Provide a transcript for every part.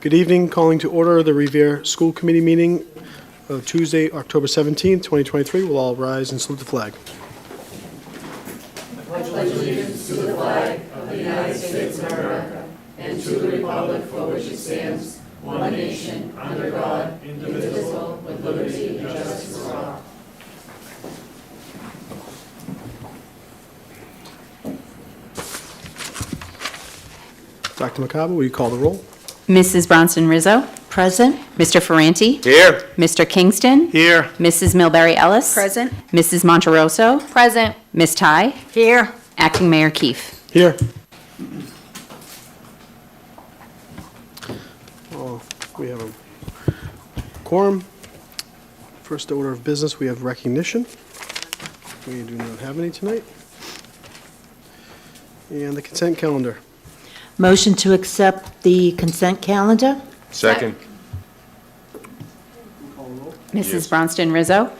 Good evening. Calling to order the Revere School Committee meeting of Tuesday, October 17th, 2023. We'll all rise and salute the flag. I pledge allegiance to the flag of the United States of America and to the republic for which it stands, one nation, under God, indivisible, with liberty and justice for all. Dr. McCabe, will you call the roll? Mrs. Bronson Rizzo. Present. Mr. Ferranti. Here. Mr. Kingston. Here. Mrs. Milbury Ellis. Present. Mrs. Monterosso. Present. Ms. Ty. Here. Acting Mayor Keefe. Here. We have a quorum. First order of business, we have recognition. We do not have any tonight. And the consent calendar. Motion to accept the consent calendar? Second. Mrs. Bronson Rizzo.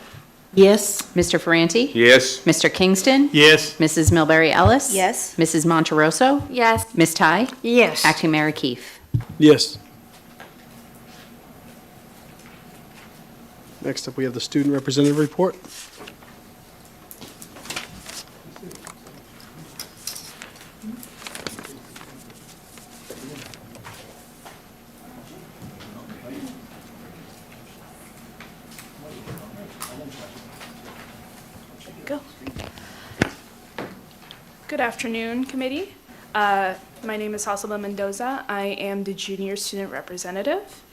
Yes. Mr. Ferranti. Yes. Mr. Kingston. Yes. Mrs. Milbury Ellis. Yes. Mrs. Monterosso. Yes. Ms. Ty. Yes. Acting Mayor Keefe. Yes. Next up, we have the student representative report. Go. Good afternoon, committee. My name is Hasselba Mendoza. I am the junior student representative,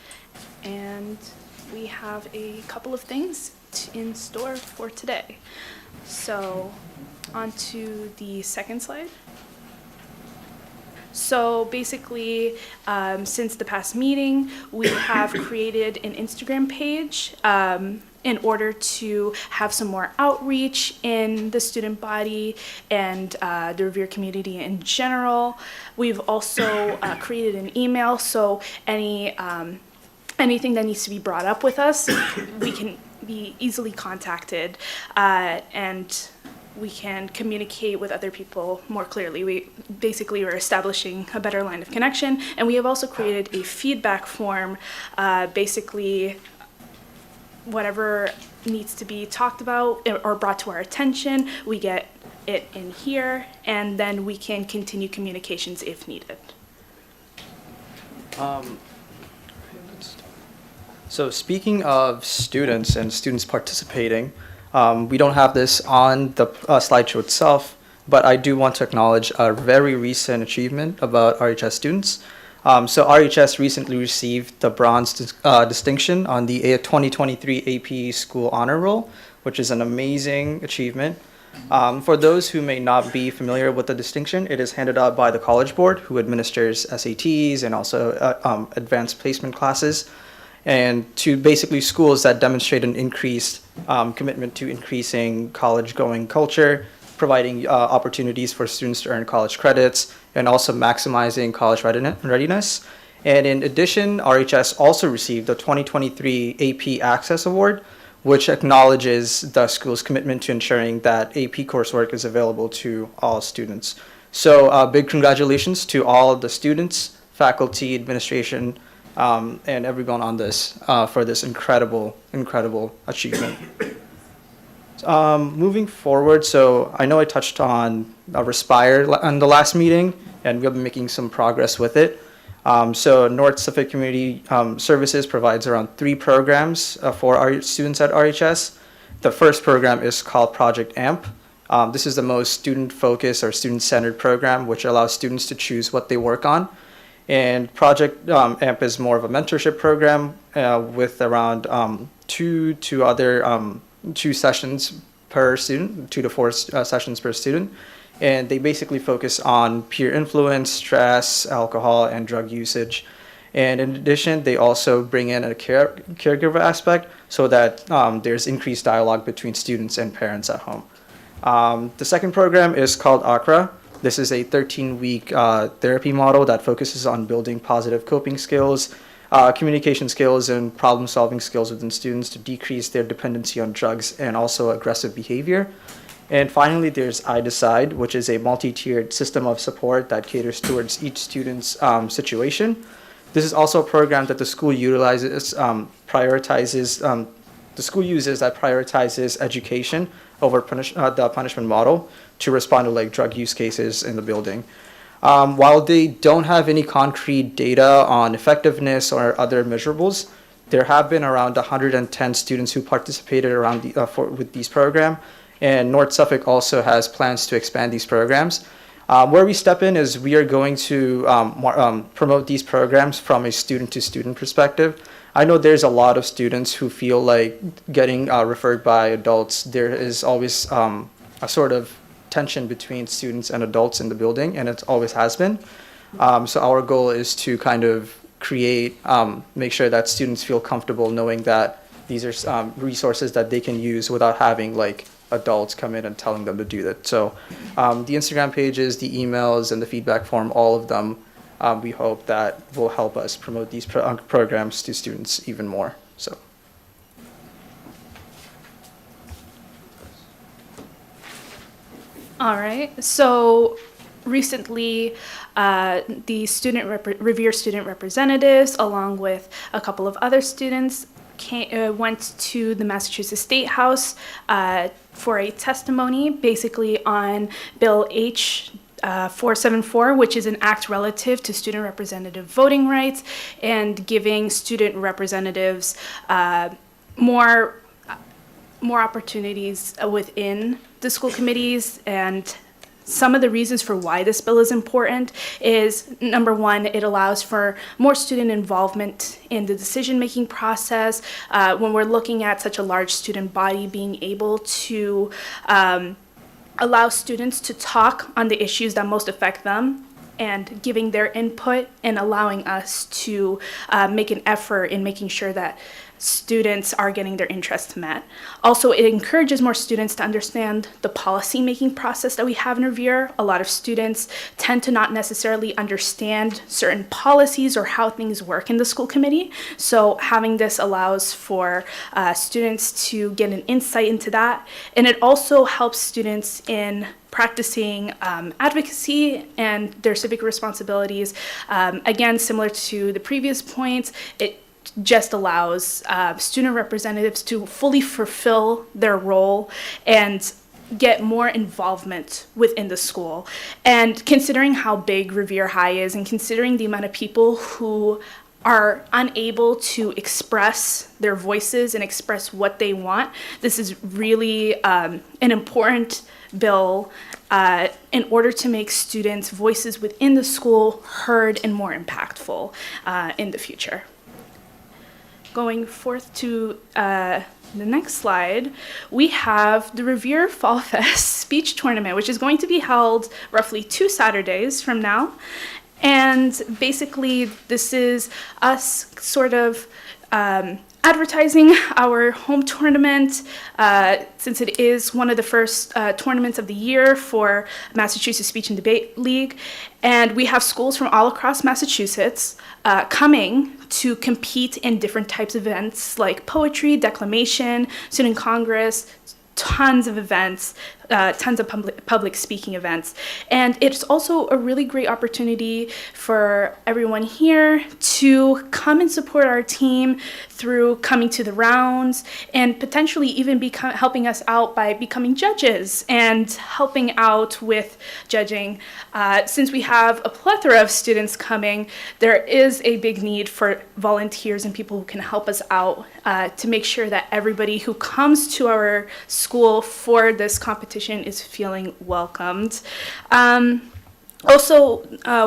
and we have a couple of things in store for today. So, on to the second slide. So basically, since the past meeting, we have created an Instagram page in order to have some more outreach in the student body and the Revere community in general. We've also created an email, so anything that needs to be brought up with us, we can be easily contacted, and we can communicate with other people more clearly. We're establishing a better line of connection, and we have also created a feedback form. Basically, whatever needs to be talked about or brought to our attention, we get it in here, and then we can continue communications if needed. So speaking of students and students participating, we don't have this on the slideshow itself, but I do want to acknowledge a very recent achievement about RHS students. So RHS recently received the bronze distinction on the 2023 AP School Honor Roll, which is an amazing achievement. For those who may not be familiar with the distinction, it is handed out by the College Board, who administers SATs and also advanced placement classes, and to basically schools that demonstrate an increased commitment to increasing college-going culture, providing opportunities for students to earn college credits, and also maximizing college readiness. And in addition, RHS also received the 2023 AP Access Award, which acknowledges the school's commitment to ensuring that AP coursework is available to all students. So big congratulations to all of the students, faculty, administration, and everyone on this for this incredible achievement. Moving forward, so I know I touched on Respire on the last meeting, and we've been making some progress with it. So North Suffolk Community Services provides around 3 programs for our students at RHS. The first program is called Project AMP. This is the most student-focused or student-centered program, which allows students to choose what they work on. And Project AMP is more of a mentorship program with around 2 sessions per student, 2 to 4 sessions per student. And they basically focus on peer influence, stress, alcohol, and drug usage. And in addition, they also bring in a caregiver aspect so that there's increased dialogue between students and parents at home. The second program is called ACRA. This is a 13-week therapy model that focuses on building positive coping skills, communication skills, and problem-solving skills within students to decrease their dependency on drugs and also aggressive behavior. And finally, there's I Decide, which is a multi-tiered system of support that caters towards each student's situation. This is also a program that the school utilizes, the school uses that prioritizes education over the punishment model to respond to like drug use cases in the building. While they don't have any concrete data on effectiveness or other measurables, there have been around 110 students who participated with these programs, and North Suffolk also has plans to expand these programs. Where we step in is we are going to promote these programs from a student-to-student perspective. I know there's a lot of students who feel like getting referred by adults. There is always a sort of tension between students and adults in the building, and it always has been. So our goal is to kind of make sure that students feel comfortable knowing that these are resources that they can use without having like adults come in and telling them to do that. So the Instagram pages, the emails, and the feedback form, all of them, we hope that will help us promote these programs to students even more. So. All right. So recently, the Revere student representatives, along with a couple of other students, went to the Massachusetts State House for a testimony, basically on Bill H. 474, which is an act relative to student representative voting rights and giving student representatives more opportunities within the school committees. And some of the reasons for why this bill is important is, number one, it allows for more student involvement in the decision-making process. When we're looking at such a large student body, being able to allow students to talk on the issues that most affect them and giving their input and allowing us to make an effort in making sure that students are getting their interests met. Also, it encourages more students to understand the policy-making process that we have in Revere. A lot of students tend to not necessarily understand certain policies or how things work in the school committee. So having this allows for students to get an insight into that. And it also helps students in practicing advocacy and their civic responsibilities. Again, similar to the previous points, it just allows student representatives to fully fulfill their role and get more involvement within the school. And considering how big Revere High is and considering the amount of people who are unable to express their voices and express what they want, this is really an important bill in order to make students' voices within the school heard and more impactful in the future. Going forth to the next slide, we have the Revere Fall Fest speech tournament, which is going to be held roughly 2 Saturdays from now. And basically, this is us sort of advertising our home tournament, since it is one of the first tournaments of the year for Massachusetts Speech and Debate League. And we have schools from all across Massachusetts coming to compete in different types of events like poetry, declamation, student congress, tons of events, tons of public speaking events. And it's also a really great opportunity for everyone here to come and support our team through coming to the rounds and potentially even helping us out by becoming judges and helping out with judging. Since we have a plethora of students coming, there is a big need for volunteers and people who can help us out to make sure that everybody who comes to our school for this competition is feeling welcomed. Also,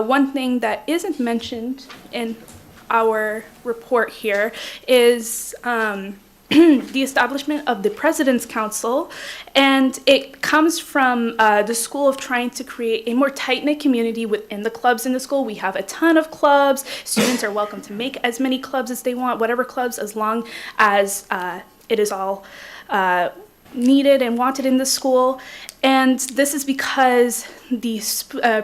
one thing that isn't mentioned in our report here is the establishment of the President's Council, and it comes from the school of trying to create a more tight-knit community within the clubs in the school. We have a ton of clubs. Students are welcome to make as many clubs as they want, whatever clubs, as long as it is all needed and wanted in the school. And this is because the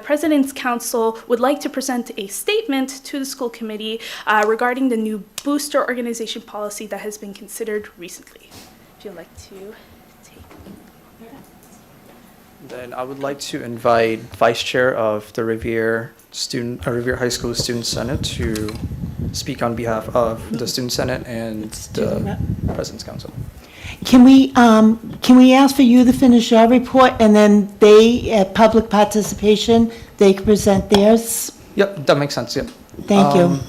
President's Council would like to present a statement to the school committee regarding the new booster organization policy that has been considered recently. If you'd like to take. Then I would like to invite Vice Chair of the Revere High School Student Senate to speak on behalf of the Student Senate and the President's Council. Can we ask for you to finish your report, and then they, at public participation, they can present theirs? Yep, that makes sense, yep. Thank you.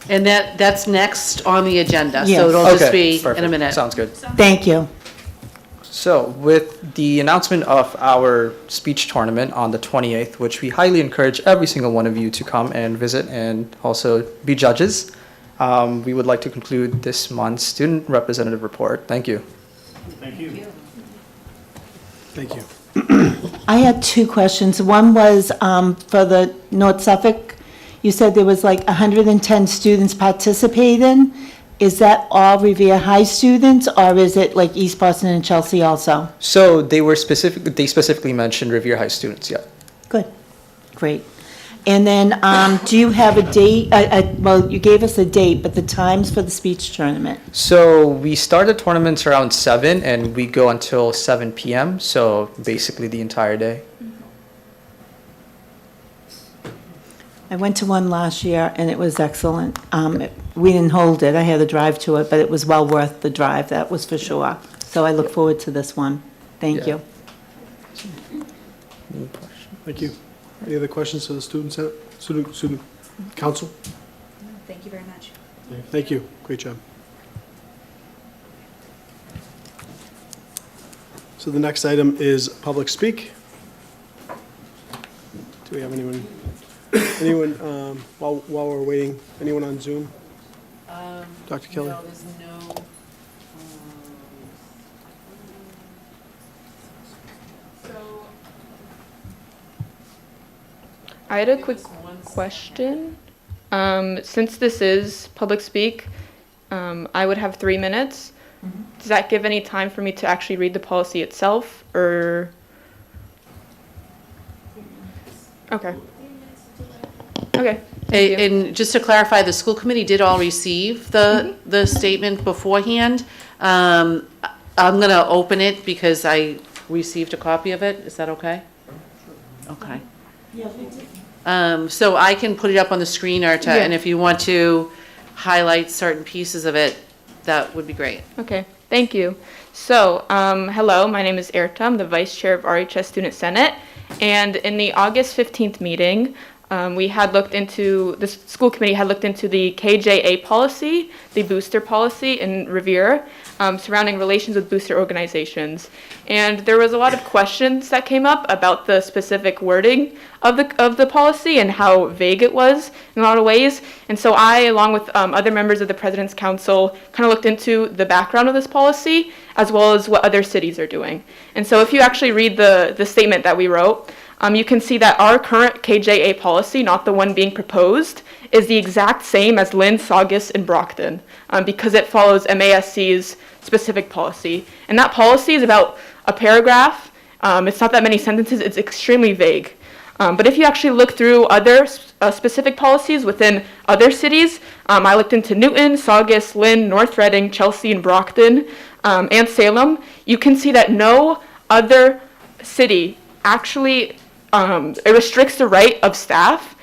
And that's next on the agenda, Yes. so it'll just Okay, be in a perfect. minute. Sounds good. Thank you. So with the announcement of our speech tournament on the 28th, which we highly encourage every single one of you to come and visit and also be judges, we would like to conclude this month's student representative report. Thank you. Thank you. I had two questions. One was for the North Suffolk. You said there was like 110 students participating. Is that all Revere High students, or is it like East Boston and Chelsea also? So they specifically mentioned Revere High students, yeah. Good, great. And then, do you have a date, well, you gave us a date, but the times for the speech tournament? So we start the tournaments around 7 and we go until 7 p.m. So basically the entire day. I went to one last year, and it was excellent. We didn't hold it, I had to drive to it, but it was well worth the drive, that was for sure. So I look forward to this one. Thank Yeah. you. Thank you. Any other questions to the student council? Thank you very much. Thank you. Great job. So the next item is public speak. Do we have anyone, while we're waiting, anyone on Zoom? Dr. Kelly? No, there's no. I had a quick question. Since this is public speak, I would have 3 minutes. Does that give any time for me to actually read the policy itself, or? Okay. Okay. Thank you. And just to clarify, the school committee did all receive the statement beforehand. I'm going to open it because I received a copy of it. Is that okay? Okay. So I can put it up on the screen, Arta, and if you want to highlight certain pieces of it, that would be great. Okay, thank you. So, hello, my name is Erta. I'm the Vice Chair of RHS Student Senate. And in the August 15th meeting, the school committee had looked into the KJA policy, the booster policy in Revere, surrounding relations with booster organizations. And there was a lot of questions that came up about the specific wording of the policy and how vague it was in a lot of ways. And so I, along with other members of the President's Council, kind of looked into the background of this policy as well as what other cities are doing. And so if you actually read the statement that we wrote, you can see that our current KJA policy, not the one being proposed, is the exact same as Lynn, Saugus, and Brockton, because it follows MASC's specific policy. And that policy is about a paragraph. It's not that many sentences. It's extremely vague. But if you actually look through other specific policies within other cities, I looked into Newton, Saugus, Lynn, North Reading, Chelsea, and Brockton, and Salem. You can see that no other city actually it restricts the right of staff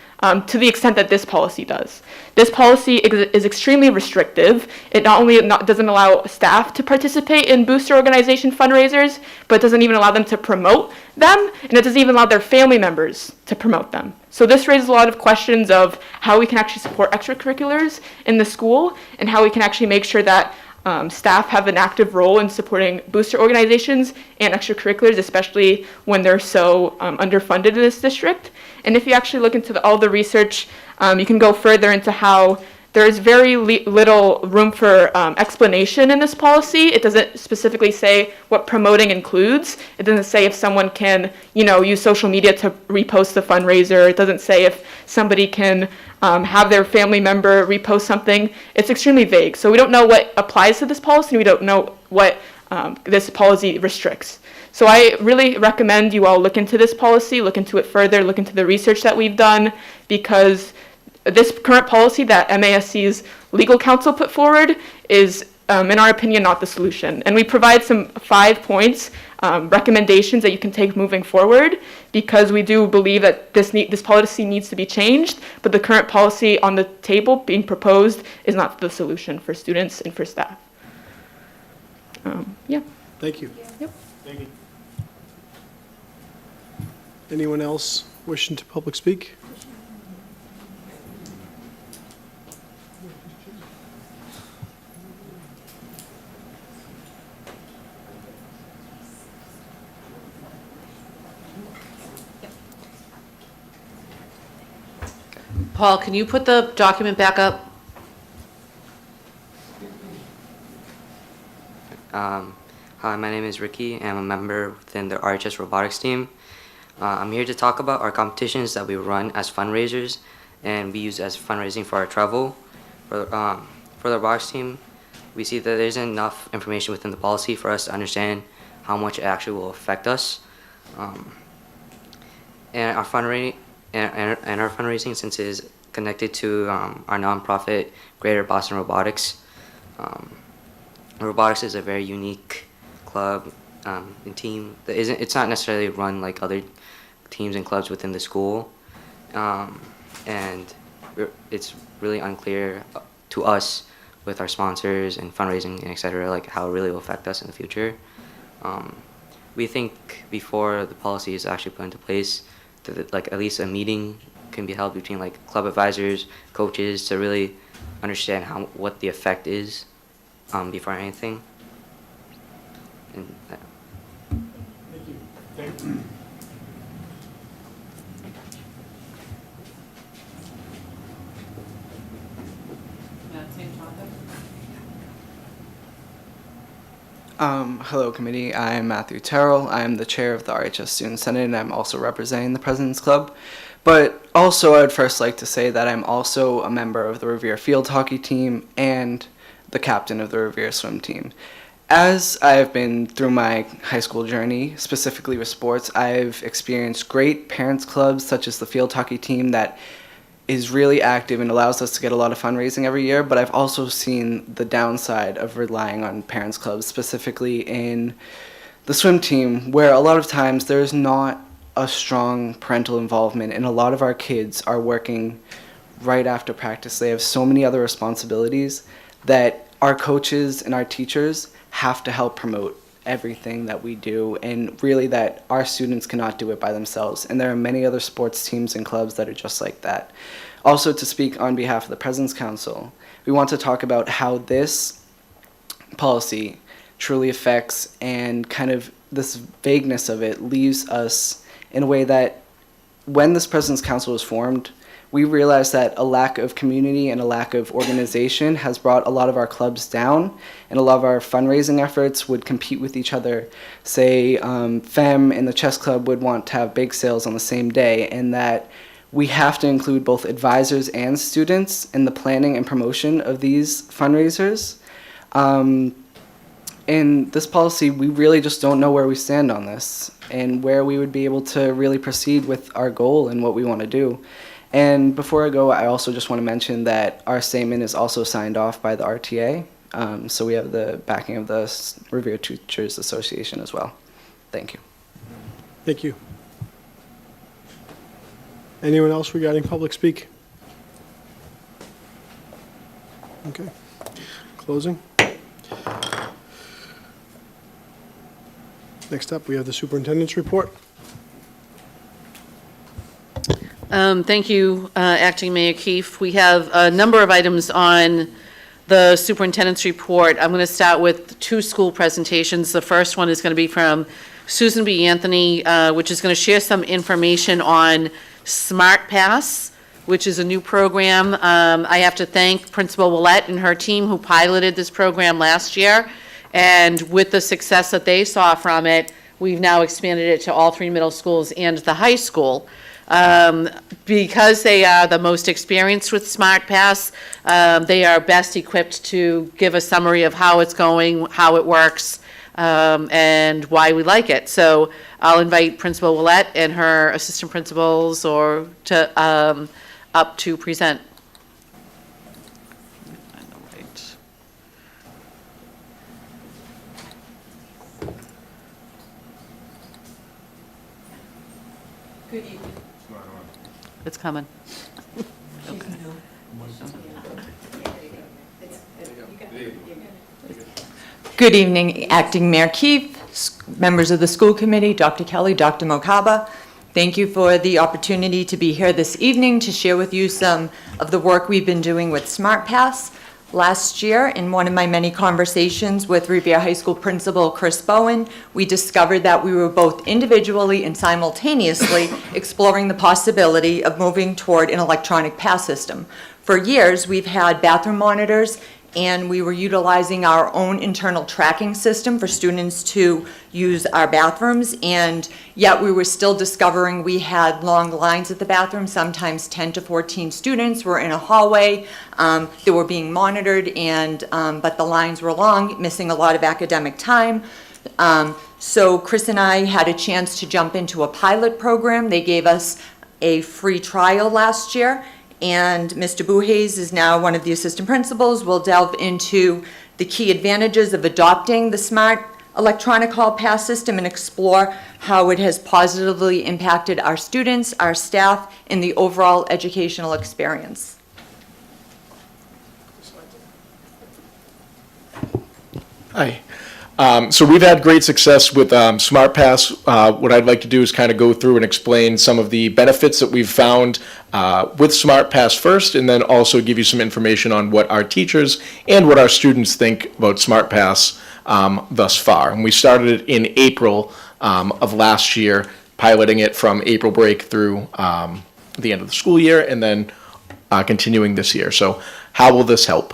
to the extent that this policy does. This policy is extremely restrictive. It not only doesn't allow staff to participate in booster organization fundraisers, but it doesn't even allow them to promote them, and it doesn't even allow their family members to promote them. So this raises a lot of questions of how we can actually support extracurriculars in the school, and how we can actually make sure that staff have an active role in supporting booster organizations and extracurriculars, especially when they're so underfunded in this district. And if you actually look into all the research, you can go further into how there is very little room for explanation in this policy. It doesn't specifically say what promoting includes. It doesn't say if someone can, use social media to repost the fundraiser. It doesn't say if somebody can have their family member repost something. It's extremely vague. So we don't know what applies to this policy, and we don't know what this policy restricts. So I really recommend you all look into this policy, look into it further, look into the research that we've done, because this current policy that MASC's legal counsel put forward is in our opinion, not the solution. And we provide some 5 points, recommendations that you can take moving forward, because we do believe that this policy needs to be changed, but the current policy on the table being proposed is not the solution for students and for staff. Yeah. Thank you. Yep. Thank you. Anyone else wishing to public speak? Paul, can you put the document back up? Hi, my name is Ricky, and I'm a member within the RHS robotics team. I'm here to talk about our competitions that we run as fundraisers, and we use as fundraising for our travel. For the robotics team, we see that there isn't enough information within the policy for us to understand how much it actually will affect us. And our fundraising, since it is connected to our nonprofit Greater Boston Robotics. Robotics is a very unique club and team that it's not necessarily run like other teams and clubs within the school, and it's really unclear to us with our sponsors and fundraising and etc. like how it really will affect us in the future. We think before the policy is actually put into place, that like at least a meeting can be held between like club advisors, coaches, to really understand what the effect is before anything. And Thank you. Thank you. Hello, committee. I'm Matthew Terrell. I'm the chair of the RHS Student Senate, and I'm also representing the President's Club. But also, I would first like to say that I'm also a member of the Revere field hockey team and the captain of the Revere swim team. As I've been through my high school journey, specifically with sports, I've experienced great parents clubs such as the field hockey team that is really active and allows us to get a lot of fundraising every year, but I've also seen the downside of relying on parents clubs, specifically in the swim team, where a lot of times there's not a strong parental involvement, and a lot of our kids are working right after practice. They have so many other responsibilities that our coaches and our teachers have to help promote everything that we do, and really that our students cannot do it by themselves. And there are many other sports teams and clubs that are just like that. Also, to speak on behalf of the President's Council, we want to talk about how this policy truly affects, and kind of this vagueness of it leaves us in a way that when this President's Council was formed, we realized that a lack of community and a lack of organization has brought a lot of our clubs down, and a lot of our fundraising efforts would compete with each other. Say, FEM and the chess club would want to have bake sales on the same day, and that we have to include both advisors and students in the planning and promotion of these fundraisers. In this policy, we really just don't know where we stand on this and where we would be able to really proceed with our goal and what we want to do. And before I go, I also just want to mention that our statement is also signed off by the RTA. So we have the backing of the Revere Teachers Association as well. Thank you. Thank you. Anyone else regarding public speak? Okay. Closing. Next up, we have the superintendent's report. Thank you, Acting Mayor Keefe. We have a number of items on the superintendent's report. I'm going to start with 2 school presentations. The first one is going to be from Susan B. Anthony, which is going to share some information on Smart Pass, which is a new program. I have to thank Principal Willett and her team who piloted this program last year. And with the success that they saw from it, we've now expanded it to all 3 middle schools and the high school. Because they are the most experienced with Smart Pass, they are best equipped to give a summary of how it's going, how it works, and why we like it. So I'll invite Principal Willett and her assistant principals up to present. It's coming. Good evening, Acting Mayor Keefe, members of the school committee, Dr. Kelly, Dr. Mokaba. Thank you for the opportunity to be here this evening to share with you some of the work we've been doing with SmartPass. Last year, in one of my many conversations with Revere High School Principal Chris Bowen, we discovered that we were both individually and simultaneously exploring the possibility of moving toward an electronic pass system. For years, we've had bathroom monitors, and we were utilizing our own internal tracking system for students to use our bathrooms, and yet we were still discovering we had long lines at the bathroom. Sometimes 10 to 14 students were in a hallway. They were being monitored, and but the lines were long, missing a lot of academic time. So Chris and I had a chance to jump into a pilot program. They gave us a free trial last year, and Mr. Buhays is now one of the assistant principals. We'll delve into the key advantages of adopting the smart electronic hall pass system and explore how it has positively impacted our students, our staff, and the overall educational experience. Hi. So we've had great success with SmartPass. What I'd like to do is kind of go through and explain some of the benefits that we've found with SmartPass first, and then also give you some information on what our teachers and what our students think about SmartPass thus far. And we started it in April of last year, piloting it from April break through the end of the school year, and then continuing this year. So how will this help?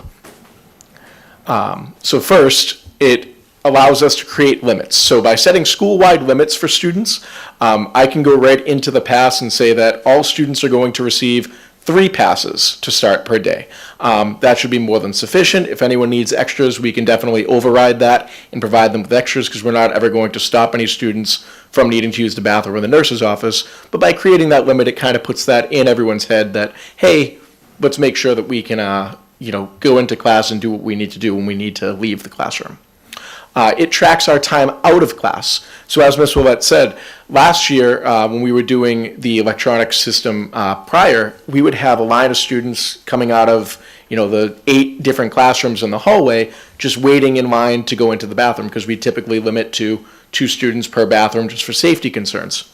So first, it allows us to create limits. So by setting school-wide limits for students, I can go right into the pass and say that all students are going to receive 3 passes to start per day. That should be more than sufficient. If anyone needs extras, we can definitely override that and provide them with extras, because we're not ever going to stop any students from needing to use the bathroom in the nurse's office. But by creating that limit, it kind of puts that in everyone's head that, hey, let's make sure that we can go into class and do what we need to do when we need to leave the classroom. It tracks our time out of class. So as Ms. Willett said, last year when we were doing the electronic system prior, we would have a line of students coming out of the 8 different classrooms in the hallway just waiting in line to go into the bathroom, because we typically limit to 2 students per bathroom just for safety concerns.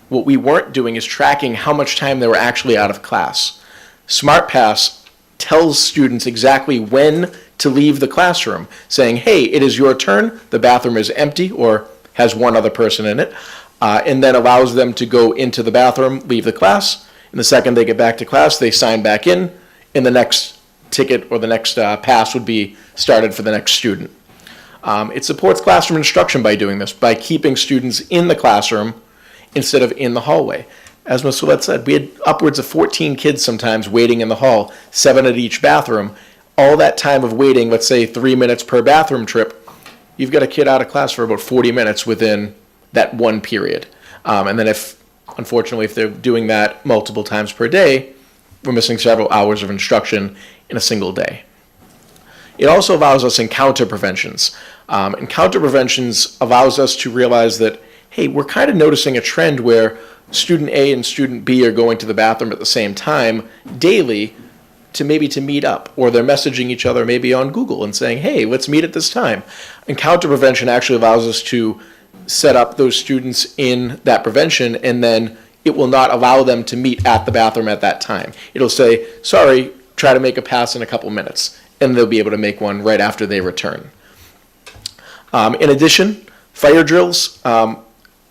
What we weren't doing is tracking how much time they were actually out of class. SmartPass tells students exactly when to leave the classroom, saying, hey, it is your turn, the bathroom is empty or has one other person in it, and then allows them to go into the bathroom, leave the class, and the second they get back to class, they sign back in, and the next ticket or the next pass would be started for the next student. It supports classroom instruction by doing this, by keeping students in the classroom instead of in the hallway. As Ms. Willett said, we had upwards of 14 kids sometimes waiting in the hall, 7 at each bathroom. All that time of waiting, let's say 3 minutes per bathroom trip, you've got a kid out of class for about 40 minutes within that one period. And then unfortunately, if they're doing that multiple times per day, we're missing several hours of instruction in a single day. It also allows us encounter preventions. Encounter preventions allows us to realize that, hey, we're kind of noticing a trend where student A and student B are going to the bathroom at the same time daily to meet up, or they're messaging each other maybe on Google and saying, hey, let's meet at this time. Encounter prevention actually allows us to set up those students in that prevention, and then it will not allow them to meet at the bathroom at that time. It'll say, sorry, try to make a pass in a couple minutes, and they'll be able to make one right after they return. In addition, fire drills.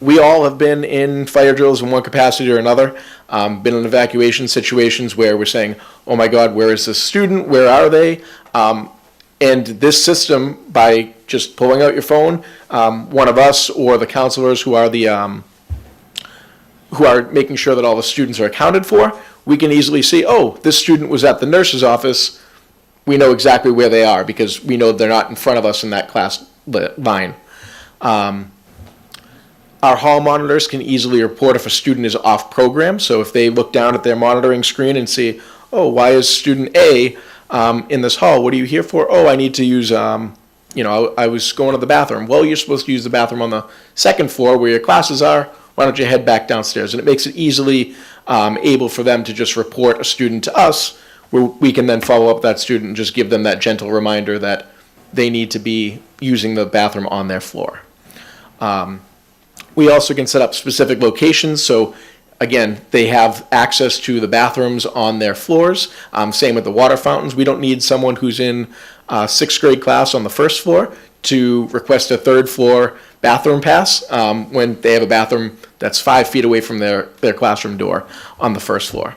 We all have been in fire drills in one capacity or another, been in evacuation situations where we're saying, oh my God, where is this student? Where are they? And this system, by just pulling out your phone, one of us or the counselors who are making sure that all the students are accounted for, we can easily see, oh, this student was at the nurse's office. We know exactly where they are because we know they're not in front of us in that class line. Our hall monitors can easily report if a student is off program. So if they look down at their monitoring screen and see, oh, why is student A in this hall? What are you here for? Oh, I need to use, I was going to the bathroom. Well, you're supposed to use the bathroom on the second floor where your classes are. why don't you head back downstairs? And it makes it easily able for them to just report a student to us, where we can then follow up that student and just give them that gentle reminder that they need to be using the bathroom on their floor. We also can set up specific locations, so again, they have access to the bathrooms on their floors. Same with the water fountains. We don't need someone who's in sixth grade class on the first floor to request a third floor bathroom pass when they have a bathroom that's 5 feet away from their classroom door on the first floor.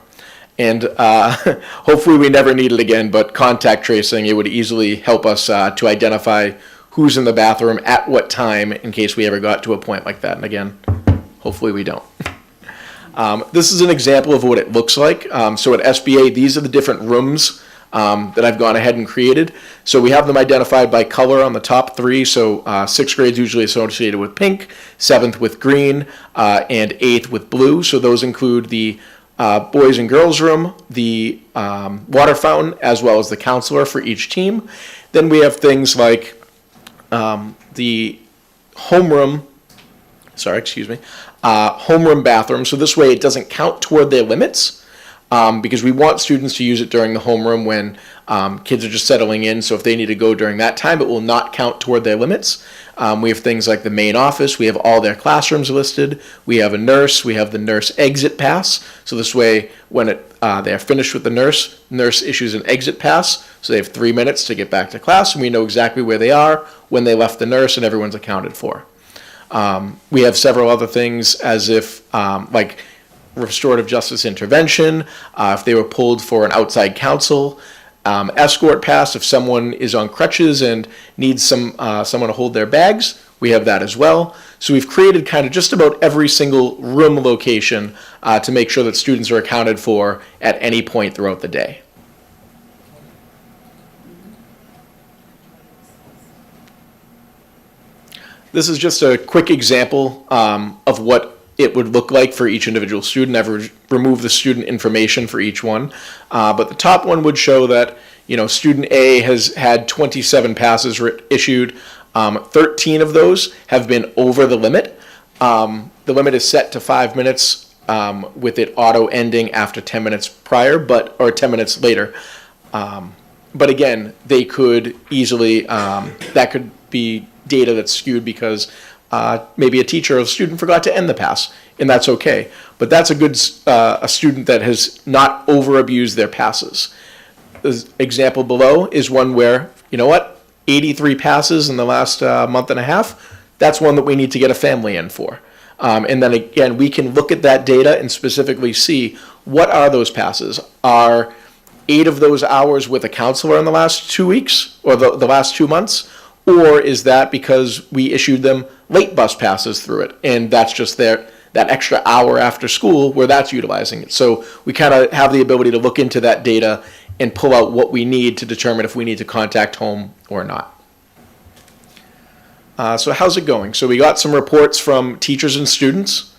And hopefully we never need it again, but contact tracing, it would easily help us to identify who's in the bathroom at what time in case we ever got to a point like that. And again, hopefully we don't. This is an example of what it looks like. So at SBA, these are the different rooms that I've gone ahead and created. So we have them identified by color on the top 3. So 6th grade is usually associated with pink, 7th with green, and 8th with blue. So those include the boys and girls room, the water fountain, as well as the counselor for each team. Then we have things like the homeroom bathroom. So this way it doesn't count toward their limits because we want students to use it during the homeroom when kids are just settling in. So if they need to go during that time, it will not count toward their limits. We have things like the main office. We have all their classrooms listed. We have a nurse. We have the nurse exit pass. So this way, when they're finished with the nurse issues an exit pass. So they have 3 minutes to get back to class, and we know exactly where they are, when they left the nurse, and everyone's accounted for. We have several other things as if like restorative justice intervention, if they were pulled for an outside counsel, escort pass if someone is on crutches and needs someone to hold their bags, we have that as well. So we've created kind of just about every single room location to make sure that students are accounted for at any point throughout the day. This is just a quick example of what it would look like for each individual student. I've removed the student information for each one. But the top one would show that, student A has had 27 passes issued. 13 of those have been over the limit. The limit is set to 5 minutes with it auto ending after 10 minutes or 10 minutes later. But again, they could easily, that could be data that's skewed because maybe a teacher or a student forgot to end the pass, and that's okay. But that's a good a student that has not over abused their passes. The example below is one where, 83 passes in the last month and a half, that's one that we need to get a family in for. And then again, we can look at that data and specifically see what are those passes. Are 8 of those hours with a counselor in the last 2 weeks or the last 2 months? Or is that because we issued them late bus passes through it, and that's just that extra hour after school where that's utilizing it? So we kind of have the ability to look into that data and pull out what we need to determine if we need to contact home or not. So how's it going? So we got some reports from teachers and students.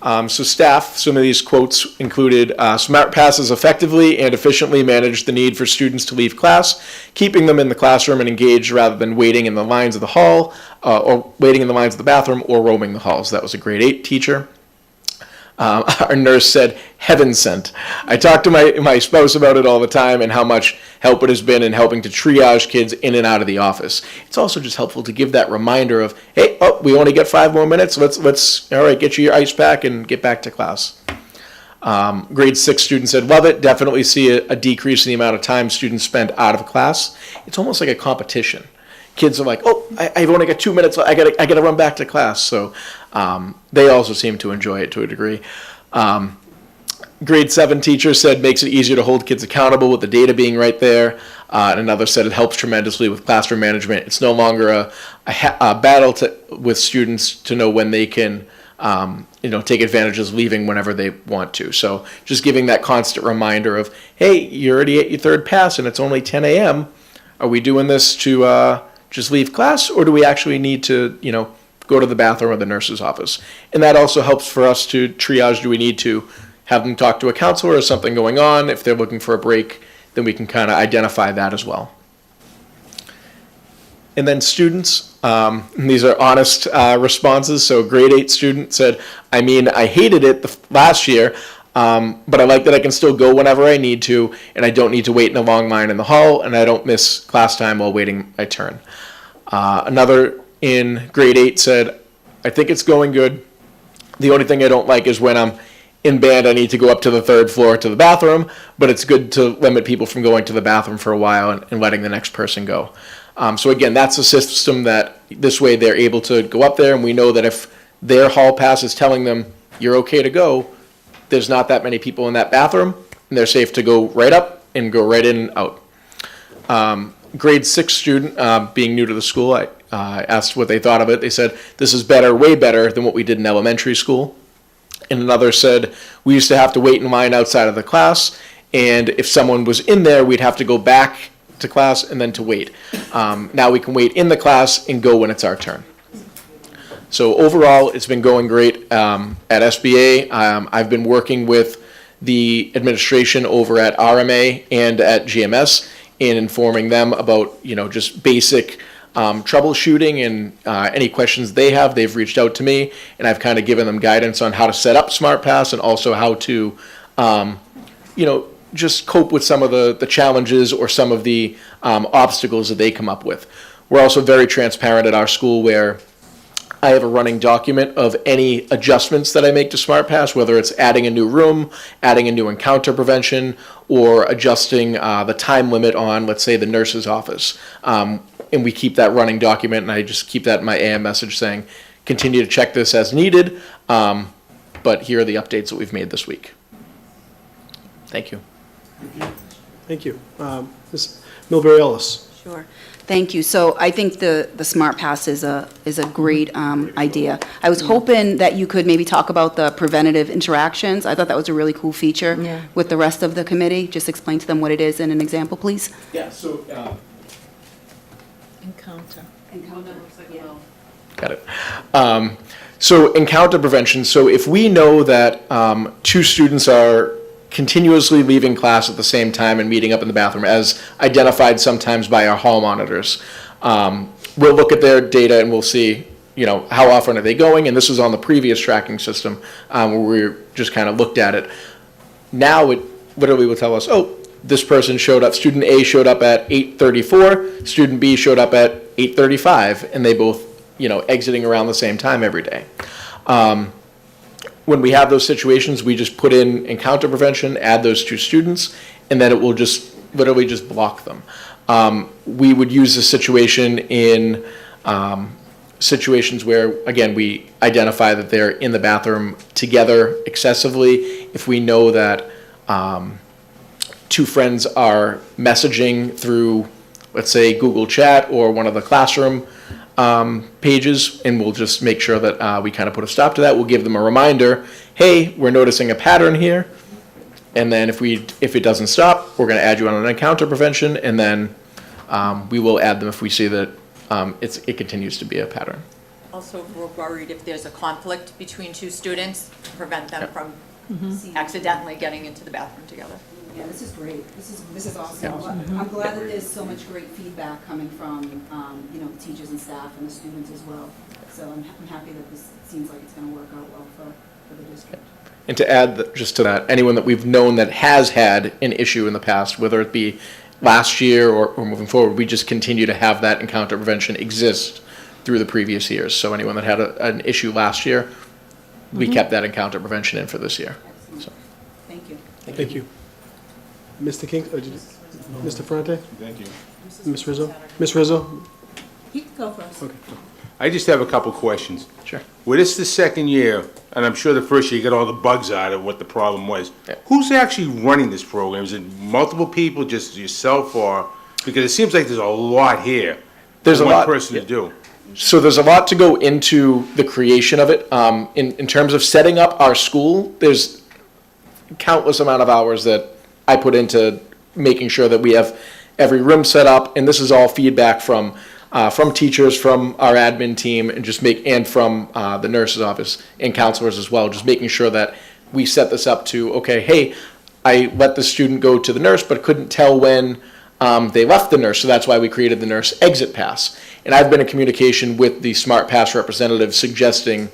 So staff, some of these quotes included, SMART passes effectively and efficiently manage the need for students to leave class, keeping them in the classroom and engaged rather than waiting in the lines of the hall, or waiting in the lines of the bathroom or roaming the halls. That was a grade 8 teacher. Our nurse said, heaven sent. I talk to my spouse about it all the time and how much help it has been in helping to triage kids in and out of the office. It's also just helpful to give that reminder of, hey, we only get 5 more minutes. Let's all right, get you your ice pack and get back to class. Grade 6 student said, love it. Definitely see a decrease in the amount of time students spend out of class. It's almost like a competition. Kids are like, I've only got 2 minutes. I gotta run back to class. So they also seem to enjoy it to a degree. Grade 7 teacher said makes it easier to hold kids accountable with the data being right there. And another said it helps tremendously with classroom management. It's no longer a battle with students to know when they can take advantage of leaving whenever they want to. So just giving that constant reminder of, hey, you're already at your 3rd pass and it's only 10 a.m. Are we doing this to just leave class, or do we actually need to, go to the bathroom or the nurse's office? And that also helps for us to triage, do we need to have them talk to a counselor or something going on? If they're looking for a break, then we can kind of identify that as well. And then students, And these are honest responses. So grade 8 student said, I mean, I hated it last year, but I like that I can still go whenever I need to, and I don't need to wait in a long line in the hall, and I don't miss class time while waiting my turn. Another in grade 8 said, I think it's going good. The only thing I don't like is when I'm in band, I need to go up to the 3rd floor to the bathroom, but it's good to limit people from going to the bathroom for a while and letting the next person go. So again, that's a system that this way they're able to go up there, and we know that if their hall pass is telling them you're okay to go, there's not that many people in that bathroom, and they're safe to go right up and go right in and out. Grade 6 student, being new to the school, I asked what they thought of it. They said, this is better, way better than what we did in elementary school. And another said, we used to have to wait in line outside of the class, and if someone was in there, we'd have to go back to class and then to wait. Now we can wait in the class and go when it's our turn. So overall, it's been going great at SBA. I've been working with the administration over at RMA and at GMS in informing them about, just basic troubleshooting and any questions they have. They've reached out to me, and I've kind of given them guidance on how to set up SmartPass and also how to, just cope with some of the challenges or some of the obstacles that they come up with. We're also very transparent at our school, where I have a running document of any adjustments that I make to SmartPass, whether it's adding a new room, adding a new encounter prevention, or adjusting the time limit on, let's say, the nurse's office. And we keep that running document, and I just keep that in my AM message saying, continue to check this as needed, but here are the updates that we've made this week. Thank you. Thank you. Ms. Milbury Ellis. Sure. Thank you. So I think the Smart Pass is a great idea. I was hoping that you could maybe talk about the preventative interactions. I thought that was a really cool feature with the rest of the committee. Just explain to them what it is in an example, please. Yeah, so... Encounter. Got it. So encounter prevention, so if we know that 2 students are continuously leaving class at the same time and meeting up in the bathroom, as identified sometimes by our hall monitors, we'll look at their data and we'll see, how often are they going, and this was on the previous tracking system where we just kind of looked at it. Now it literally will tell us, oh, this person showed up, student A showed up at 8:34, student B showed up at 8:35, and they both, exiting around the same time every day. When we have those situations, we just put in encounter prevention, add those 2 students, and then it will just literally just block them. We would use this situation in situations where, again, we identify that they're in the bathroom together excessively. If we know that 2 friends are messaging through, let's say, Google Chat or one of the classroom pages, and we'll just make sure that we kind of put a stop to that. We'll give them a reminder, hey, we're noticing a pattern here, and then if it doesn't stop, we're going to add you on an encounter prevention, and then we will add them if we see that it continues to be a pattern. Also, we're worried if there's a conflict between 2 students, to prevent them from accidentally getting into the bathroom together. Yeah, this is great. This is awesome. I'm glad that there's so much great feedback coming from, the teachers and staff and the students as well. So I'm happy that this seems like it's going to work out well for the district. And to add just to that, anyone that we've known that has had an issue in the past, whether it be last year or moving forward, we just continue to have that encounter prevention exist through the previous years. So anyone that had an issue last year, we kept that encounter prevention in for this year. So. Thank you. Thank you. Mr. King, Mr. Ferrante? Thank you. Ms. Rizzo? Ms. Rizzo? He can go first. Okay. I just have a couple questions. Sure. Well, this is the second year, and I'm sure the first year you got all the bugs out of what the problem was. Yeah. Who's actually running this program? Is it multiple people, just yourself, or, because it seems like there's a lot here. There's for a one lot, person yeah. to do. So there's a lot to go into the creation of it. In terms of setting up our school, there's countless amount of hours that I put into making sure that we have every room set up, and this is all feedback from teachers, from our admin team, and from the nurse's office and counselors as well, just making sure that we set this up to, okay, hey, I let the student go to the nurse but couldn't tell when they left the nurse, so that's why we created the nurse exit pass. And I've been in communication with the Smart Pass representative suggesting,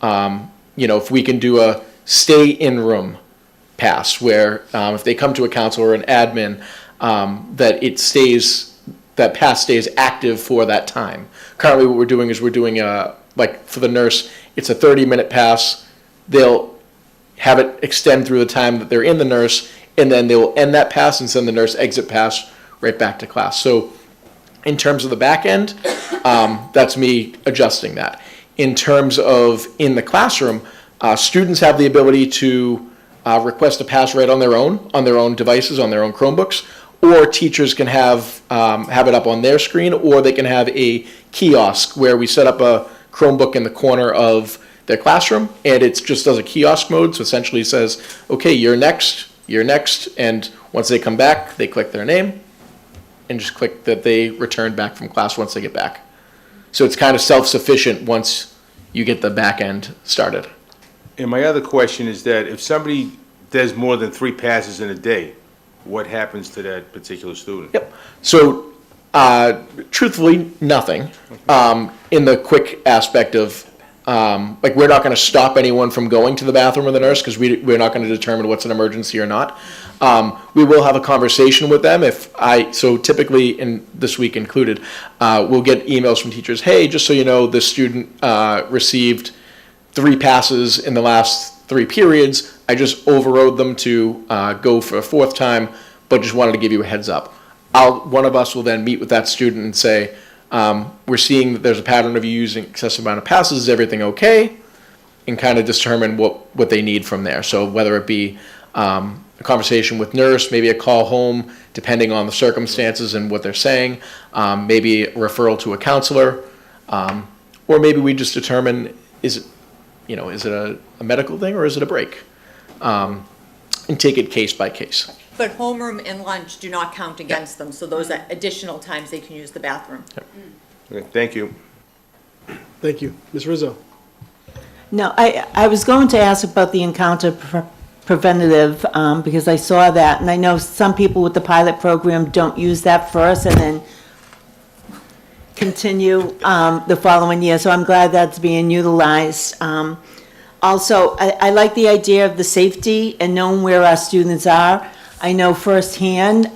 if we can do a stay in room pass where if they come to a counselor or an admin, that pass stays active for that time. Currently what we're doing is like for the nurse, it's a 30-minute pass. They'll have it extend through the time that they're in the nurse, and then they'll end that pass and send the nurse exit pass right back to class. So in terms of the back end, that's me adjusting that. In terms of in the classroom, students have the ability to request a pass right on their own devices, on their own Chromebooks, or teachers can have it up on their screen, or they can have a kiosk where we set up a Chromebook in the corner of their classroom, and it just does a kiosk mode, so essentially says, okay, you're next, and once they come back, they click their name, and just click that they returned back from class once they get back. So it's kind of self-sufficient once you get the back end started. And my other question is that if somebody does more than 3 passes in a day, what happens to that particular student? Yep. So, truthfully, nothing. In the quick aspect of, we're not going to stop anyone from going to the bathroom with a nurse because we're not going to determine what's an emergency or not. We will have a conversation with them so typically, in this week included, we'll get emails from teachers, hey, just so you know, this student received 3 passes in the last 3 periods. I just overrode them to go for a 4th time, but just wanted to give you a heads up. One of us will then meet with that student and say, we're seeing that there's a pattern of you using excessive amount of passes. Is everything okay? And kind of determine what they need from there. So whether it be a conversation with nurse, maybe a call home, depending on the circumstances and what they're saying, maybe a referral to a counselor, or maybe we just determine, is it a medical thing or is it a break? And take it case by case. But homeroom and lunch do not count against them, so those are additional times they can use the bathroom. Okay, thank you. Thank you. Ms. Rizzo? No, I was going to ask about the encounter preventative, because I saw that, and I know some people with the pilot program don't use that first and then continue the following year, so I'm glad that's being utilized. Also, I like the idea of the safety and knowing where our students are. I know firsthand,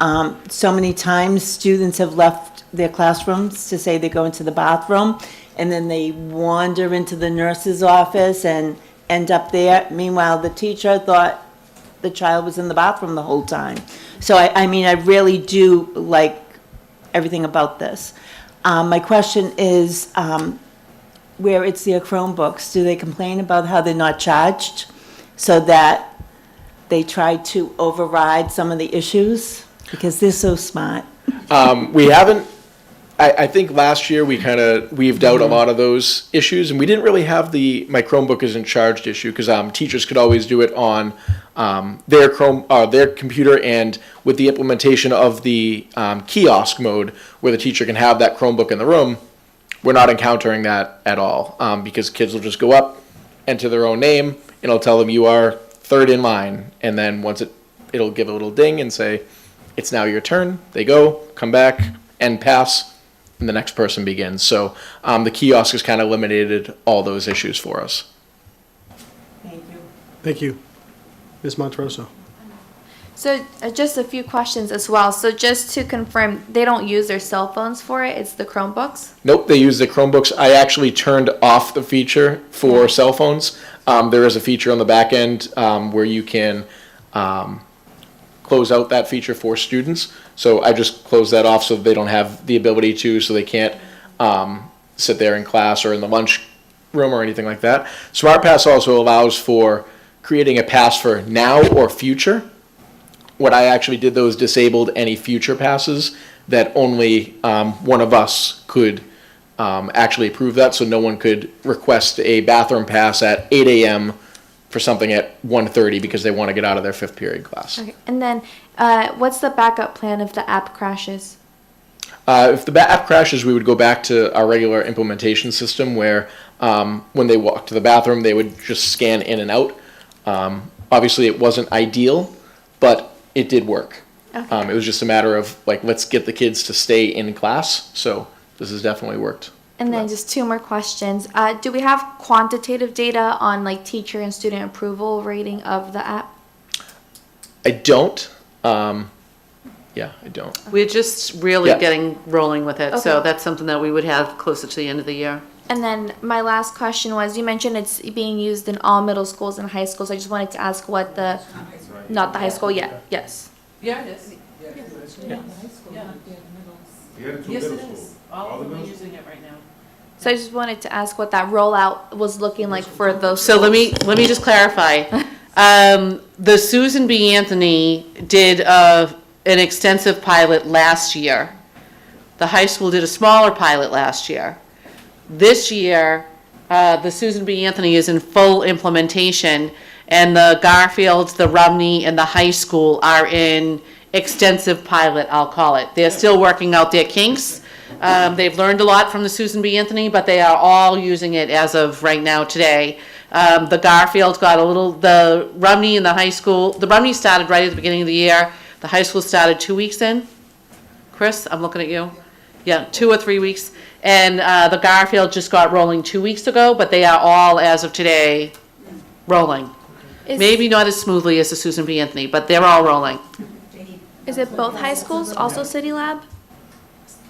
so many times students have left their classrooms to say they're going to the bathroom, and then they wander into the nurse's office and end up there. Meanwhile, the teacher thought the child was in the bathroom the whole time. So I mean, I really do like everything about this. My question is, where it's their Chromebooks, do they complain about how they're not charged so that they try to override some of the issues? Because they're so smart. We haven't, I think last year we kind of weaved out a lot of those issues, and we didn't really have my Chromebook isn't charged issue, because teachers could always do it on their computer, and with the implementation of the kiosk mode, where the teacher can have that Chromebook in the room, we're not encountering that at all, because kids will just go up, enter their own name, and it'll tell them you are 3rd in line, and then once it'll give a little ding and say, it's now your turn. They go, come back, end pass, and the next person begins. So the kiosk has kind of eliminated all those issues for us. Thank you. Thank you. Ms. Monterosso? So just a few questions as well. So just to confirm, they don't use their cell phones for it? It's the Chromebooks? Nope, they use the Chromebooks. I actually turned off the feature for cell phones. There is a feature on the back end where you can close out that feature for students. So I just closed that off so they don't have the ability to, so they can't sit there in class or in the lunch room or anything like that. SmartPass also allows for creating a pass for now or future. What I actually did, though, is disabled any future passes that only one of us could actually approve that, so no one could request a bathroom pass at 8 a.m. for something at 1:30 because they want to get out of their 5th period class. Okay. And then what's the backup plan if the app crashes? If the app crashes, we would go back to our regular implementation system where when they walk to the bathroom, they would just scan in and out. Obviously, it wasn't ideal, but it did work. Okay. It was just a matter of, let's get the kids to stay in class. So this has definitely worked. And then just two more questions. Do we have quantitative data on like teacher and student approval rating of the app? I don't. Yeah, I don't. We're just really Yeah. getting rolling with it, so Okay. that's something that we would have closer to the end of the year. And then my last question was, you mentioned it's being used in all middle schools and high schools. I just wanted to ask what the, not the high school yet, yes. Yeah, it is. Yes, it is. All of them are using it right now. So I just wanted to ask what that rollout was looking like for those So let schools. me just clarify. The Susan B. Anthony did an extensive pilot last year. The high school did a smaller pilot last year. This year, the Susan B. Anthony is in full implementation, and the Garfield, the Rumney, and the high school are in extensive pilot, I'll call it. They're still working out their kinks. They've learned a lot from the Susan B. Anthony, but they are all using it as of right now today. The Garfield got a little, the Rumney and the high school, the Rumney started right at the beginning of the year. The high school started 2 weeks in. Chris, I'm looking at you. Yeah, 2 or 3 weeks. And the Garfield just got rolling 2 weeks ago, but they are all, as of today, rolling. Maybe not as smoothly as the Susan B. Anthony, but they're all rolling. Is it both high schools, also City Lab?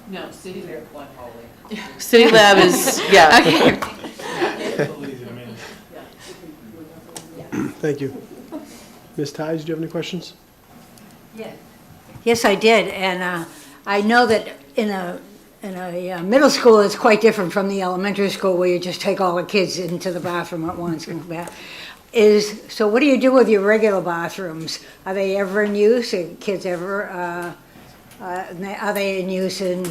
No, City Lab went holy. City Lab is, yeah. Thank you. Ms. Ties, do you have any questions? Yes, I did, and I know that in a middle school, it's quite different from the elementary school where you just take all the kids into the bathroom at once and come back. So what do you do with your regular bathrooms? Are they ever in use? Are kids ever, are they in use in,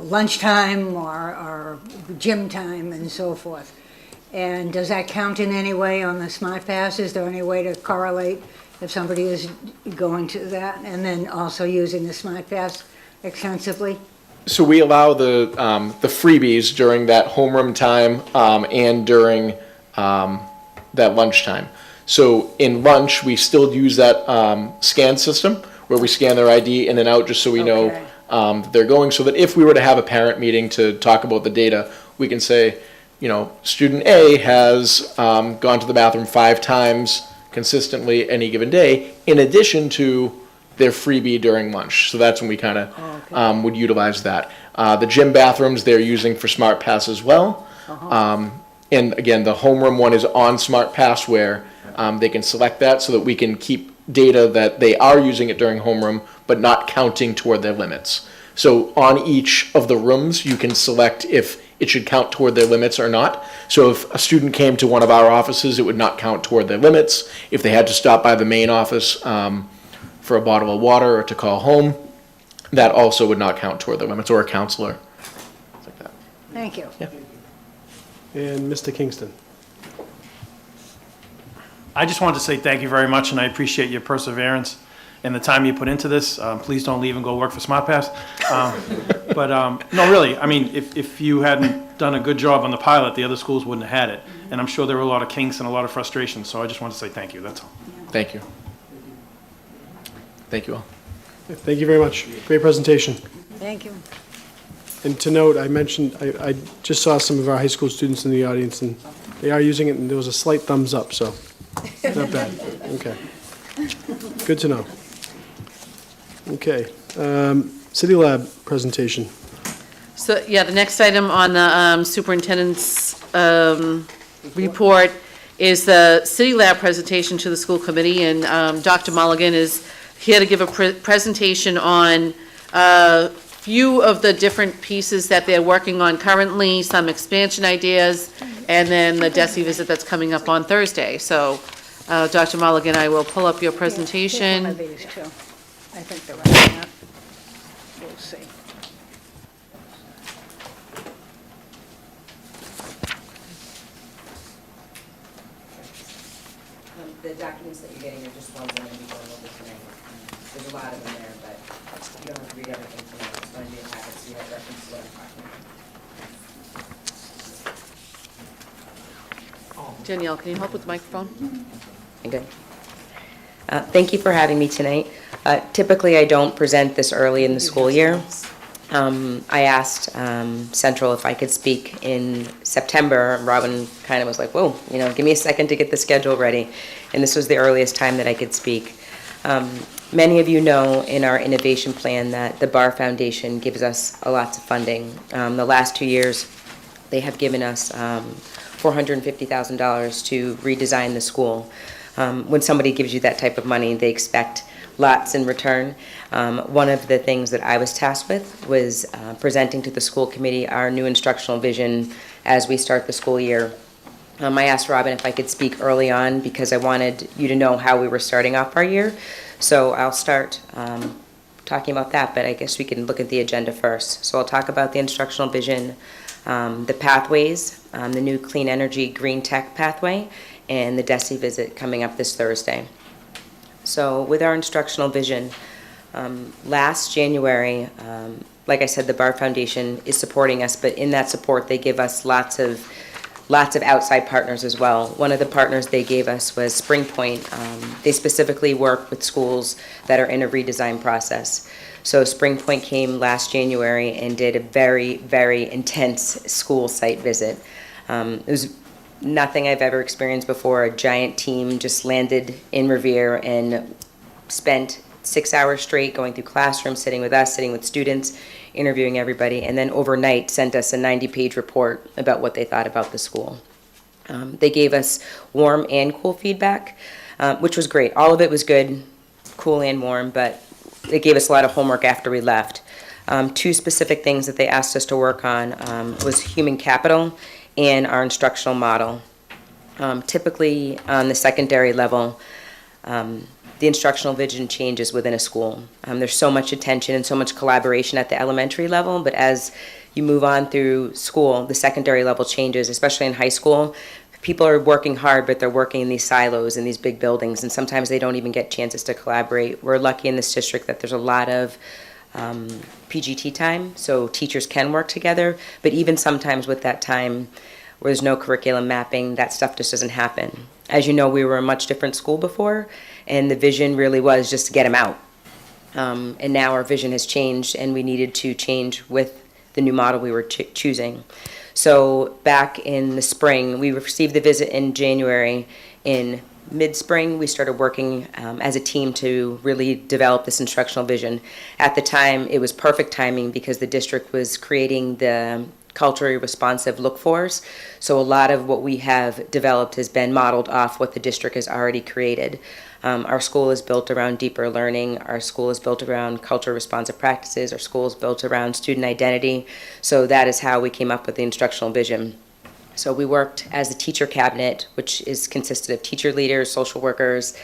lunchtime or gym time and so forth? And does that count in any way on the Smart Pass? Is there any way to correlate if somebody is going to that and then also using the Smart Pass extensively? So we allow the freebies during that homeroom time and during that lunchtime. So in lunch, we still use that scan system where we scan their ID in and out just so we know that they're going, so that if we were to have a parent meeting to talk about the data, we can say, student A has gone to the bathroom 5 times consistently any given day, in addition to their freebie during lunch. So that's when we kind of would utilize that. The gym bathrooms they're using for Smart Pass as well. And again, the homeroom one is on Smart Pass where they can select that so that we can keep data that they are using it during homeroom, but not counting toward their limits. So on each of the rooms, you can select if it should count toward their limits or not. So if a student came to one of our offices, it would not count toward their limits. If they had to stop by the main office for a bottle of water or to call home, that also would not count toward their limits, or a counselor. Things like that. Thank you. Yeah. And Mr. Kingston. I just wanted to say thank you very much, and I appreciate your perseverance and the time you put into this. Please don't leave and go work for SmartPass. No, really, I mean, if you hadn't done a good job on the pilot, the other schools wouldn't have had it. And I'm sure there were a lot of kinks and a lot of frustrations, so I just wanted to say thank you, that's all. Thank you. Thank you all. Thank you very much. Great presentation. Thank you. And to note, I mentioned, I just saw some of our high school students in the audience, and they are using it, and there was a slight thumbs up, so not bad. Okay. Good to know. Okay. City Lab presentation. So, yeah, the next item on the superintendent's report is the City Lab presentation to the school committee, and Dr. Mulligan is here to give a presentation on a few of the different pieces that they're working on currently, some expansion ideas, and then the DESI visit that's coming up on Thursday. So, Dr. Mulligan, I will pull up your presentation. One of these two. I think they're right enough. We'll see. The documents that you're getting are just ones that I'm going to be going over tonight. There's a lot of them there, but you don't have to read everything tonight. It's going to be a packet, so you have reference to what I'm talking about. Danielle, can you help with the microphone? Okay. Thank you for having me tonight. Typically, I don't present this early in the school year, I asked Central if I could speak in September. Robin kind of was like, whoa, give me a second to get the schedule ready. And this was the earliest time that I could speak. Many of you know in our innovation plan that the Barr Foundation gives us a lot of funding. The last 2 years, they have given us $450,000 to redesign the school. When somebody gives you that type of money, they expect lots in return. One of the things that I was tasked with was presenting to the school committee our new instructional vision as we start the school year. I asked Robin if I could speak early on because I wanted you to know how we were starting off our year. So I'll start talking about that, but I guess we can look at the agenda first. So I'll talk about the instructional vision, the pathways, the new clean energy green tech pathway, and the DESE visit coming up this Thursday. So with our instructional vision, last January, like I said, the Barr Foundation is supporting us, but in that support, they give us lots of outside partners as well. One of the partners they gave us was Spring Point. They specifically work with schools that are in a redesign process. So Spring Point came last January and did a very, very intense school site visit. It was nothing I've ever experienced before. A giant team just landed in Revere and spent 6 hours straight going through classrooms, sitting with us, sitting with students, interviewing everybody, and then overnight sent us a 90-page report about what they thought about the school. They gave us warm and cool feedback, which was great. All of it was good, cool and warm, but they gave us a lot of homework after we left. Two specific things that they asked us to work on was human capital and our instructional model. Typically on the secondary level, the instructional vision changes within a school. There's so much attention and so much collaboration at the elementary level, but as you move on through school, the secondary level changes, especially in high school. People are working hard, but they're working in these silos in these big buildings, and sometimes they don't even get chances to collaborate. We're lucky in this district that there's a lot of PGT time, so teachers can work together, but even sometimes with that time where there's no curriculum mapping, that stuff just doesn't happen. As you know, we were a much different school before, and the vision really was just to get them out. And now our vision has changed, and we needed to change with the new model we were choosing. So back in the spring, we received the visit in January. In mid-spring, we started working as a team to really develop this instructional vision. At the time, it was perfect timing because the district was creating the culturally responsive look-fors. So a lot of what we have developed has been modeled off what the district has already created. Our school is built around deeper learning. Our school is built around culturally responsive practices. Our school is built around student identity. So that is how we came up with the instructional vision. So we worked as a teacher cabinet, which is consisted of teacher leaders, social workers,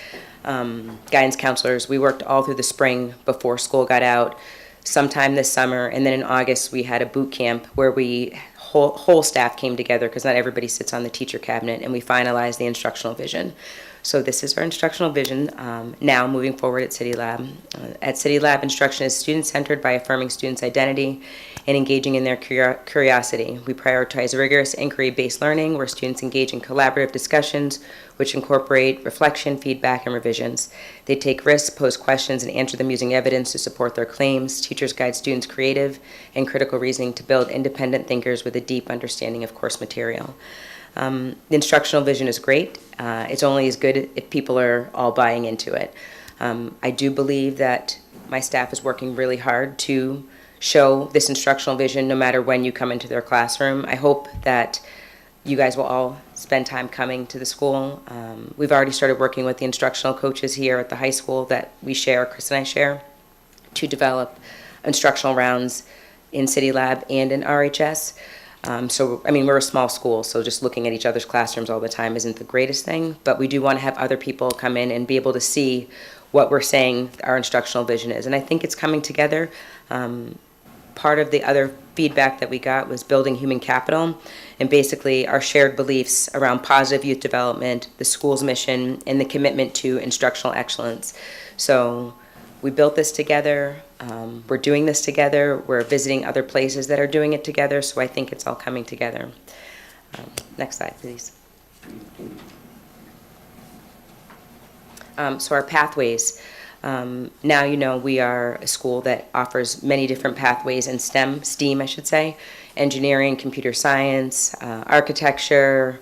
guidance counselors. We worked all through the spring before school got out. Sometime this summer, and then in August we had a boot camp where we whole staff came together because not everybody sits on the teacher cabinet, and we finalized the instructional vision. So this is our instructional vision now moving forward at City Lab. At City Lab, instruction is student-centered by affirming students' identity and engaging in their curiosity. We prioritize rigorous inquiry-based learning where students engage in collaborative discussions which incorporate reflection, feedback, and revisions. They take risks, pose questions, and answer them using evidence to support their claims. Teachers guide students' creative and critical reasoning to build independent thinkers with a deep understanding of course material. The instructional vision is great. It's only as good if people are all buying into it. I do believe that my staff is working really hard to show this instructional vision no matter when you come into their classroom. I hope that you guys will all spend time coming to the school. We've already started working with the instructional coaches here at the high school that we share, Chris and I share, to develop instructional rounds in City Lab and in RHS. We're a small school, so just looking at each other's classrooms all the time isn't the greatest thing, but we do want to have other people come in and be able to see what we're saying our instructional vision is, and I think it's coming together. Part of the other feedback that we got was building human capital, and basically our shared beliefs around positive youth development, the school's mission, and the commitment to instructional excellence. So we built this together. We're doing this together. We're visiting other places that are doing it together, so I think it's all coming together. Next slide, please. So our pathways. Now you know we are a school that offers many different pathways in STEAM, I should say, engineering, computer science, architecture,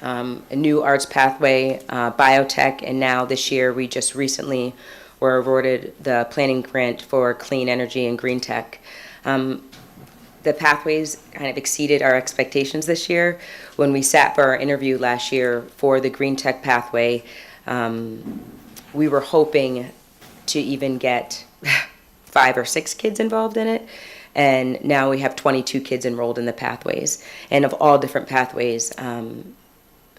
a new arts pathway, biotech, and now this year we just recently were awarded the planning grant for clean energy and green tech. The pathways kind of exceeded our expectations this year. When we sat for our interview last year for the green tech pathway, we were hoping to even get 5 or 6 kids involved in it. And now we have 22 kids enrolled in the pathways, and of all different pathways.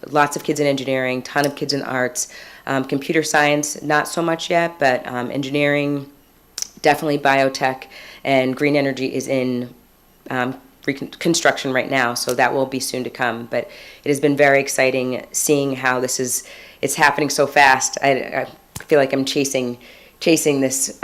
Lots of kids in engineering, ton of kids in arts, computer science, not so much yet, but engineering, definitely biotech, and green energy is in construction right now, so that will be soon to come. But it has been very exciting seeing how it's happening so fast. I feel like I'm chasing this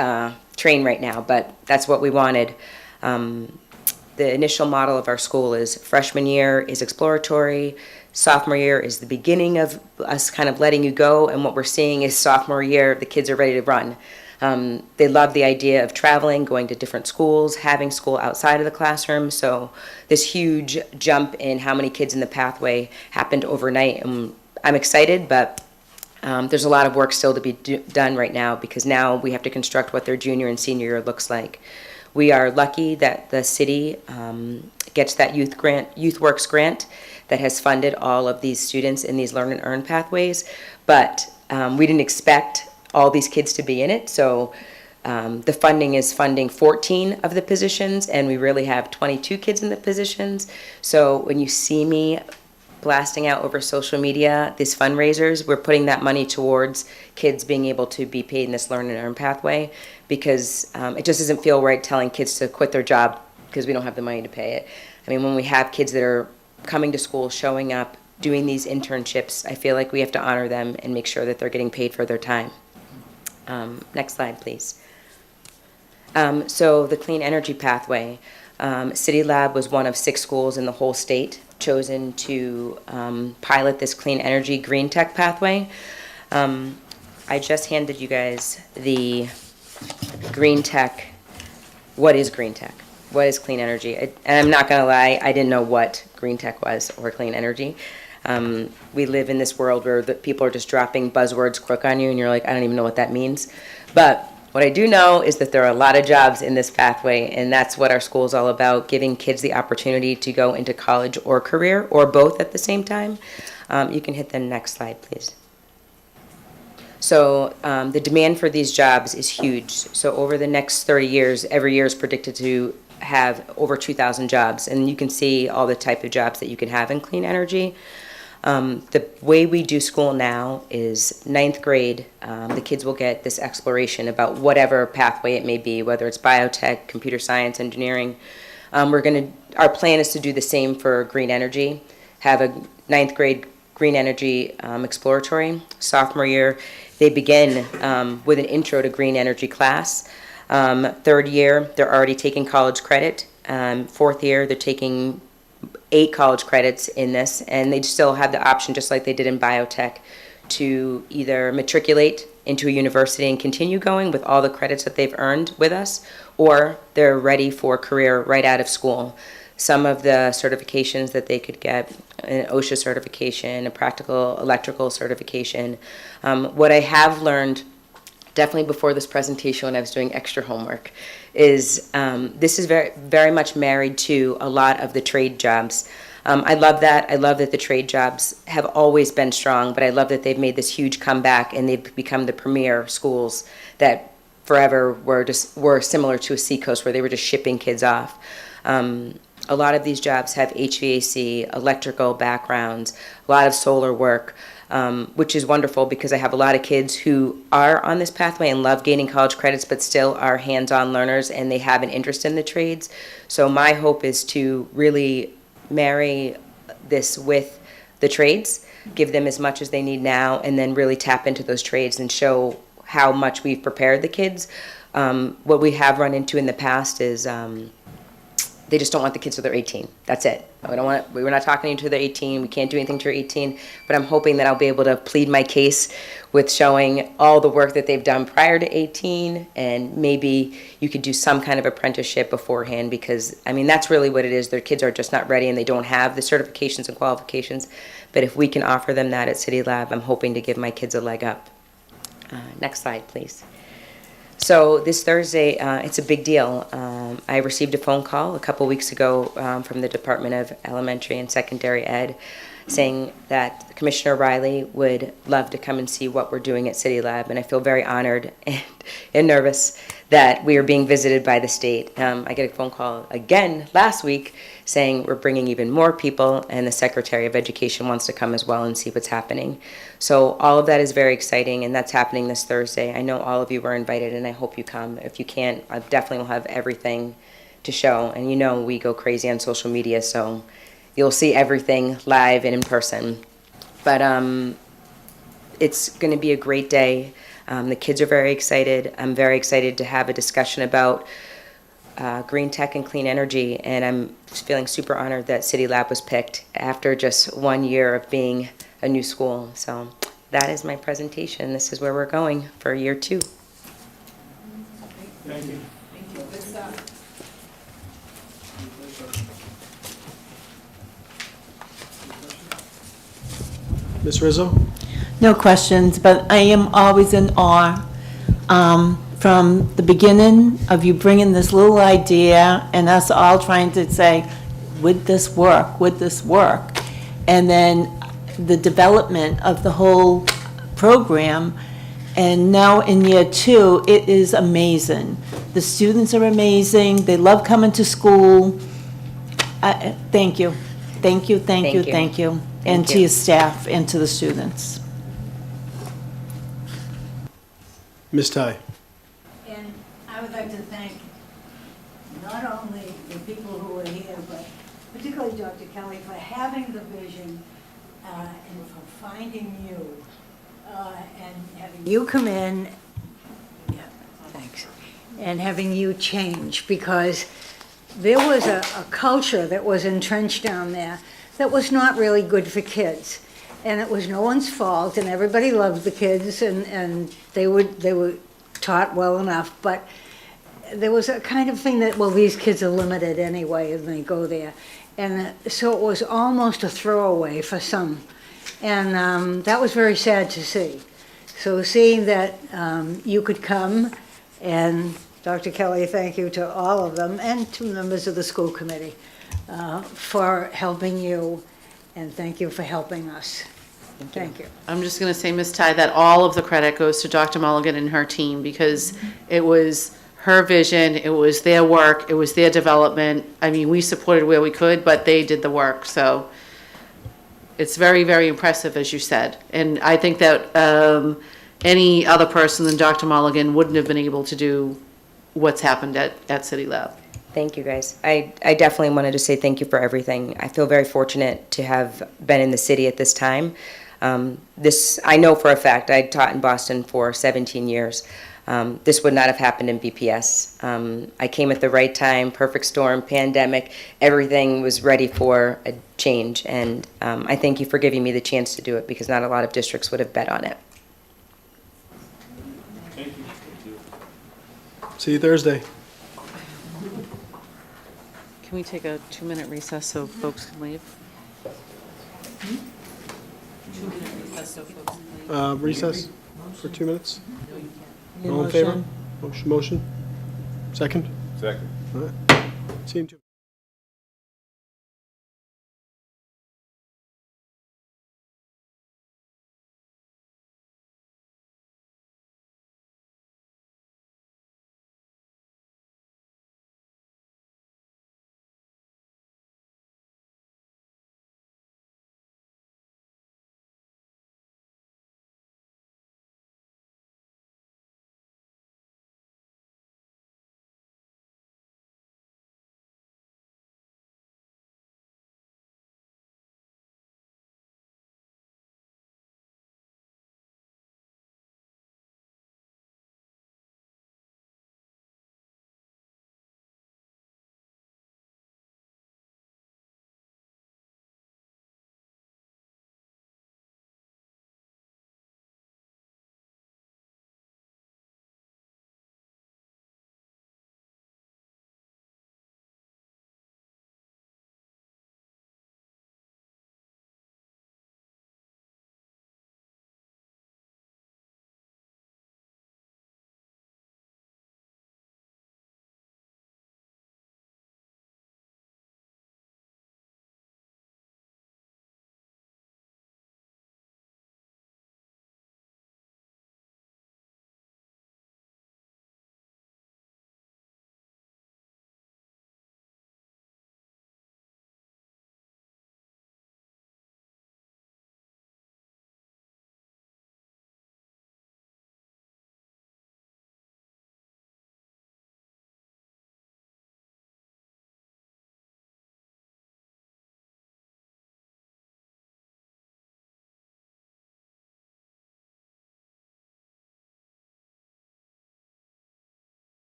train right now, but that's what we wanted. The initial model of our school is freshman year is exploratory, sophomore year is the beginning of us kind of letting you go, and what we're seeing is sophomore year, the kids are ready to run. They love the idea of traveling, going to different schools, having school outside of the classroom, so this huge jump in how many kids in the pathway happened overnight, and I'm excited, but there's a lot of work still to be done right now, because now we have to construct what their junior and senior year looks like. We are lucky that the city gets that YouthWorks grant that has funded all of these students in these Learn and Earn pathways, but we didn't expect all these kids to be in it, so the funding is funding 14 of the positions, and we really have 22 kids in the positions. So when you see me blasting out over social media these fundraisers, we're putting that money towards kids being able to be paid in this Learn and Earn pathway, because it just doesn't feel right telling kids to quit their job because we don't have the money to pay it. I mean, when we have kids that are coming to school, showing up, doing these internships, I feel like we have to honor them and make sure that they're getting paid for their time. Next slide, please. So the clean energy pathway. City Lab was one of 6 schools in the whole state chosen to pilot this clean energy green tech pathway. I just handed you guys the green tech. What is green tech? What is clean energy? And I'm not gonna lie, I didn't know what green tech was or clean energy. We live in this world where people are just dropping buzzwords quick on you and you're like, I don't even know what that means. But what I do know is that there are a lot of jobs in this pathway, and that's what our school is all about, giving kids the opportunity to go into college or career, or both at the same time. You can hit the next slide, please. So the demand for these jobs is huge. So over the next 30 years, every year is predicted to have over 2,000 jobs, and you can see all the type of jobs that you can have in clean energy. The way we do school now is 9th grade, the kids will get this exploration about whatever pathway it may be, whether it's biotech, computer science, engineering. Our plan is to do the same for green energy, have a 9th grade green energy exploratory. Sophomore year, they begin with an intro to green energy class. 3rd year, they're already taking college credit. 4th year, they're taking 8 college credits in this, and they still have the option, just like they did in biotech, to either matriculate into a university and continue going with all the credits that they've earned with us, or they're ready for a career right out of school. Some of the certifications that they could get, an OSHA certification, a practical electrical certification. What I have learned, definitely before this presentation when I was doing extra homework, is this is very, very much married to a lot of the trade jobs. I love that. I love that the trade jobs have always been strong, but I love that they've made this huge comeback and they've become the premier schools that forever were similar to a seacoast where they were just shipping kids off. A lot of these jobs have HVAC, electrical backgrounds, a lot of solar work, which is wonderful because I have a lot of kids who are on this pathway and love gaining college credits, but still are hands-on learners and they have an interest in the trades. So my hope is to really marry this with the trades, give them as much as they need now, and then really tap into those trades and show how much we've prepared the kids. What we have run into in the past is they just don't want the kids till they're 18. That's it. We're not talking to you until they're 18. We can't do anything till they're 18. But I'm hoping that I'll be able to plead my case with showing all the work that they've done prior to 18, and maybe you could do some kind of apprenticeship beforehand, because, I mean, that's really what it is. Their kids are just not ready and they don't have the certifications and qualifications. But if we can offer them that at City Lab, I'm hoping to give my kids a leg up. Next slide, please. So this Thursday, it's a big deal. I received a phone call a couple weeks ago from the Department of Elementary and Secondary Ed saying that Commissioner Riley would love to come and see what we're doing at City Lab, and I feel very honored and nervous that we are being visited by the state. I get a phone call again last week saying we're bringing even more people, and the Secretary of Education wants to come as well and see what's happening. So all of that is very exciting, and that's happening this Thursday. I know all of you were invited, and I hope you come. If you can't, I definitely will have everything to show, and you know we go crazy on social media, so you'll see everything live and in person. But it's going to be a great day. The kids are very excited. I'm very excited to have a discussion about green tech and clean energy, and I'm feeling super honored that City Lab was picked after just 1 year of being a new school. So that is my presentation. This is where we're going for year 2. Thank you. Ms. Rizzo? No questions, but I am always in awe from the beginning of you bringing this little idea and us all trying to say, would this work? Would this work? And then the development of the whole program. And now in year 2, it is amazing. The students are amazing. They love coming to school. Thank you. Thank you, thank you, thank you. And to your staff and to the students. Ms. Ty? And I would like to thank not only the people who are here, but particularly Dr. Kelly for having the vision and for finding you and having you come in, thanks, and having you change, because there was a culture that was entrenched down there that was not really good for kids. And it was no one's fault, and everybody loved the kids, and they were taught well enough, but there was a kind of thing that, well, these kids are limited anyway, and they go there. And so it was almost a throwaway for some. And that was very sad to see. So seeing that you could come, and Dr. Kelly, thank you to all of them, and to members of the school committee for helping you, and thank you for helping us. Thank you. I'm just going to say, Ms. Ty, that all of the credit goes to Dr. Mulligan and her team, because it was her vision, it was their work, it was their development. I mean, we supported where we could, but they did the work. So it's very, very impressive, as you said. And I think that any other person than Dr. Mulligan wouldn't have been able to do what's happened at City Lab. Thank you, guys. I definitely wanted to say thank you for everything. I feel very fortunate to have been in the city at this time. I know for a fact, I taught in Boston for 17 years. This would not have happened in BPS. I came at the right time, perfect storm, pandemic, everything was ready for a change. And I thank you for giving me the chance to do it, because not a lot of districts would have bet on it. Thank you. See you Thursday. Can we take a 2-minute recess so folks can leave? 2-minute recess so folks can leave. Recess for 2 minutes? All in favor? Motion? Second? Second. All right. See you in 2 minutes.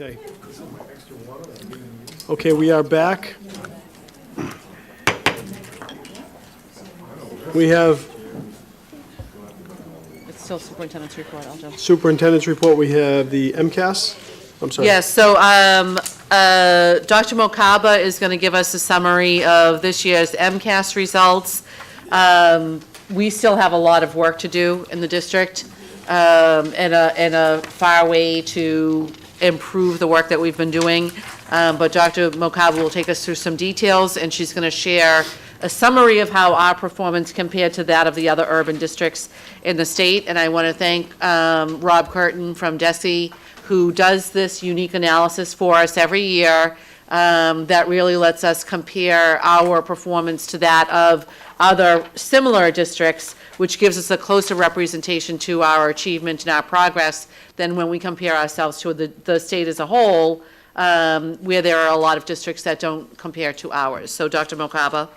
Okay. Okay, we are back. We have It's still superintendent's report, I'll jump. superintendent's report. We have the MCAS. I'm sorry. Yes, so Dr. Mokaba is going to give us a summary of this year's MCAS results. We still have a lot of work to do in the district, and a far way to improve the work that we've been doing. But Dr. Mokaba will take us through some details, and she's going to share a summary of how our performance compared to that of the other urban districts in the state. And I want to thank Rob Curtin from DESE, who does this unique analysis for us every year, that really lets us compare our performance to that of other similar districts, which gives us a closer representation to our achievement and our progress than when we compare ourselves to the state as a whole, where there are a lot of districts that don't compare to ours. So Dr. Mokaba.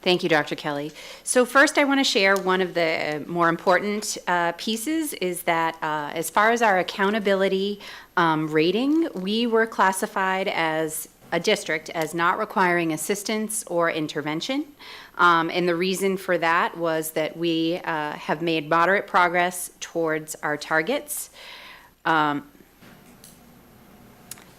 Thank you, Dr. Kelly. So first, I want to share one of the more important pieces is that as far as our accountability rating, we were classified as a district as not requiring assistance or intervention. And the reason for that was that we have made moderate progress towards our targets.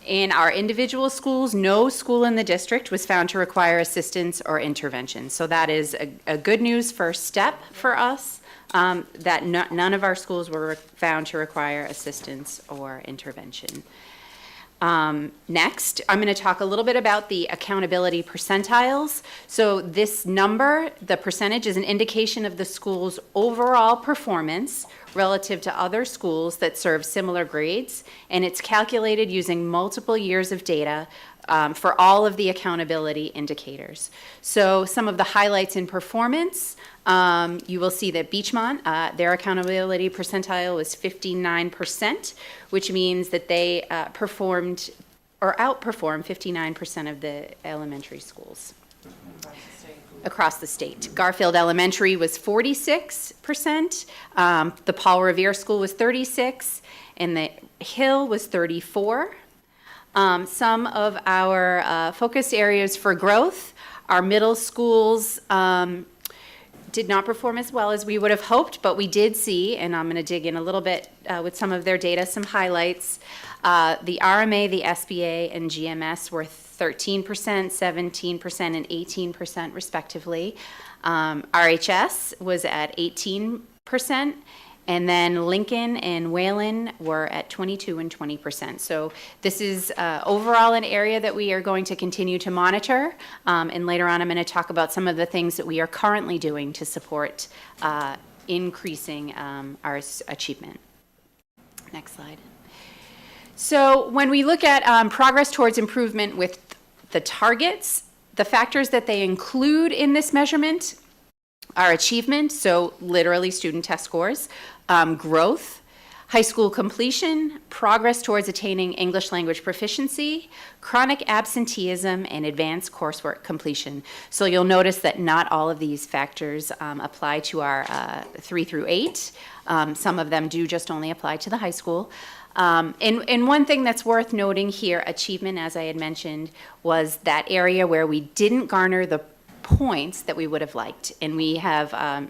In our individual schools, no school in the district was found to require assistance or intervention. So that is a good news first step for us, that none of our schools were found to require assistance or intervention. Next, I'm going to talk a little bit about the accountability percentiles. So this number, the percentage, is an indication of the school's overall performance relative to other schools that serve similar grades, and it's calculated using multiple years of data for all of the accountability indicators. So some of the highlights in performance, you will see that Beachmont, their accountability percentile was 59%, which means that they performed or outperformed 59% of the elementary schools across the state. Garfield Elementary was 46%, the Paul Revere School was 36%, and the Hill was 34%. Some of our focus areas for growth, our middle schools did not perform as well as we would have hoped, but we did see, and I'm going to dig in a little bit with some of their data, some highlights. The RMA, the SBA, and GMS were 13%, 17%, and 18% respectively. RHS was at 18%. And then Lincoln and Wayland were at 22 and 20%. So this is overall an area that we are going to continue to monitor. And later on, I'm going to talk about some of the things that we are currently doing to support increasing our achievement. Next slide. So when we look at progress towards improvement with the targets, the factors that they include in this measurement are achievement, so literally student test scores, growth, high school completion, progress towards attaining English language proficiency, chronic absenteeism, and advanced coursework completion. So you'll notice that not all of these factors apply to our 3 through 8. Some of them do just only apply to the high school. And one thing that's worth noting here, achievement, as I had mentioned, was that area where we didn't garner the points that we would have liked. And we have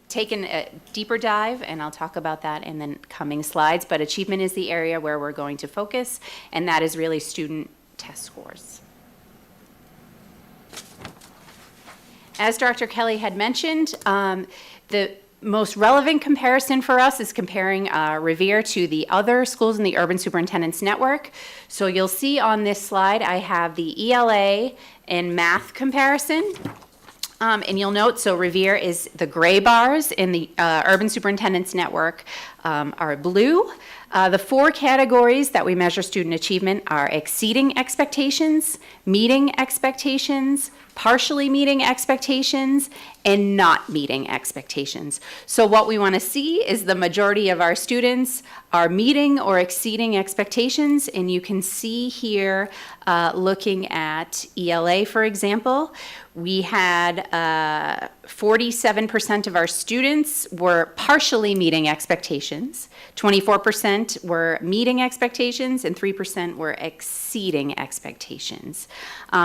taken a deeper dive, and I'll talk about that in the coming slides, but achievement is the area where we're going to focus, and that is really student test scores. As Dr. Kelly had mentioned, the most relevant comparison for us is comparing Revere to the other schools in the Urban Superintendent's Network. So you'll see on this slide, I have the ELA and math comparison. And you'll note, so Revere is the gray bars in the Urban Superintendent's Network are blue. The 4 categories that we measure student achievement are exceeding expectations, meeting expectations, partially meeting expectations, and not meeting expectations. So what we want to see is the majority of our students are meeting or exceeding expectations, and you can see here, looking at ELA, for example, we had 47% of our students were partially meeting expectations, 24% were meeting expectations, and 3% were exceeding expectations.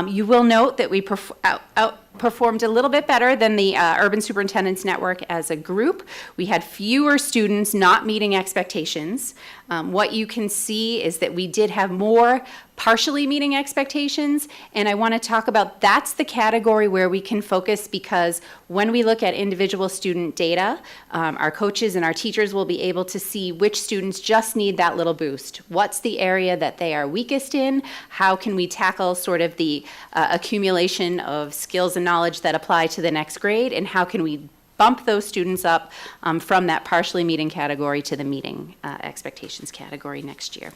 You will note that we outperformed a little bit better than the Urban Superintendent's Network as a group. We had fewer students not meeting expectations. What you can see is that we did have more partially meeting expectations, and I want to talk about that's the category where we can focus, because when we look at individual student data, our coaches and our teachers will be able to see which students just need that little boost. What's the area that they are weakest in? How can we tackle sort of the accumulation of skills and knowledge that apply to the next grade, and how can we bump those students up from that partially meeting category to the meeting expectations category next year.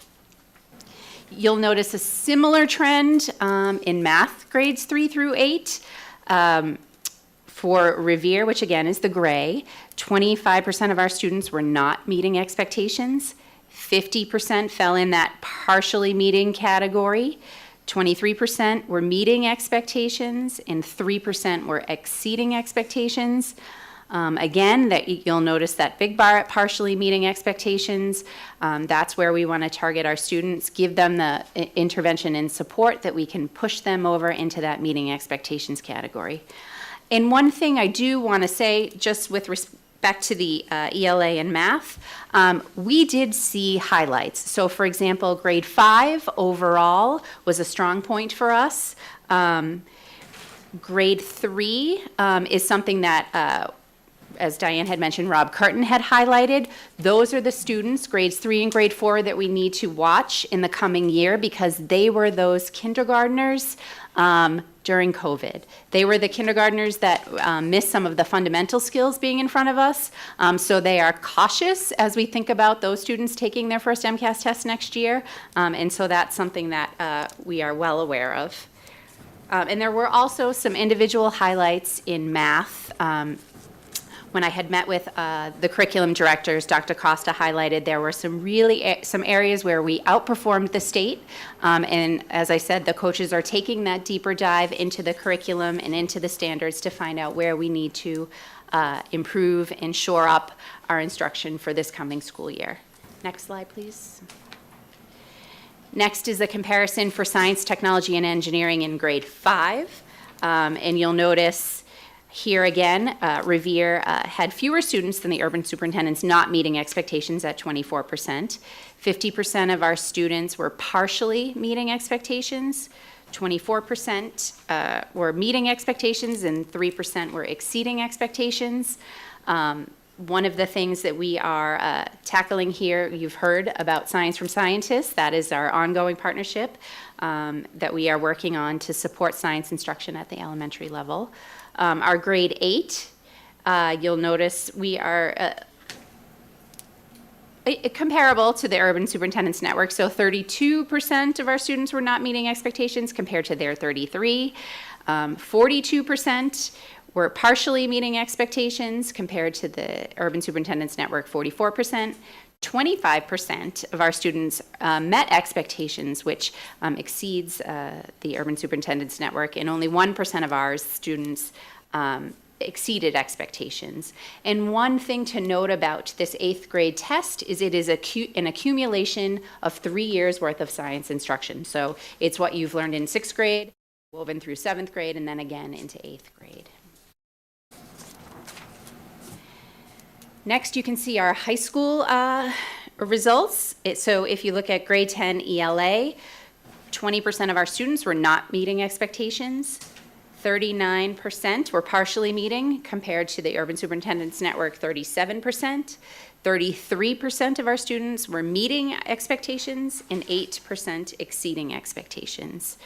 You'll notice a similar trend in math grades 3 through 8. For Revere, which again is the gray, 25% of our students were not meeting expectations. 50% fell in that partially meeting category. 23% were meeting expectations, and 3% were exceeding expectations. Again, that you'll notice that big bar at partially meeting expectations. That's where we want to target our students, give them the intervention and support that we can push them over into that meeting expectations category. And one thing I do want to say, just with respect to the ELA and math, we did see highlights. So for example, grade 5 overall was a strong point for us. Grade 3 is something that as Diane had mentioned, Rob Curtin had highlighted. Those are the students, grades 3 and grade 4, that we need to watch in the coming year, because they were those kindergartners during COVID. They were the kindergartners that missed some of the fundamental skills being in front of us. So they are cautious as we think about those students taking their first MCAS test next year. And so that's something that we are well aware of. And there were also some individual highlights in math. When I had met with the curriculum directors, Dr. Costa highlighted there were some areas where we outperformed the state. And as I said, the coaches are taking that deeper dive into the curriculum and into the standards to find out where we need to improve and shore up our instruction for this coming school year. Next slide, please. Next is the comparison for science, technology, and engineering in grade 5. And you'll notice here again, Revere had fewer students than the urban superintendents not meeting expectations at 24%. 50% of our students were partially meeting expectations. 24% were meeting expectations, and 3% were exceeding expectations. One of the things that we are tackling here, you've heard about Science from Scientists. That is our ongoing partnership that we are working on to support science instruction at the elementary level. Our grade 8, you'll notice we are comparable to the Urban Superintendent's Network. So 32% of our students were not meeting expectations compared to their 33. 42% were partially meeting expectations compared to the Urban Superintendent's Network, 44%. 25% of our students met expectations, which exceeds the Urban Superintendent's Network, and only 1% of our students exceeded expectations. And one thing to note about this 8th grade test is it is an accumulation of 3 years worth of science instruction. So it's what you've learned in 6th grade, woven through 7th grade, and then again into 8th grade. Next, you can see our high school results. So if you look at grade 10 ELA, 20% of our students were not meeting expectations. 39% were partially meeting compared to the Urban Superintendent's Network, 37%. 33% of our students were meeting expectations, and 8% exceeding expectations.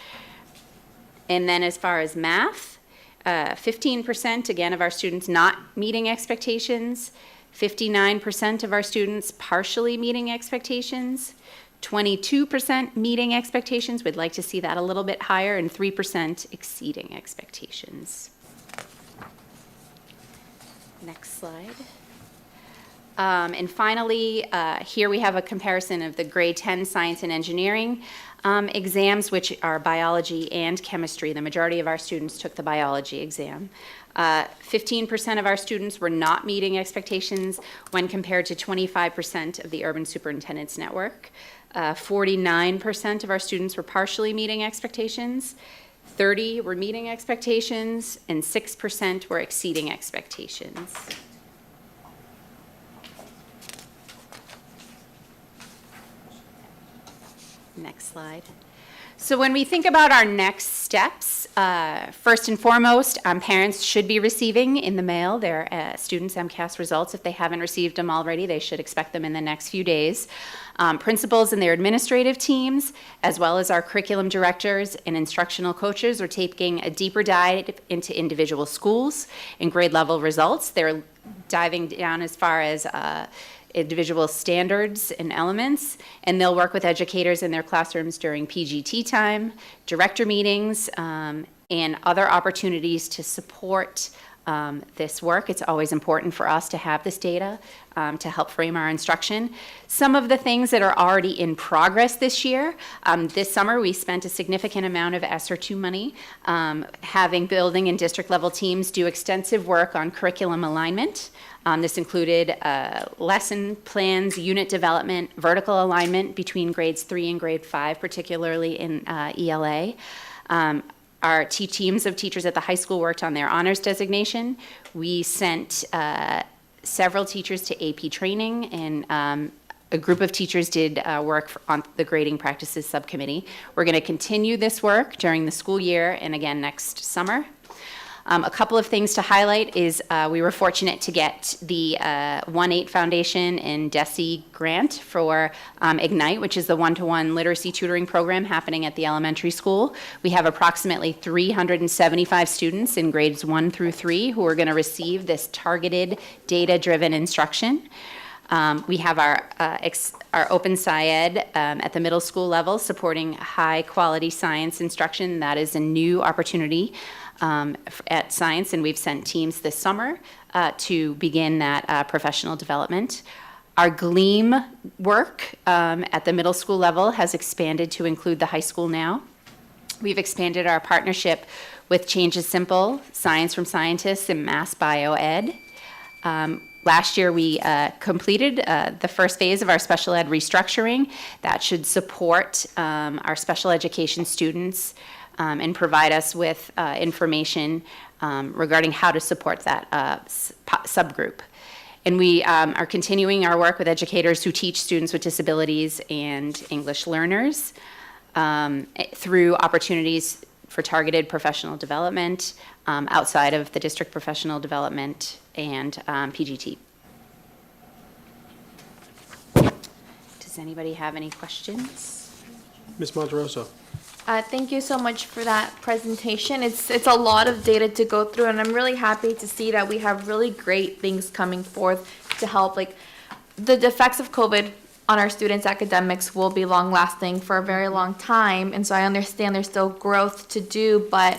And then as far as math, 15% again of our students not meeting expectations. 59% of our students partially meeting expectations, 22% meeting expectations, we'd like to see that a little bit higher, and 3% exceeding expectations. Next slide. And finally, here we have a comparison of the grade 10 science and engineering exams, which are biology and chemistry. The majority of our students took the biology exam. 15% of our students were not meeting expectations when compared to 25% of the Urban Superintendent's Network. 49% of our students were partially meeting expectations. 30 were meeting expectations, and 6% were exceeding expectations. Next slide. So when we think about our next steps, first and foremost, parents should be receiving in the mail their students' MCAS results. If they haven't received them already, they should expect them in the next few days. Principals and their administrative teams, as well as our curriculum directors and instructional coaches, are taking a deeper dive into individual schools and grade level results. They're diving down as far as individual standards and elements, and they'll work with educators in their classrooms during PGT time, director meetings, and other opportunities to support this work. It's always important for us to have this data to help frame our instruction. Some of the things that are already in progress this year, this summer we spent a significant amount of ESSER II money having building and district level teams do extensive work on curriculum alignment. This included lesson plans, unit development, vertical alignment between grades 3 and grade 5, particularly in ELA. Our teams of teachers at the high school worked on their honors designation. We sent several teachers to AP training, and a group of teachers did work on the grading practices subcommittee. We're going to continue this work during the school year and again next summer. A couple of things to highlight is we were fortunate to get the 1-8 Foundation and DESE grant for Ignite, which is the one-to-one literacy tutoring program happening at the elementary school. We have approximately 375 students in grades 1 through 3 who are going to receive this targeted, data-driven instruction. We have our Open SciEd at the middle school level supporting high-quality science instruction. That is a new opportunity at science, and we've sent teams this summer to begin that professional development. Our GLEAM work at the middle school level has expanded to include the high school now. We've expanded our partnership with Change is Simple, Science from Scientists, and Mass Bioed. Last year, we completed the first phase of our special ed restructuring. That should support our special education students and provide us with information regarding how to support that subgroup. And we are continuing our work with educators who teach students with disabilities and English learners through opportunities for targeted professional development outside of the district professional development and PGT. Does anybody have any questions? Ms. Monterosso. Thank you so much for that presentation. It's a lot of data to go through, and I'm really happy to see that we have really great things coming forth to help. Like, the effects of COVID on our students' academics will be long-lasting for a very long time, and so I understand there's still growth to do, but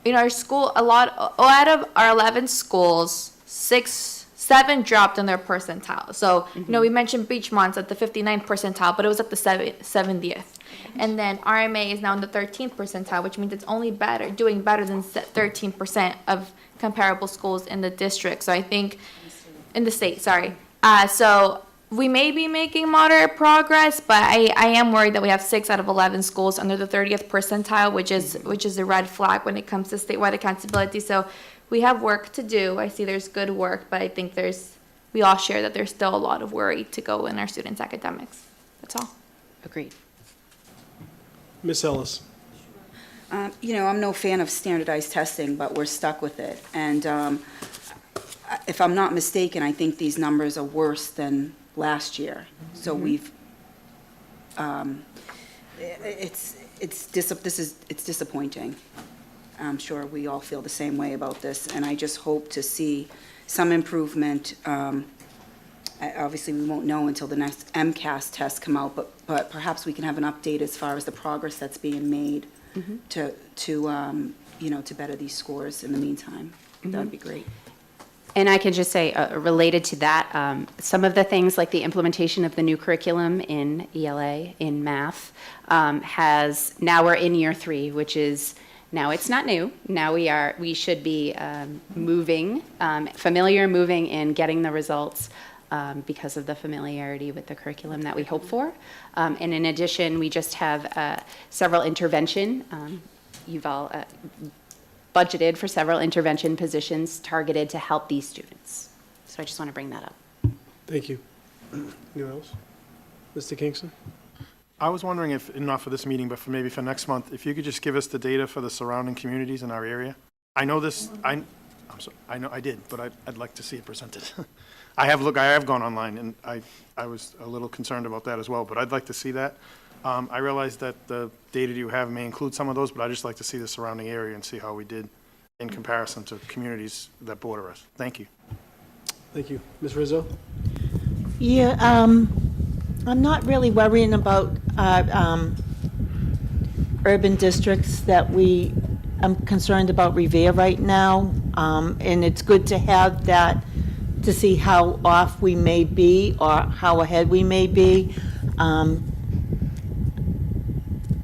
in our school, out of our 11 schools, 7 dropped in their percentile. So, we mentioned Beachmont's at the 59th percentile, but it was at the 70th. And then RMA is now in the 13th percentile, which means it's only doing better than 13% of comparable schools in the district. So I think, in the state, sorry. So we may be making moderate progress, but I am worried that we have 6 out of 11 schools under the 30th percentile, which is a red flag when it comes to statewide accountability. So we have work to do. I see there's good work, but I think we all share that there's still a lot of worry to go in our students' academics. That's all. Agreed. Ms. Ellis. I'm no fan of standardized testing, but we're stuck with it. And if I'm not mistaken, I think these numbers are worse than last year. So it's disappointing. I'm sure we all feel the same way about this, and I just hope to see some improvement. Obviously, we won't know until the next MCAS tests come out, but perhaps we can have an update as far as the progress that's being made to better these scores in the meantime. That would be great. And I can just say, related to that, some of the things like the implementation of the new curriculum in ELA, in math, now we're in year 3, which is, now it's not new. Now we should be moving, moving and getting the results because of the familiarity with the curriculum that we hope for. And in addition, we just have several intervention, you've all budgeted for several intervention positions targeted to help these students. So I just want to bring that up. Thank you. Anyone else? Mr. Kingston? I was wondering if, not for this meeting, but maybe for next month, if you could just give us the data for the surrounding communities in our area. I know this, I'm sorry, I know I did, but I'd like to see it presented. I have gone online, and I was a little concerned about that as well, but I'd like to see that. I realize that the data you have may include some of those, but I'd just like to see the surrounding area and see how we did in comparison to communities that border us. Thank you. Thank you. Ms. Rizzo? Yeah, I'm not really worrying about urban districts I'm concerned about Revere right now, and it's good to have that to see how off we may be or how ahead we may be.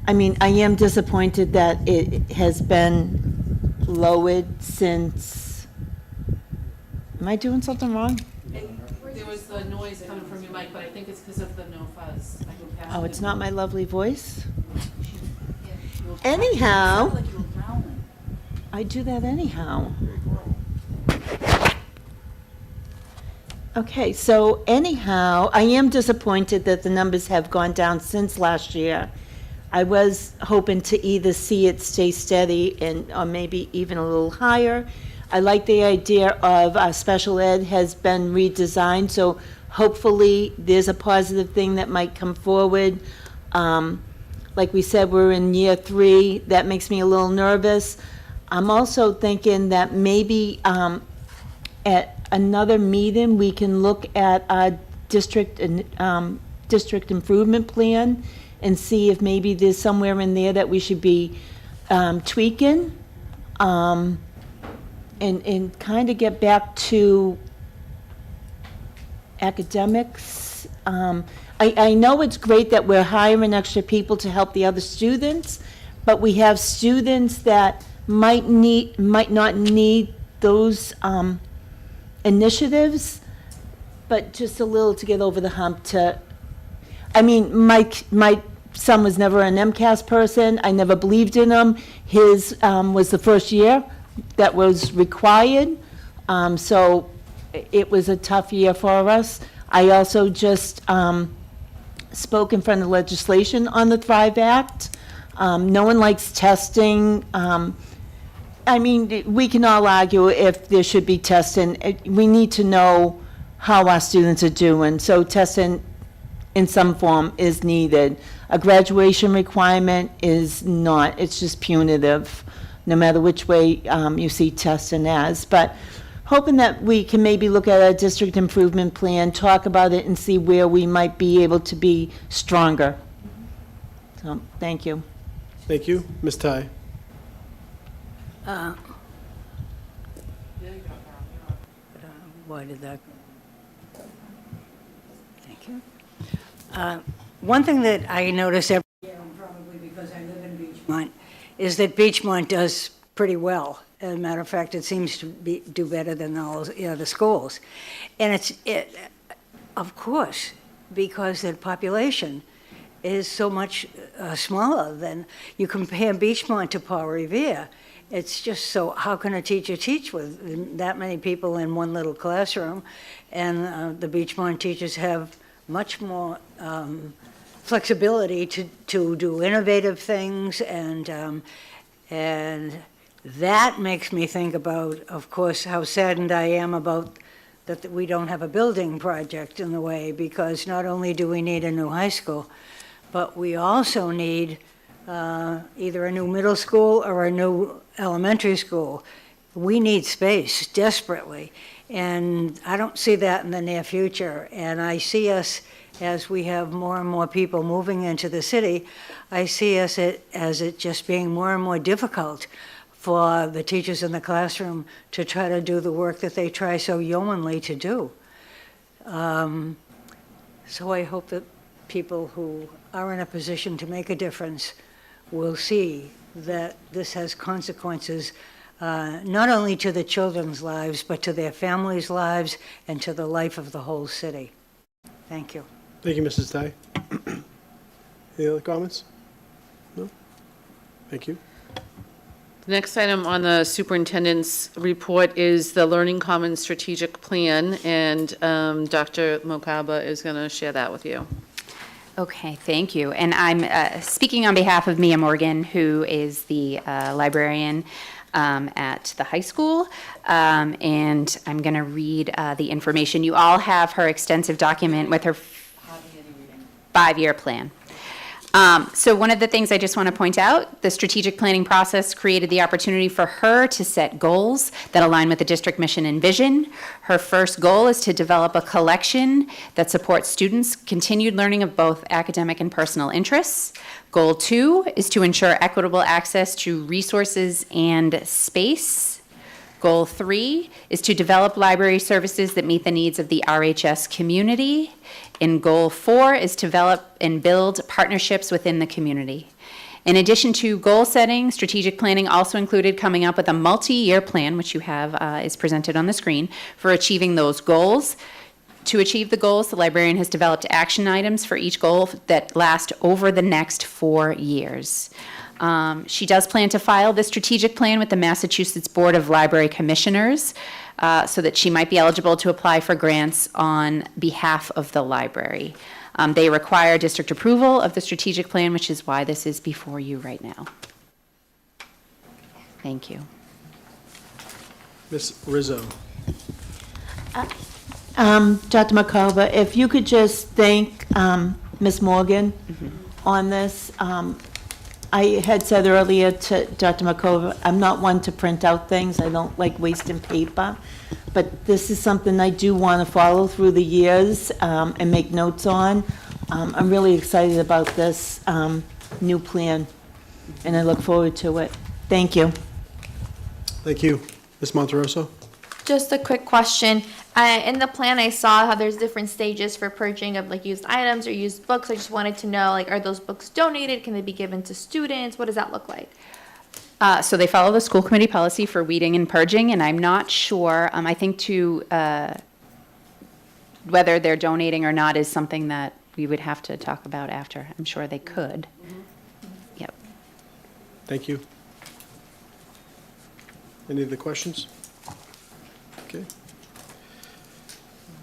I mean, I am disappointed that it has been lowered since, am I doing something wrong? There was the noise coming from your mic, but I think it's because of the no fuzz. Oh, it's not my lovely voice? Anyhow, I do that anyhow. Okay, so anyhow, I am disappointed that the numbers have gone down since last year. I was hoping to either see it stay steady or maybe even a little higher. I like the idea of special ed has been redesigned, so hopefully there's a positive thing that might come forward. Like we said, we're in year 3. That makes me a little nervous. I'm also thinking that maybe at another meeting, we can look at a district improvement plan and see if maybe there's somewhere in there that we should be tweaking, and kind of get back to academics. I know it's great that we're hiring extra people to help the other students, but we have students that might not need those initiatives, but just a little to get over the hump to, I mean, my son was never an MCAS person. I never believed in him. His was the first year that was required. So it was a tough year for us. I also just spoke in front of legislation on the Thrive Act. No one likes testing. I mean, we can all argue if there should be testing. We need to know how our students are doing. So testing in some form is needed. A graduation requirement is not. It's just punitive, no matter which way you see testing as. But hoping that we can maybe look at a district improvement plan, talk about it, and see where we might be able to be stronger. So, thank you. Thank you. Ms. Ty? Why did that? Thank you. One thing that I notice every year, and probably because I live in Beachmont, is that Beachmont does pretty well. As a matter of fact, it seems to do better than all the other schools. And of course, because the population is so much smaller than, you compare Beachmont to Paul Revere. It's just so, how can a teacher teach with that many people in one little classroom? And the Beachmont teachers have much more flexibility to do innovative things, and that makes me think about, of course, how saddened I am about that we don't have a building project in the way, because not only do we need a new high school, but we also need either a new middle school or a new elementary school. We need space desperately, and I don't see that in the near future. And I see us, as we have more and more people moving into the city, I see us as it just being more and more difficult for the teachers in the classroom to try to do the work that they try so yeomanly to do. So I hope that people who are in a position to make a difference will see that this has consequences not only to the children's lives, but to their families' lives and to the life of the whole city. Thank you. Thank you, Mrs. Dye. Any other comments? No? Thank you. The next item on the superintendent's report is the Learning Commons Strategic Plan, and Dr. Mokaba is going to share that with you. Okay, thank you. And I'm speaking on behalf of Mia Morgan, who is the librarian at the high school, and I'm going to read the information. You all have her extensive document with her 5-year plan. So one of the things I just want to point out, the strategic planning process created the opportunity for her to set goals that align with the district mission and vision. Her first goal is to develop a collection that supports students' continued learning of both academic and personal interests. Goal 2 is to ensure equitable access to resources and space. Goal 3 is to develop library services that meet the needs of the RHS community. And goal 4 is to develop and build partnerships within the community. In addition to goal setting, strategic planning also included coming up with a multi-year plan, which you have is presented on the screen, for achieving those goals. To achieve the goals, the librarian has developed action items for each goal that last over the next 4 years. She does plan to file the strategic plan with the Massachusetts Board of Library Commissioners so that she might be eligible to apply for grants on behalf of the library. They require district approval of the strategic plan, which is why this is before you right now. Thank you. Ms. Rizzo. Dr. McCullough, if you could just thank Ms. Morgan on this. I had said earlier to Dr. McCullough, I'm not one to print out things. I don't like wasting paper. But this is something I do want to follow through the years and make notes on. I'm really excited about this new plan, and I look forward to it. Thank you. Thank you. Ms. Monterosso? Just a quick question. In the plan, I saw how there's different stages for purging of like used items or used books. I just wanted to know, like, are those books donated? Can they be given to students? What does that look like? So they follow the school committee policy for weeding and purging, and I'm not sure, I think whether they're donating or not is something that we would have to talk about after. I'm sure they could. Yep. Thank you. Any other questions? Okay.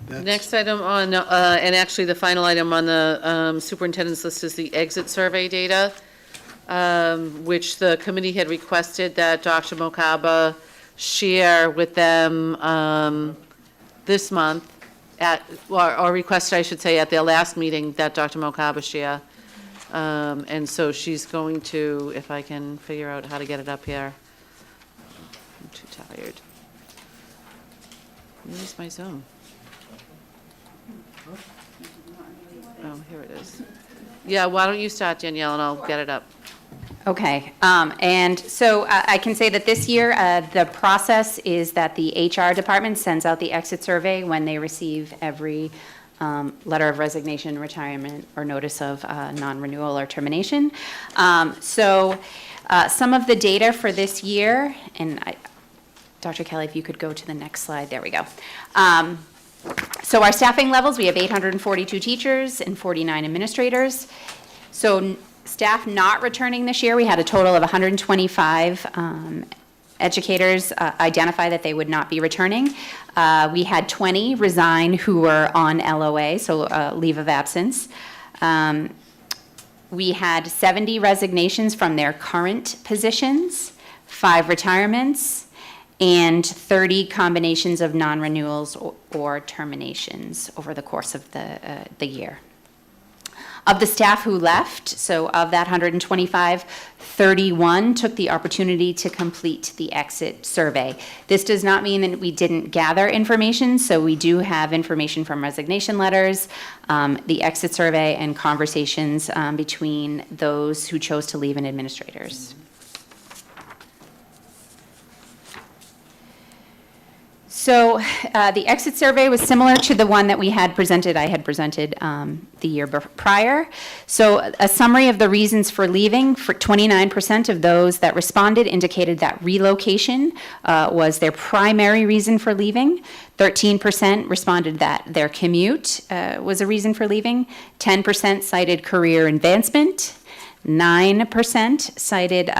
Next item on, and actually the final item on the superintendent's list is the exit survey data, which the committee had requested that Dr. Mokaba share with them this month, or requested, I should say, at their last meeting that Dr. Mokaba share. And so she's going to, if I can figure out how to get it up here. I'm too tired. Where's my Zoom? Oh, here it is. Yeah, why don't you start, Danielle, and I'll get it up. Okay, and so I can say that this year, the process is that the HR department sends out the exit survey when they receive every letter of resignation, retirement, or notice of non-renewal or termination. So some of the data for this year, and Dr. Kelly, if you could go to the next slide, there we go. So our staffing levels, we have 842 teachers and 49 administrators. So staff not returning this year, we had a total of 125 educators identify that they would not be returning. We had 20 resign who were on LOA, so leave of absence. We had 70 resignations from their current positions, 5 retirements, and 30 combinations of non-renewals or terminations over the course of the year. Of the staff who left, so of that 125, 31 took the opportunity to complete the exit survey. This does not mean that we didn't gather information, so we do have information from resignation letters, the exit survey, and conversations between those who chose to leave and administrators. So the exit survey was similar to the one that we had presented, I had presented the year prior. So a summary of the reasons for leaving, for 29% of those that responded indicated that relocation was their primary reason for leaving. 13% responded that their commute was a reason for leaving. 10% cited career advancement. 9% cited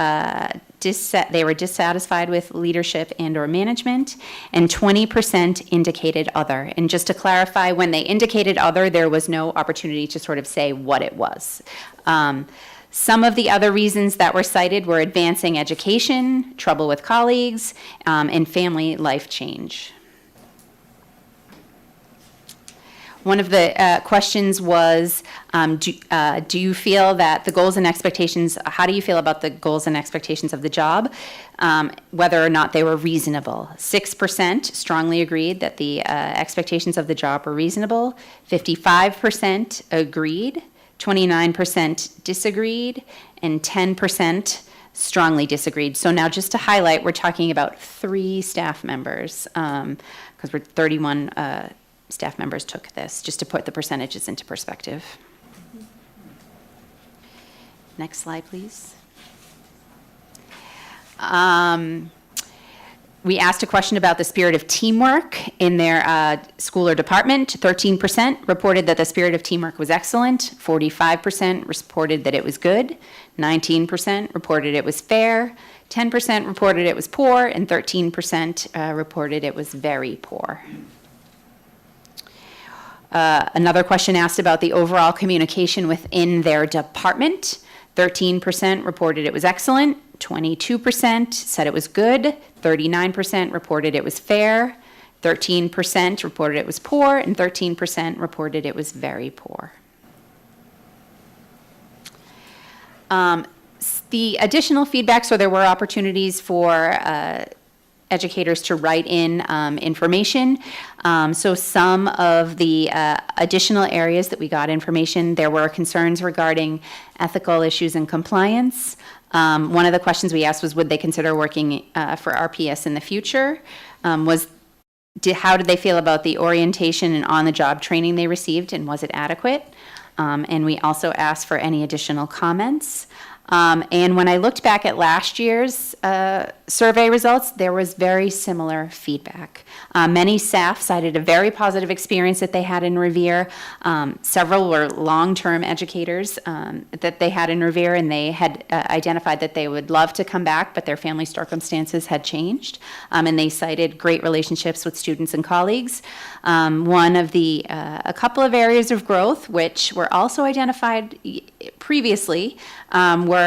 they were dissatisfied with leadership and or management, and 20% indicated other. And just to clarify, when they indicated other, there was no opportunity to sort of say what it was. Some of the other reasons that were cited were advancing education, trouble with colleagues, and family life change. One of the questions was, do you feel that the goals and expectations, how do you feel about the goals and expectations of the job, whether or not they were reasonable? 6% strongly agreed that the expectations of the job were reasonable, 55% agreed, 29% disagreed, and 10% strongly disagreed. So now just to highlight, we're talking about 3 staff members, because we're 31 staff members took this, just to put the percentages into perspective. Next slide, please. We asked a question about the spirit of teamwork in their school or department. 13% reported that the spirit of teamwork was excellent. 45% reported that it was good. 19% reported it was fair. 10% reported it was poor, and 13% reported it was very poor. Another question asked about the overall communication within their department. 13% reported it was excellent, 22% said it was good, 39% reported it was fair, 13% reported it was poor, and 13% reported it was very poor. The additional feedback, so there were opportunities for educators to write in information. So some of the additional areas that we got information, there were concerns regarding ethical issues and compliance. One of the questions we asked was, would they consider working for RPS in the future? How did they feel about the orientation and on-the-job training they received, and was it adequate? And we also asked for any additional comments. And when I looked back at last year's survey results, there was very similar feedback. Many staff cited a very positive experience that they had in Revere. Several were long-term educators that they had in Revere, and they had identified that they would love to come back, but their family circumstances had changed. And they cited great relationships with students and colleagues. One of the, a couple of areas of growth, which were also identified previously, were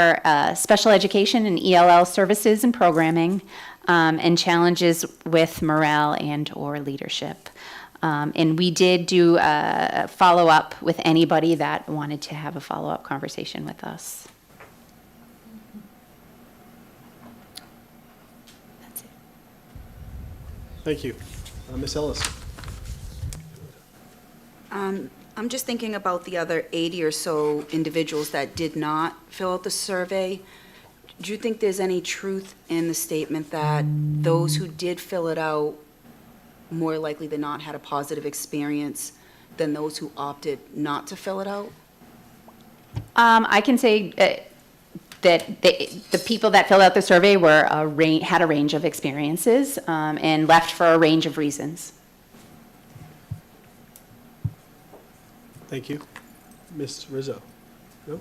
special education and ELL services and programming, and challenges with morale and or leadership. And we did do a follow-up with anybody that wanted to have a follow-up conversation with us. That's it. Thank you. Ms. Ellis. I'm just thinking about the other 80 or so individuals that did not fill out the survey. Do you think there's any truth in the statement that those who did fill it out more likely than not had a positive experience than those who opted not to fill it out? I can say that the people that filled out the survey were had a range of experiences and left for a range of reasons. Thank you. Ms. Rizzo? No?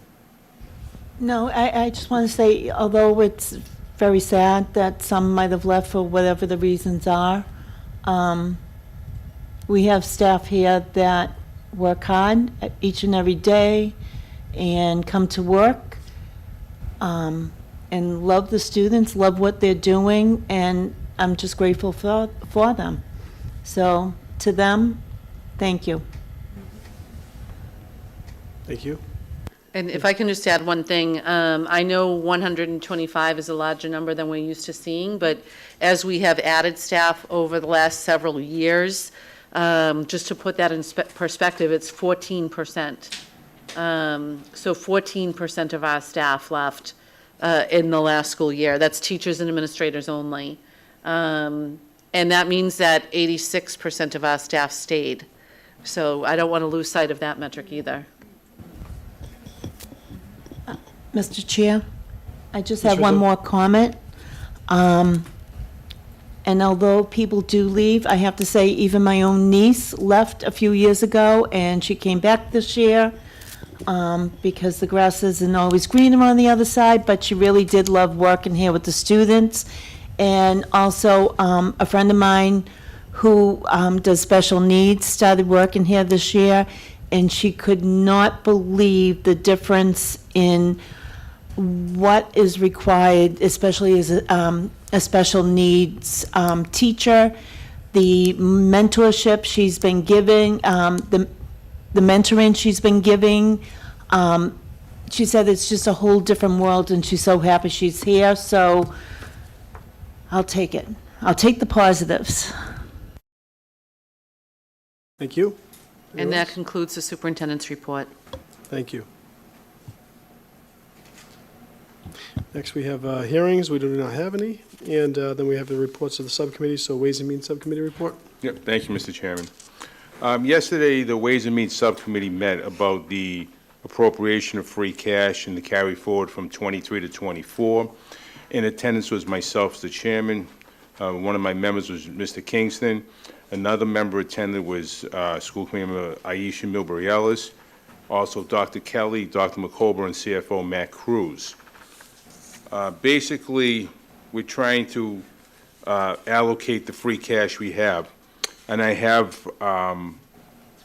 No, I just want to say, although it's very sad that some might have left for whatever the reasons are, we have staff here that work hard each and every day and come to work and love the students, love what they're doing, and I'm just grateful for them. So to them, thank you. Thank you. And if I can just add one thing, I know 125 is a larger number than we're used to seeing, but as we have added staff over the last several years, just to put that in perspective, it's 14%. So 14% of our staff left in the last school year. That's teachers and administrators only. And that means that 86% of our staff stayed. So I don't want to lose sight of that metric either. Mr. Chair, I just Ms. have one Rizzo? more comment. And although people do leave, I have to say, even my own niece left a few years ago, and she came back this year, because the grass isn't always greener on the other side, but she really did love working here with the students. And also, a friend of mine who does special needs started working here this year, and she could not believe the difference in what is required, especially as a special needs teacher, the mentorship she's been giving, the mentoring she's been giving. She said it's just a whole different world, and she's so happy she's here, so I'll take it. I'll take the positives. Thank you. And that concludes the superintendent's report. Thank you. Next, we have hearings. We do not have any. And then we have the reports of the subcommittee, so Ways and Means Subcommittee report. Yep, thank you, Mr. Chairman. Yesterday, the Ways and Means Subcommittee met about the appropriation of free cash and the carry forward from 23 to 24. In attendance was myself, the chairman. One of my members was Mr. Kingston. Another member attended was school committee member Aisha Milbury-Ellis. Also, Dr. Kelly, Dr. McColber, and CFO Matt Cruz. Basically, we're trying to allocate the free cash we have. And I have a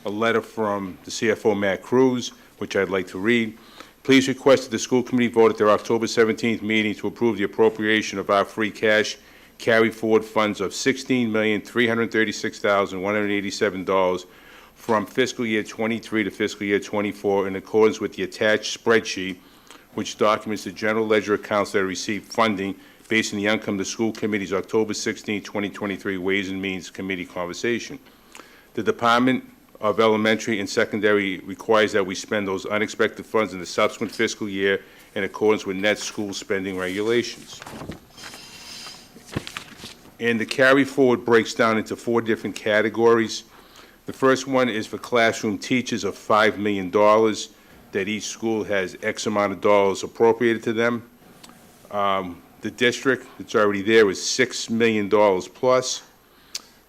letter from the CFO, Matt Cruz, which I'd like to read. Please request that the school committee vote at their October 17th meeting to approve the appropriation of our free cash carry forward funds of $16,336,187 from fiscal year 23 to fiscal year 24 in accordance with the attached spreadsheet, which documents the general ledger accounts that received funding based on the outcome of the school committee's October 16, 2023 Ways and Means Committee conversation. The Department of Elementary and Secondary requires that we spend those unexpected funds in the subsequent fiscal year in accordance with net school spending regulations. And the carry forward breaks down into 4 different categories. The first one is for classroom teachers of $5 million, that each school has X amount of dollars appropriated to them. The district that's already there is $6 million plus.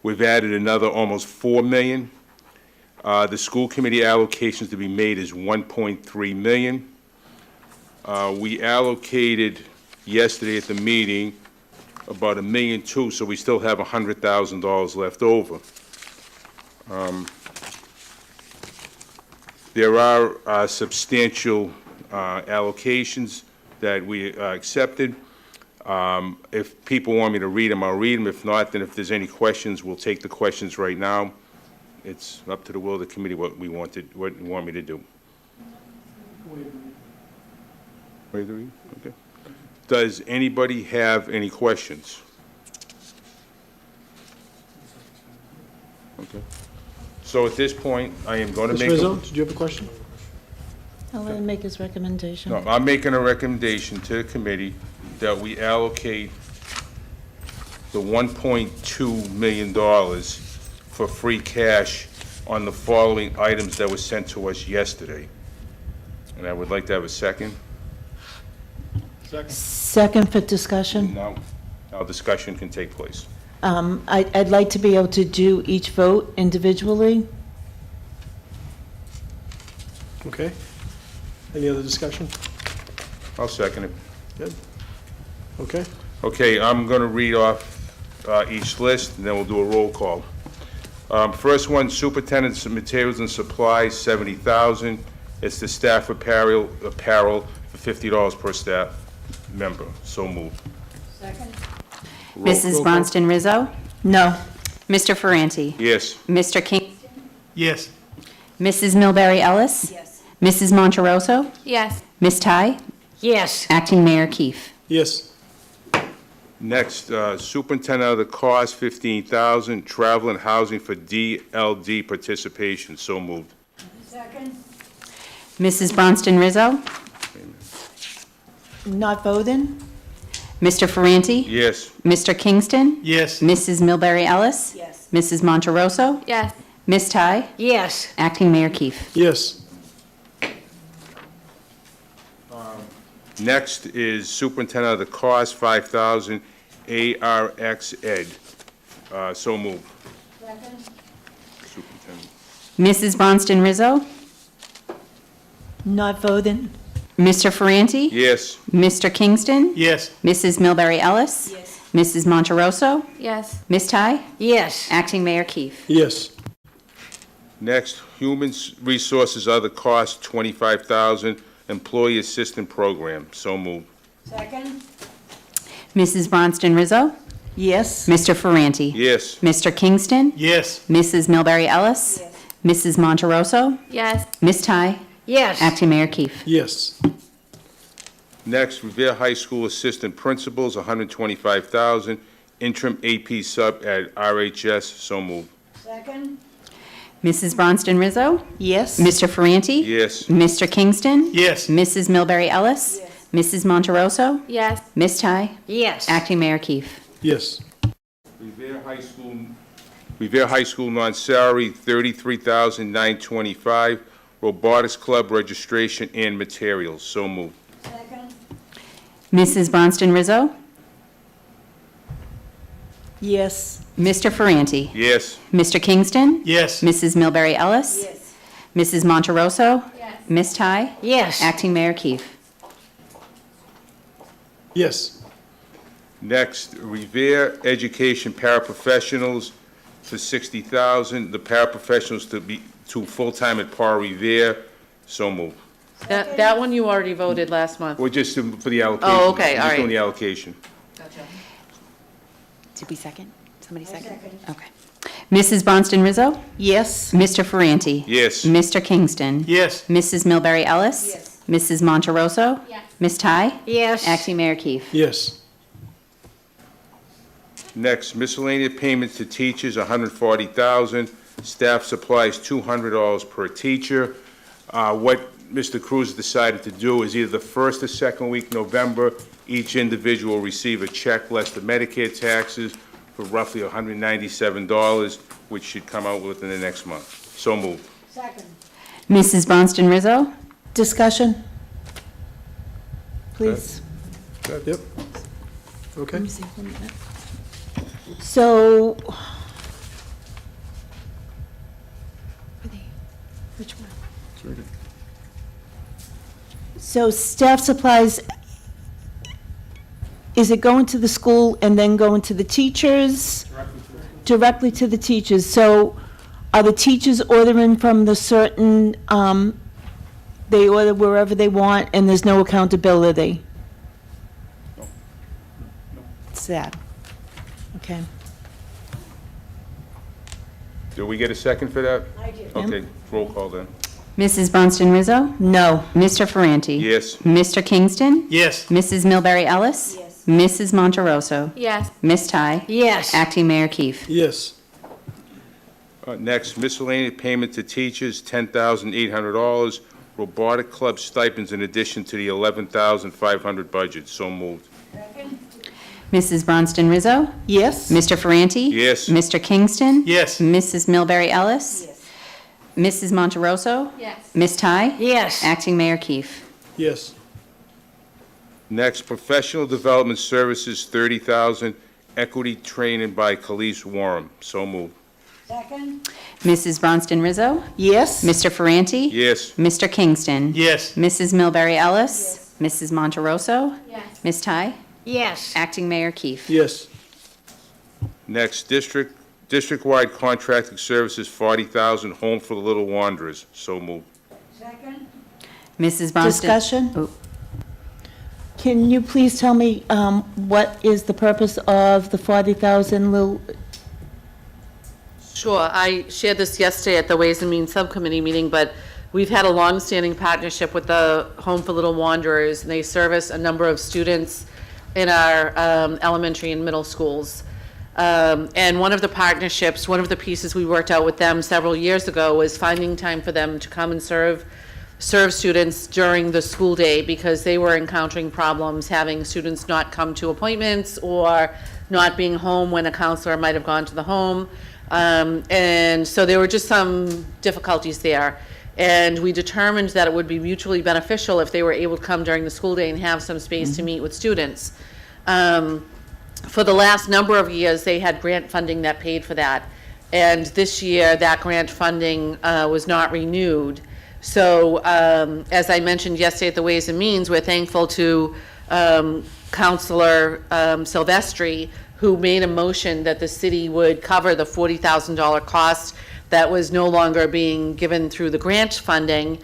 We've added another almost $4 million. The school committee allocations to be made is $1.3 million. We allocated yesterday at the meeting about $1.2 million, so we still have $100,000 left over. There are substantial allocations that we accepted. If people want me to read them, I'll read them. If not, then if there's any questions, we'll take the questions right now. It's up to the will of the committee what you want me to do. Waive the reading? Okay. Does anybody have any questions? Okay. So at this point, I am going to Ms. make. Rizzo, did you have a question? I'll let him make his recommendation. No, I'm making a recommendation to the committee that we allocate the $1.2 million for free cash on the following items that were sent to us yesterday. And I would like to have a second. Second for discussion. Now discussion can take place. I'd like to be able to do each vote individually. Okay. Any other discussion? I'll second it. Good. Okay. Okay, I'm going to read off each list, and then we'll do a roll call. First one, superintendent's materials and supplies, $70,000. It's the staff apparel for $50 per staff member. So moved. Second. Mrs. Roll call. Bronston Rizzo? No. Mr. Ferranti? Yes. Mr. King? Yes. Mrs. Milbury Ellis? Yes. Mrs. Monteroso? Yes. Ms. Ty? Yes. Acting Mayor Keefe? Yes. Next, superintendent of the cost, $15,000. Travel and housing for DLD participation. So moved. Second. Mrs. Bronston Rizzo? Not voting? Mr. Ferranti? Yes. Mr. Kingston? Yes. Mrs. Milbury Ellis? Yes. Mrs. Monteroso? Yes. Ms. Ty? Yes. Acting Mayor Keefe. Yes. Next is Superintendent of the Cost, 5,000, ARX Ed. So moved. Superintendent. Mrs. Bronston Rizzo? Not voting? Mr. Ferranti? Yes. Mr. Kingston? Yes. Mrs. Milbury Ellis? Yes. Mrs. Monteroso? Yes. Ms. Ty? Yes. Acting Mayor Keefe. Yes. Next, Human Resources Other Costs, 25,000, Employee Assistant Program. So moved. Second? Mrs. Bronston Rizzo? Yes. Mr. Ferranti? Yes. Mr. Kingston? Yes. Mrs. Milbury Ellis? Yes. Mrs. Monteroso? Yes. Ms. Ty? Yes. Acting Mayor Keefe. Yes. Next, Revere High School Assistant Principals, 125,000, Interim AP Sub at RHS. So moved. Second? Mrs. Bronston Rizzo? Yes. Mr. Ferranti? Yes. Mr. Kingston? Yes. Mrs. Milbury Ellis? Yes. Mrs. Monteroso? Yes. Ms. Ty? Yes. Acting Mayor Keefe. Yes. Revere High School non-salary, 33,925, Robotics Club registration and materials. So moved. Second? Mrs. Bronston Rizzo? Yes. Mr. Ferranti? Yes. Mr. Kingston? Yes. Mrs. Milbury Ellis? Yes. Mrs. Monteroso? Yes. Ms. Ty? Yes. Acting Mayor Keefe. Yes. Next, Revere Education Paraprofessionals for 60,000, the paraprofessionals to full-time at Par Revere. So moved. That one you already voted last month. We're just for the allocation. Oh, okay, We're all just doing right. the allocation. Did we second? Somebody second? Okay. Mrs. Bronston Rizzo? Yes. Mr. Ferranti? Yes. Mr. Kingston? Yes. Mrs. Milbury Ellis? Yes. Mrs. Monteroso? Yes. Ms. Ty? Yes. Acting Mayor Keefe. Yes. Next, miscellaneous payments to teachers, 140,000. Staff supplies, $200 per teacher. What Mr. Cruz decided to do is either the first or second week November, each individual will receive a check less the Medicare taxes for roughly $197, which should come out within the next month. So moved. Second? Mrs. Bronston Rizzo? Discussion? Please. Yep. Okay. So, which one? So staff supplies, is it going to the school and then going to the teachers? Directly to the teachers. So are the teachers ordering from the certain, they order wherever they want and there's no accountability? Sad. Okay. Did we get a second for that? I did. Okay, roll call then. Mrs. Bronston Rizzo? No. Mr. Ferranti? Yes. Mr. Kingston? Yes. Mrs. Milbury Ellis? Yes. Mrs. Monteroso? Yes. Ms. Ty? Yes. Acting Mayor Keefe. Yes. Next, miscellaneous payment to teachers, $10,800. Robotic club stipends in addition to the $11,500 budget. So moved. Second? Mrs. Bronston Rizzo? Yes? Mr. Ferranti? Yes. Mr. Kingston? Yes. Mrs. Milbury Ellis? Yes. Mrs. Monteroso? Yes. Ms. Ty? Yes. Acting Mayor Keefe. Yes. Next, professional development services, $30,000. Equity training by Khalees Warren. So moved. Second? Mrs. Bronston Rizzo? Yes? Mr. Ferranti? Yes. Mr. Kingston? Yes. Mrs. Milbury Ellis? Mrs. Monteroso? Yes. Ms. Ty? Yes. Acting Mayor Keefe. Yes. Next, district-wide contracting services, $40,000. Home for the Little Wanderers. So moved. Second? Mrs. Bronston? Discussion? Oh, Can you please tell me what is the purpose of the 40,000 little, Sure, I shared this yesterday at the Ways and Means Subcommittee meeting, but we've had a long-standing partnership with the Home for Little Wanderers, and they service a number of students in our elementary and middle schools. And one of the partnerships, one of the pieces we worked out with them several years ago was finding time for them to come and serve serve students during the school day because they were encountering problems having students not come to appointments or not being home when a counselor might have gone to the home. And so there were just some difficulties there. And we determined that it would be mutually beneficial if they were able to come during the school day and have some space to meet with students. For the last number of years, they had grant funding that paid for that. And this year, that grant funding was not renewed. So as I mentioned yesterday at the Ways and Means, we're thankful to Counselor Silvestri, who made a motion that the city would cover the $40,000 cost that was no longer being given through the grant funding,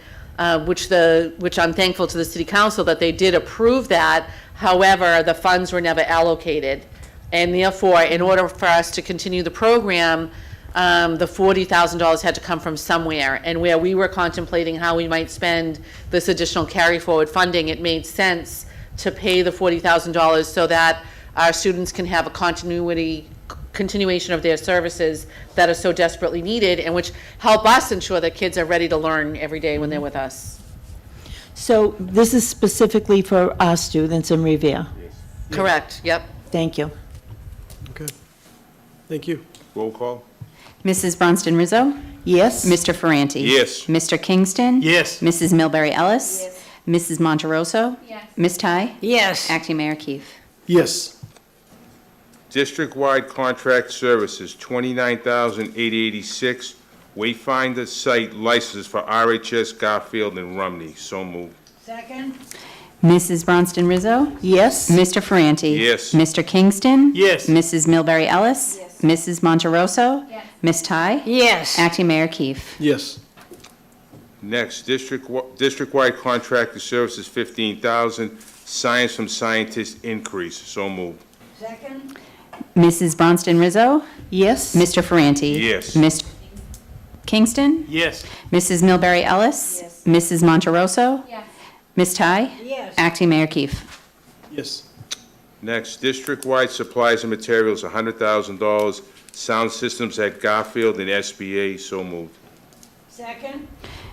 which I'm thankful to the city council that they did approve that. However, the funds were never allocated. And therefore, in order for us to continue the program, the $40,000 had to come from somewhere. And where we were contemplating how we might spend this additional carry forward funding, it made sense to pay the $40,000 so that our students can have a continuation of their services that are so desperately needed and which help us ensure that kids are ready to learn every day when they're with us. So this is specifically for our students in Revere? Correct, yep. Thank you. Okay. Thank you. Roll call? Mrs. Bronston Rizzo? Yes? Mr. Ferranti? Yes. Mr. Kingston? Yes. Mrs. Milbury Ellis? Yes. Mrs. Monteroso? Yes. Ms. Ty? Yes. Acting Mayor Keefe. Yes. District-wide contract services, $29,886. Wayfinder site licenses for RHS Garfield and Rumney. So moved. Second? Mrs. Bronston Rizzo? Yes? Mr. Ferranti? Yes. Mr. Kingston? Yes. Mrs. Milbury Ellis? Yes. Mrs. Monteroso? Yes. Ms. Ty? Yes. Acting Mayor Keefe. Yes. Next, district-wide contracted services, $15,000. Science from scientists increase. So moved. Second? Mrs. Bronston Rizzo? Yes? Mr. Ferranti? Yes. Mr. Kingston? Yes. Mrs. Milbury Ellis? Yes. Mrs. Monteroso? Yes. Ms. Ty? Yes. Acting Mayor Keefe. Yes. Next, district-wide supplies and materials, $100,000. Sound systems at Garfield and SBA. So moved. Second?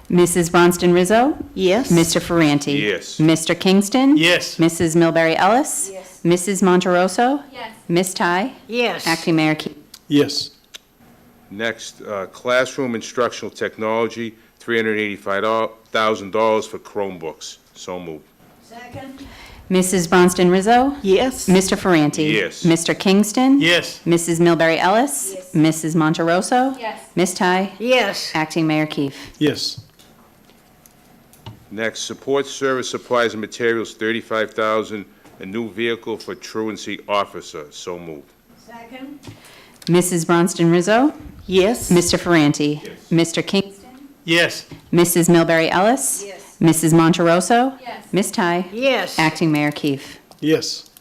Mrs. Bronston Rizzo? Yes? Mr. Ferranti? Yes. Mr. Kingston? Yes. Mrs. Milbury Ellis? Yes. Mrs. Monteroso? Yes. Ms. Ty? Yes. Acting Mayor Keefe. Yes. Next, classroom instructional technology, $385,000 for Chromebooks. So moved. Second? Mrs. Bronston Rizzo? Yes? Mr. Ferranti? Yes. Mr. Kingston? Yes. Mrs. Milbury Ellis? Yes. Mrs. Monteroso? Yes. Ms. Ty? Yes. Acting Mayor Keefe. Yes. Next, support service supplies and materials, $35,000, a new vehicle for truancy officer. So moved. Second? Mrs. Bronston Rizzo? Yes? Mr. Ferranti? Mr. Kingston? Yes. Mrs. Milbury Ellis? Yes. Mrs. Monteroso? Yes. Ms. Ty? Yes. Acting Mayor Keefe. Yes.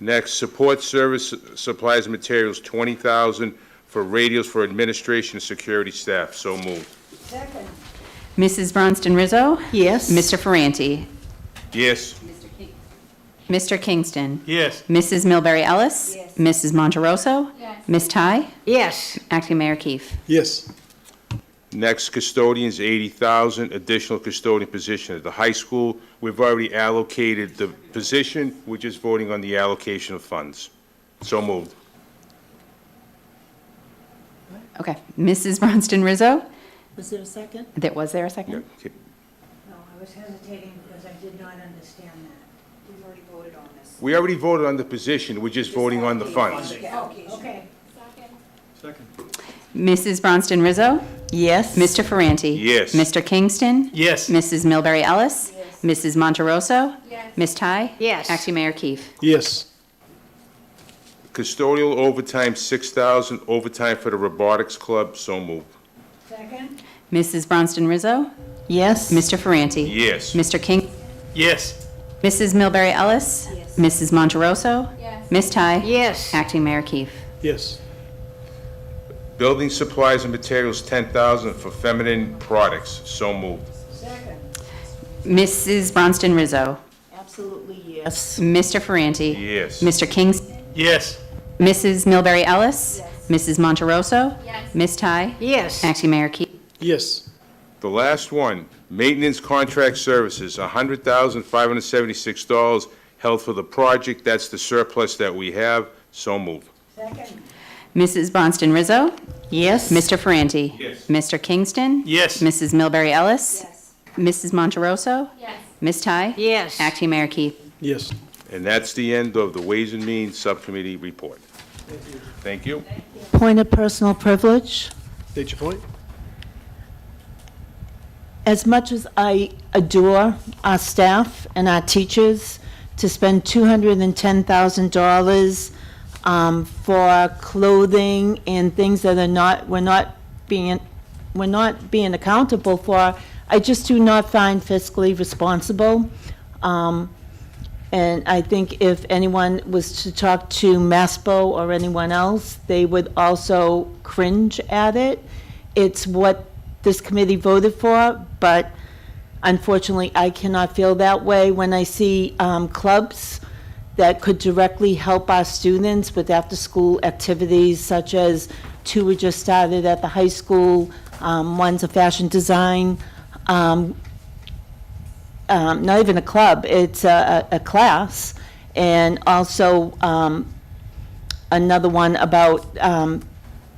Next, support service supplies and materials, $20,000 for radios for administration and security staff. So moved. Second? Mrs. Bronston Rizzo? Yes? Mr. Ferranti? Yes. Mr. Kingston? Yes. Mrs. Milbury Ellis? Yes. Mrs. Monteroso? Yes. Ms. Ty? Yes. Acting Mayor Keefe. Yes. Next, custodians, $80,000, additional custodian position at the high school. We've already allocated the position. We're just voting on the allocation of funds. So moved. Okay. Mrs. Bronston Rizzo? Was there a second? Was there a second? Okay. No, I was hesitating because I did not understand that. We've already voted on this. We already voted on the position. We're just voting on the funds. Okay. Second. Mrs. Bronston Rizzo? Yes? Mr. Ferranti? Yes. Mr. Kingston? Yes. Mrs. Milbury Ellis? Yes. Mrs. Monteroso? Yes. Ms. Ty? Yes. Acting Mayor Keefe. Yes. Custodial overtime, $6,000, overtime for the robotics club. So moved. Second? Mrs. Bronston Rizzo? Yes? Mr. Ferranti? Yes. Mr. King? Yes. Mrs. Milbury Ellis? Yes. Mrs. Monteroso? Yes. Ms. Ty? Yes. Acting Mayor Keefe. Yes. Building supplies and materials, $10,000 for feminine products. So moved. Second? Mrs. Bronston Rizzo? Absolutely yes. Mr. Ferranti? Yes. Mr. Kingston? Yes. Mrs. Milbury Ellis? Yes. Mrs. Monteroso? Yes. Ms. Ty? Yes. Acting Mayor Keefe. Yes. The last one, Maintenance contract services, $100,576 held for the project. That's the surplus that we have. So moved. Mrs. Bonston Rizzo? Yes. Mr. Ferranti? Yes. Mr. Kingston? Yes. Mrs. Milbury Ellis? Yes. Mrs. Monteroso? Yes. Ms. Ty? Yes. Acting Mayor Keith? Yes. And that's the end of the Ways and Means Subcommittee report. Thank you. Point of personal privilege. State your point. As much as I adore our staff and our teachers, to spend $210,000 for clothing and things that we're not being accountable for, I just do not find fiscally responsible. And I think if anyone was to talk to MASPO or anyone else, they would also cringe at it. It's what this committee voted for, but unfortunately, I cannot feel that way when I see clubs that could directly help our students with after-school activities, such as 2 were just started at the high school, one's a fashion design, not even a club, it's a class, and also another one about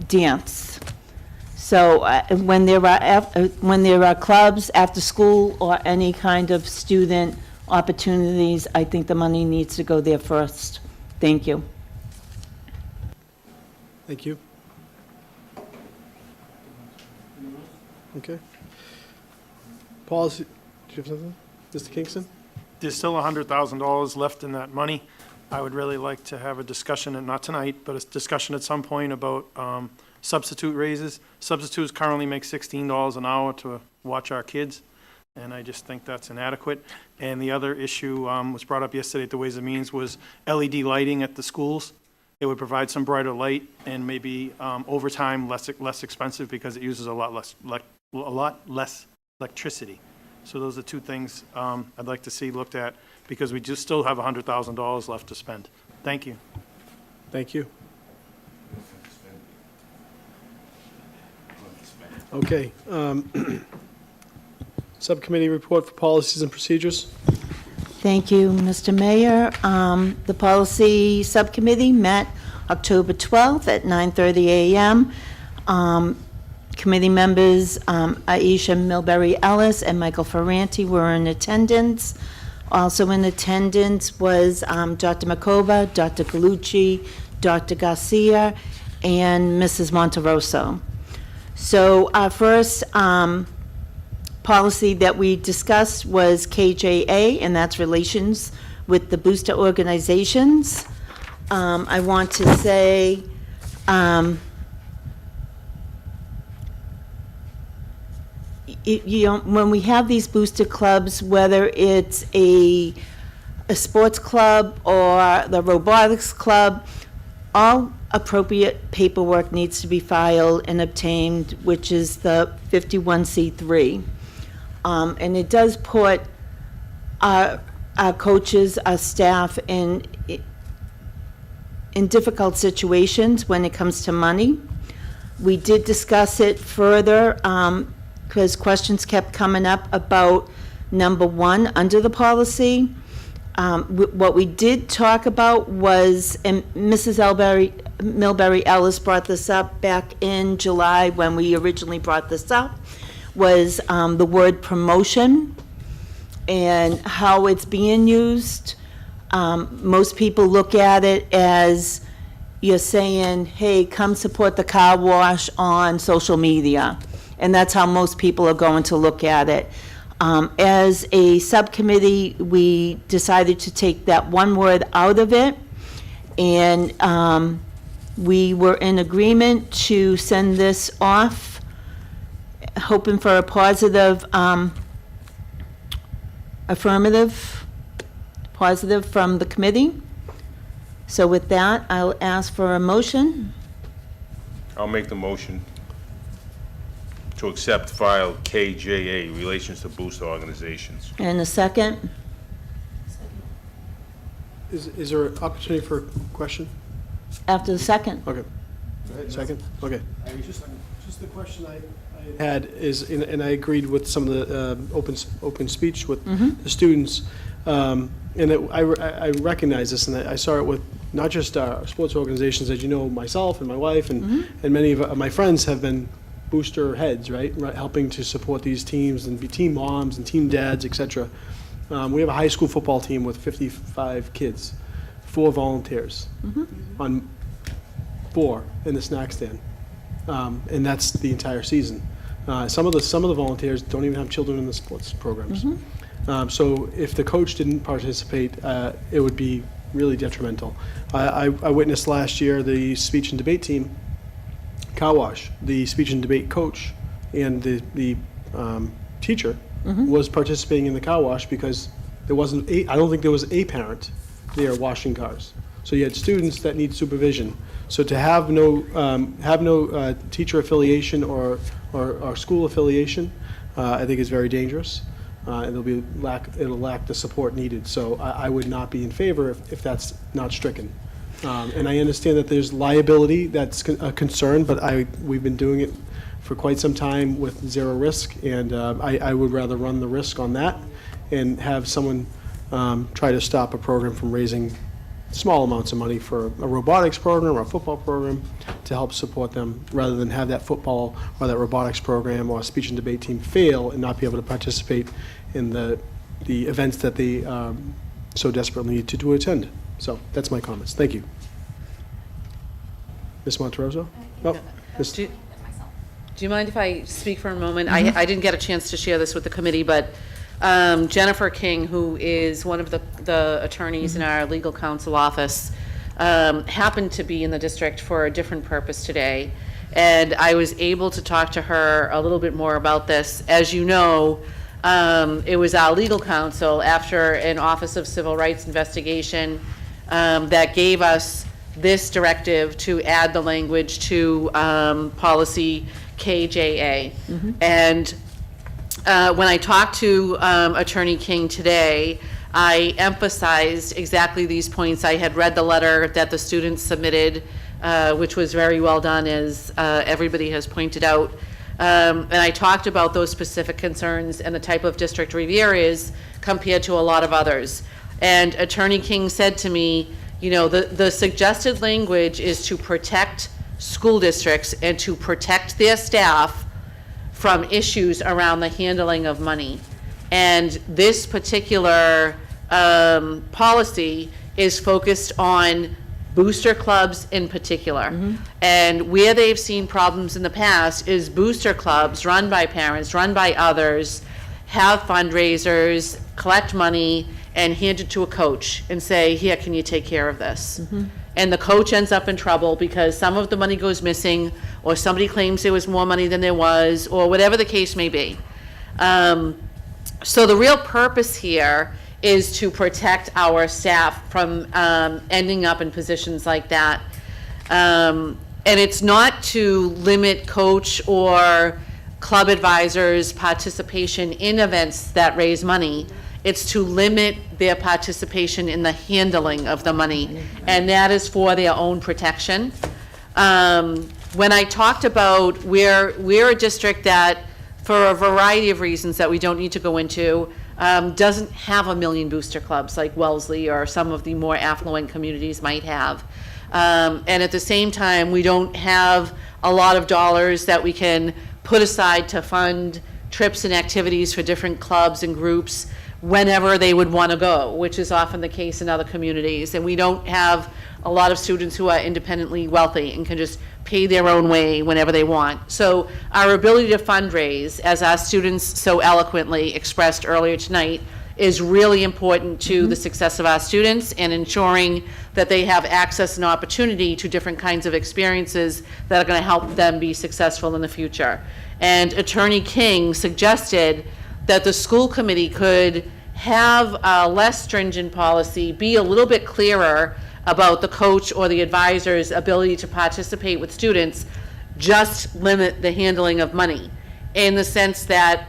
dance. So when there are clubs after school or any kind of student opportunities, I think the money needs to go there first. Thank you. Thank you. Okay. Policy, do you have something? Mr. Kingston? There's still $100,000 left in that money. I would really like to have a discussion, and not tonight, but a discussion at some point about substitute raises. Substitutes currently make $16 an hour to watch our kids, and I just think that's inadequate. And the other issue was brought up yesterday at the Ways and Means was LED lighting at the schools. It would provide some brighter light and maybe over time less expensive because it uses a lot less electricity. So those are two things I'd like to see looked at because we just still have $100,000 left to spend. Thank you. Thank you. Okay. Subcommittee report for policies and procedures. Thank you, Mr. Mayor. The Policy Subcommittee met October 12th at 9:30 a.m. Committee members Aisha Milbury Ellis and Michael Ferranti were in attendance. Also in attendance was Dr. Makova, Dr. Galucci, Dr. Garcia, and Mrs. Monteroso. So our first policy that we discussed was KJA, and that's relations with the booster organizations. I want to say, when we have these booster clubs, whether it's a sports club or the robotics club, all appropriate paperwork needs to be filed and obtained, which is the 51C3. And it does put our coaches, our staff in difficult situations when it comes to money. We did discuss it further because questions kept coming up about number 1 under the policy. What we did talk about was, and Mrs. Milbury Ellis brought this up back in July when we originally brought this up, was the word promotion and how it's being used. Most people look at it as you're saying, hey, come support the car wash on social media. And that's how most people are going to look at it. As a subcommittee, we decided to take that one word out of it. And we were in agreement to send this off, hoping for a positive, positive from the committee. So with that, I'll ask for a motion. I'll make the motion to accept file KJA, Relations to Booster Organizations. And a second. Is there an opportunity for a question? After the second. Okay. Second? Okay. Just the question I had is, and I agreed with some of the open speech with Mhm. the students, I recognize this, and I saw it with not just sports organizations, as you know, myself and my wife and many of my friends have been booster heads, right, helping to support these teams and be team moms and team dads, etc. We have a high school football team with 55 kids, 4 volunteers on 4 in the snack stand, and that's the entire season. Some of the volunteers don't even have children in the sports programs. So if the coach didn't participate, it would be really detrimental. I witnessed last year the speech and debate team, car wash, the speech and debate coach and the teacher was participating in the car wash because I don't think there was a parent there washing cars. So you had students that need supervision. So to have no teacher affiliation or school affiliation, I think is very dangerous. And it'll lack the support needed. So I would not be in favor if that's not stricken. And I understand that there's liability that's a concern, but we've been doing it for quite some time with zero risk, and I would rather run the risk on that and have someone try to stop a program from raising small amounts of money for a robotics program or a football program to help support them, rather than have that football or that robotics program or speech and debate team fail and not be able to participate in the events that they so desperately need to attend. So that's my comments. Thank you. Ms. Monteroso? Oh, Ms. Do you mind if I speak for a moment? I didn't get a chance to share this with the committee, but Jennifer King, who is one of the attorneys in our legal counsel office, happened to be in the district for a different purpose today. And I was able to talk to her a little bit more about this. As you know, it was our legal counsel, after an Office of Civil Rights investigation, that gave us this directive to add the language to policy KJA. And when I talked to Attorney King today, I emphasized exactly these points. I had read the letter that the students submitted, which was very well done, as everybody has pointed out. And I talked about those specific concerns and the type of district Revere is compared to a lot of others. And Attorney King said to me, you know, the suggested language is to protect school districts and to protect their staff from issues around the handling of money. And this particular policy is focused on booster clubs in particular. And where they've seen problems in the past is booster clubs run by parents, run by others, have fundraisers, collect money, and hand it to a coach and say, here, can you take care of this? And the coach ends up in trouble because some of the money goes missing, or somebody claims there was more money than there was, or whatever the case may be. So the real purpose here is to protect our staff from ending up in positions like that. And it's not to limit coach or club advisors' participation in events that raise money. It's to limit their participation in the handling of the money, and that is for their own protection. When I talked about we're a district that, for a variety of reasons that we don't need to go into, doesn't have 1 million booster clubs like Wellesley or some of the more affluent communities might have. And at the same time, we don't have a lot of dollars that we can put aside to fund trips and activities for different clubs and groups whenever they would want to go, which is often the case in other communities. And we don't have a lot of students who are independently wealthy and can just pay their own way whenever they want. So our ability to fundraise, as our students so eloquently expressed earlier tonight, is really important to the success of our students and ensuring that they have access and opportunity to different kinds of experiences that are going to help them be successful in the future. And Attorney King suggested that the school committee could have a less stringent policy, be a little bit clearer about the coach or the advisor's ability to participate with students, just limit the handling of money, in the sense that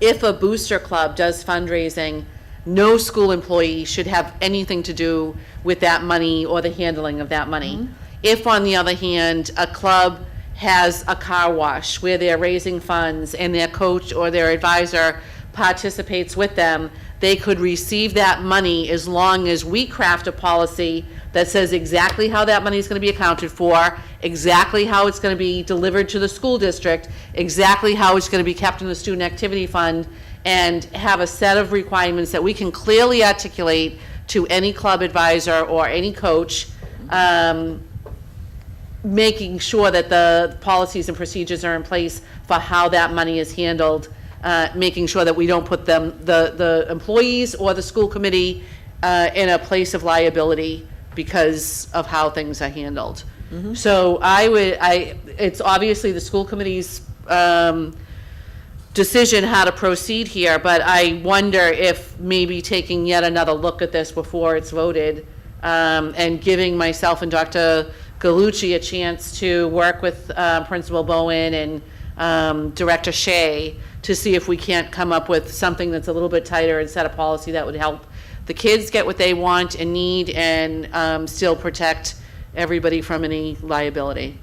if a booster club does fundraising, no school employee should have anything to do with that money or the handling of that money. If, on the other hand, a club has a car wash where they're raising funds and their coach or their advisor participates with them, they could receive that money as long as we craft a policy that says exactly how that money is going to be accounted for, exactly how it's going to be delivered to the school district, exactly how it's going to be kept in the student activity fund, and have a set of requirements that we can clearly articulate to any club advisor or any coach, making sure that the policies and procedures are in place for how that money is handled, making sure that we don't put the employees or the school committee in a place of liability because of how things are handled. So it's obviously the school committee's decision how to proceed here, but I wonder if maybe taking yet another look at this before it's voted, and giving myself and Dr. Galucci a chance to work with Principal Bowen and Director Shea to see if we can't come up with something that's a little bit tighter and set a policy that would help the kids get what they want and need, and still protect everybody from any liability.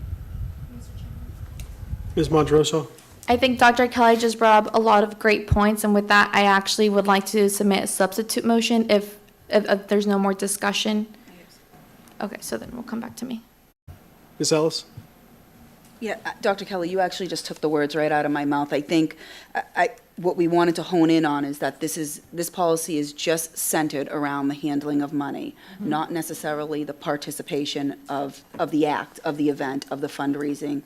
Ms. Monterosso? I think Dr. Kelly just brought up a lot of great points, and with that, I actually would like to submit a substitute motion if there's no more discussion. Okay, so then we'll come back to me. Ms. Ellis? Yeah, Dr. Kelly, you actually just took the words right out of my mouth. I think what we wanted to hone in on is that this policy is just centered around the handling of money, not necessarily the participation of the act, of the event, of the fundraising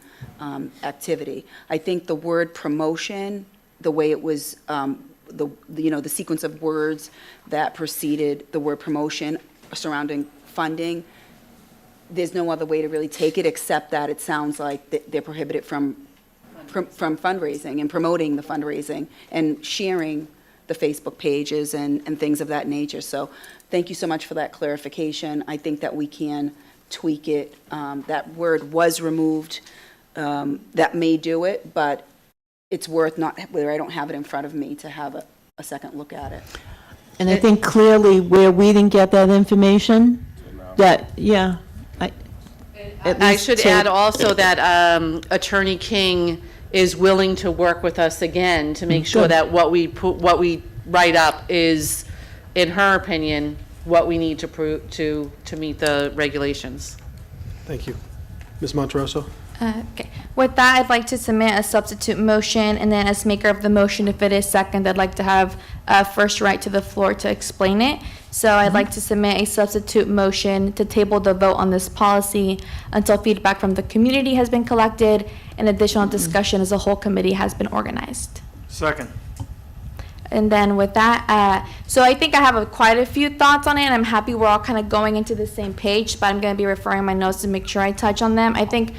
activity. I think the word promotion, the way it was, the sequence of words that preceded the word promotion surrounding funding, there's no other way to really take it except that it sounds like they're prohibited from fundraising and promoting the fundraising and sharing the Facebook pages and things of that nature. So thank you so much for that clarification. I think that we can tweak it. That word was removed. That may do it, but it's worth not, whether I don't have it in front of me, to have a second look at it. And I think clearly where we didn't get that information, I should add also that Attorney King is willing to work with us again to make sure that what we write up is, in her opinion, what we need to prove to meet the regulations. Thank you. Ms. Monterosso? Okay. With that, I'd like to submit a substitute motion, and then as maker of the motion, if it is second, I'd like to have first right to the floor to explain it. So I'd like to submit a substitute motion to table the vote on this policy until feedback from the community has been collected and additional discussion as a whole committee has been organized. Second. And then with that, so I think I have quite a few thoughts on it, and I'm happy we're all kind of going into the same page, but I'm going to be referring my notes to make sure I touch on them. I think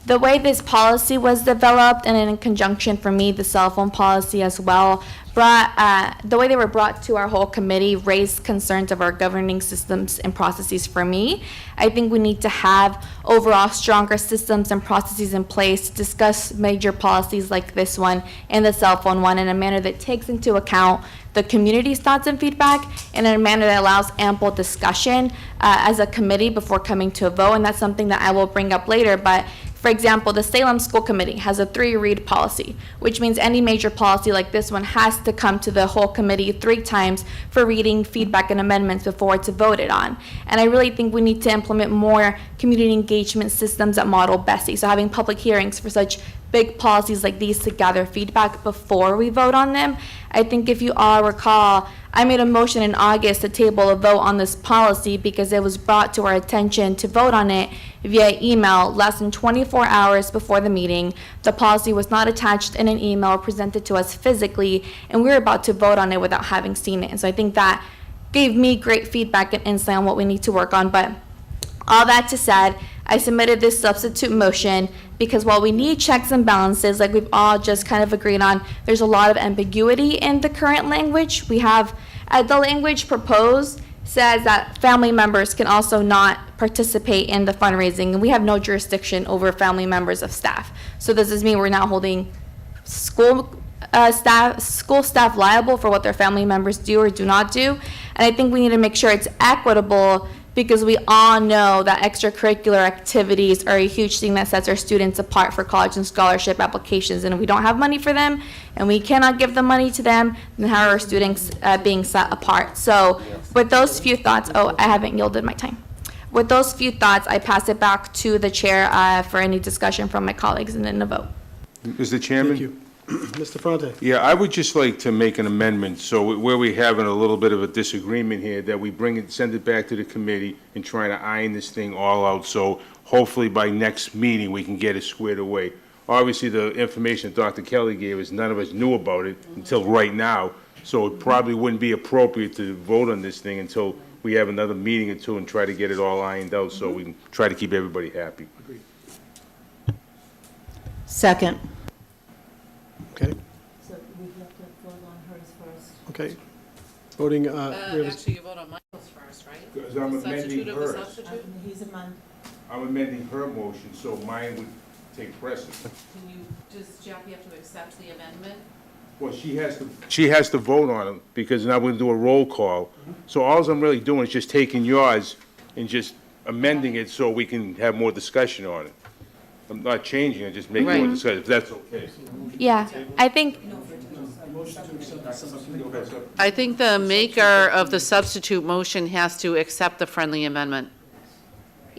the way this policy was developed, and in conjunction for me, the cell phone policy as well, the way they were brought to our whole committee raised concerns of our governing systems and processes for me. I think we need to have overall stronger systems and processes in place to discuss major policies like this one and the cell phone one in a manner that takes into account the community's thoughts and feedback and in a manner that allows ample discussion as a committee before coming to a vote. And that's something that I will bring up later. But for example, the Salem School Committee has a 3-read policy, which means any major policy like this one has to come to the whole committee 3 times for reading, feedback, and amendments before it's voted on. And I really think we need to implement more community engagement systems that model BESI. So having public hearings for such big policies like these to gather feedback before we vote on them. I think if you all recall, I made a motion in August to table a vote on this policy because it was brought to our attention to vote on it via email less than 24 hours before the meeting. The policy was not attached in an email or presented to us physically, and we were about to vote on it without having seen it. And so I think that gave me great feedback and insight on what we need to work on. But all that to said, I submitted this substitute motion because while we need checks and balances, like we've all just kind of agreed on, there's a lot of ambiguity in the current language. We have, the language proposed says that family members can also not participate in the fundraising, and we have no jurisdiction over family members of staff. So does this mean we're now holding school staff liable for what their family members do or do not do? And I think we need to make sure it's equitable because we all know that extracurricular activities are a huge thing that sets our students apart for college and scholarship applications. And if we don't have money for them and we cannot give the money to them, then how are our students being set apart? So with those few thoughts, oh, I haven't yielded my time. With those few thoughts, I pass it back to the chair for any discussion from my colleagues and then a vote. Mr. Chairman? Thank you. Mr. Fronte? Yeah, I would just like to make an amendment, so where we having a little bit of a disagreement here, that we bring it, send it back to the committee and try to iron this thing all out, so hopefully by next meeting, we can get it squared away. Obviously, the information that Dr. Kelly gave us, none of us knew about it until right now, so it probably wouldn't be appropriate to vote on this thing until we have another meeting or two and try to get it all ironed out, so we can try to keep everybody happy. Second. Okay, So we have to vote on hers first. okay. Voting, we have a- Actually, you vote on Michael's first, right? Because I'm amending Substitute of the hers. substitute? He's among, I'm amending her motion, so mine would take precedence. Can you, does Jackie have to accept the amendment? Well, she has to vote on it, because now we're gonna do a roll call. So all I'm really doing is just taking yours and just amending it so we can have more discussion on it. I'm not changing it, just making more Right. discussion, if that's okay. Yeah, I think, I think the maker of the substitute motion has to accept the friendly amendment.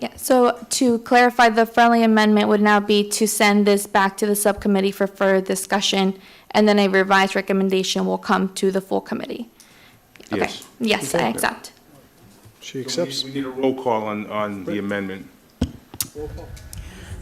yeah, so to clarify, the friendly amendment would now be to send this back to the subcommittee for further discussion, and then a revised recommendation will come to the full committee. Okay. Yes. Yes, I accept. She accepts. We need a roll call on the amendment.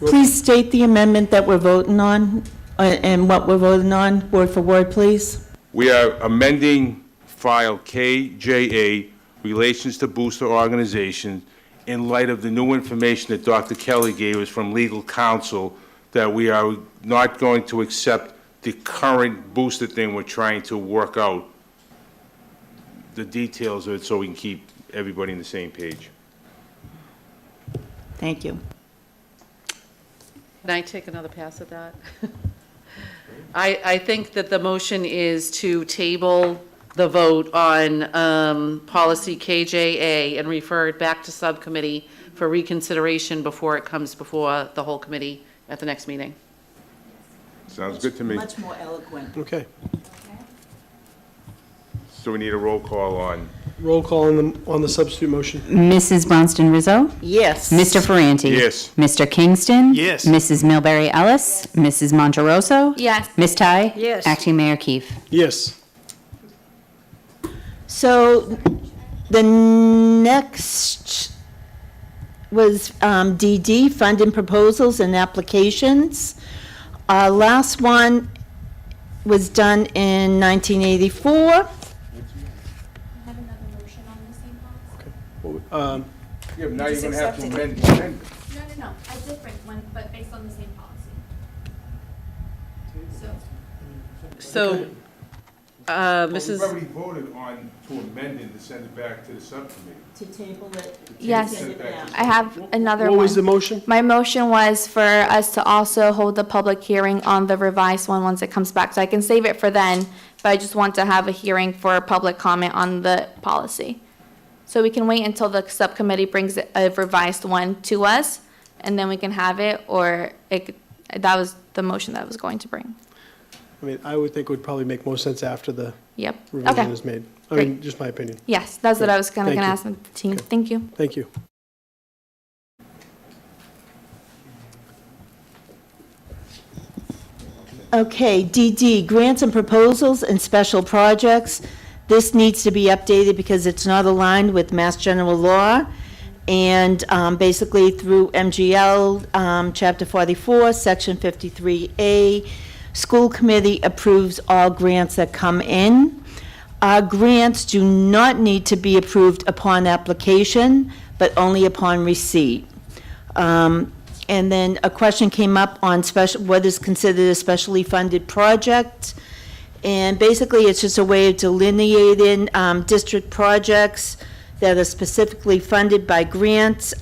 Please state the amendment that we're voting on and what we're voting on, word for word, please. We are amending file KJA, Relations to Booster Organizations, in light of the new information that Dr. Kelly gave us from legal counsel, that we are not going to accept the current booster thing. We're trying to work out the details of it so we can keep everybody on the same page. Thank you. Can I take another pass at that? I think that the motion is to table the vote on policy KJA and refer it back to subcommittee for reconsideration before it comes before the whole committee at the next meeting. Sounds good to me. Much more eloquent. Okay. So we need a roll call on. Roll call on the substitute motion. Mrs. Bronston Rizzo? Yes. Mr. Ferranti? Yes. Mr. Kingston? Yes. Mrs. Milbury Ellis? Mrs. Monteroso? Yes. Ms. Ty? Yes. Acting Mayor Keefe? Yes. So the next was DD, funding proposals and applications. Our last one was done in 1984. Yeah, now you're gonna have to amend the amendment. No, a different one, but based on the same policy. So, Well, Mrs. we've already voted on to amend it to send it back to the subcommittee. To table it. Yes, Send it back to I have another What one. was the motion? My motion was for us to also hold the public hearing on the revised one once it comes back. So I can save it for then, but I just want to have a hearing for public comment on the policy. So we can wait until the subcommittee brings a revised one to us, and then we can have it, or that was the motion that I was going to bring. I mean, I would think it would probably make more sense after the Yep. revision Okay. is made. I Great. mean, just my opinion. Yes, that's what I was kind of Thank going to you. ask the team. Thank you. Thank you. Okay, DD, grants and proposals and special projects. This needs to be updated because it's not aligned with Mass General Law. And basically through MGL, Chapter 44, Section 53A, school committee approves all grants that come in. Our grants do not need to be approved upon application, but only upon receipt. And then a question came up on what is considered a specially funded project. And basically, it's just a way of delineating district projects that are specifically funded by grants.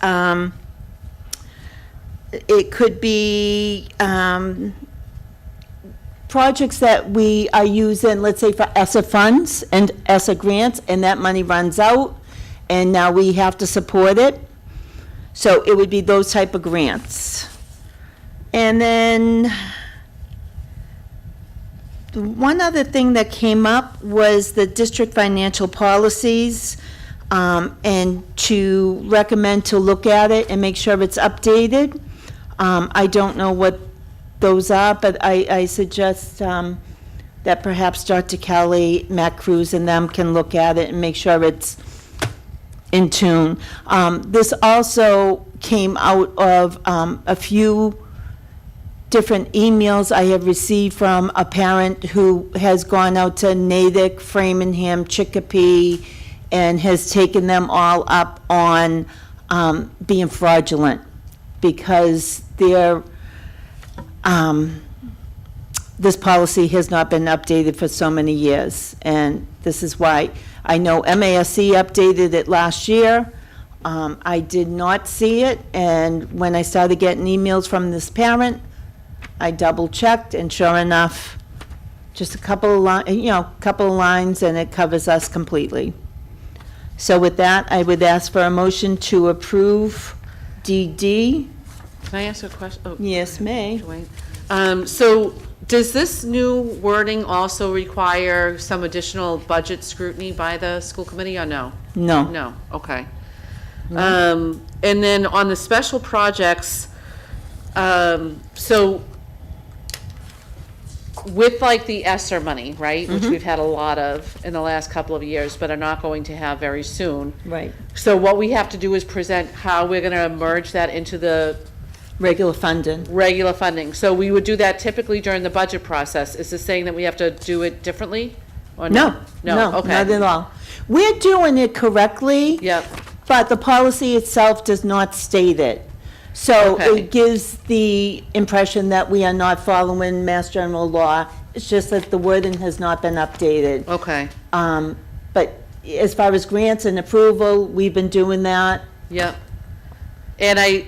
It could be projects that we are using, let's say, for ESSA funds and ESSA grants, and that money runs out, and now we have to support it. So it would be those type of grants. And then one other thing that came up was the district financial policies, and to recommend to look at it and make sure it's updated. I don't know what those are, but I suggest that perhaps Dr. Kelly, Matt Cruz, and them can look at it and make sure it's in tune. This also came out of a few different emails I have received from a parent who has gone out to Natick, Framingham, Chicopee, and has taken them all up on being fraudulent because this policy has not been updated for so many years. And this is why I know MASC updated it last year. I did not see it, and when I started getting emails from this parent, I double checked, and sure enough, just a couple of lines, and it covers us completely. So with that, I would ask for a motion to approve DD. Can I ask a question? Oh, Yes, may. Joanne. So does this new wording also require some additional budget scrutiny by the school committee, or no? No. No, okay. And then on the special projects, so with like the ESSER money, right, which we've had a lot of in the last couple of years, but are not going to have very soon. Right. So what we have to do is present how we're gonna merge that into the Regular funding. regular funding. So we would do that typically during the budget process. Is this saying that we have to do it differently? Or No, No, okay. not at all. We're doing it correctly. Yep. But the policy itself does not state it. So Okay. it gives the impression that we are not following Mass General Law. It's just that the wording has not been updated. Okay, But as far as grants and approval, we've been doing that. yep. And I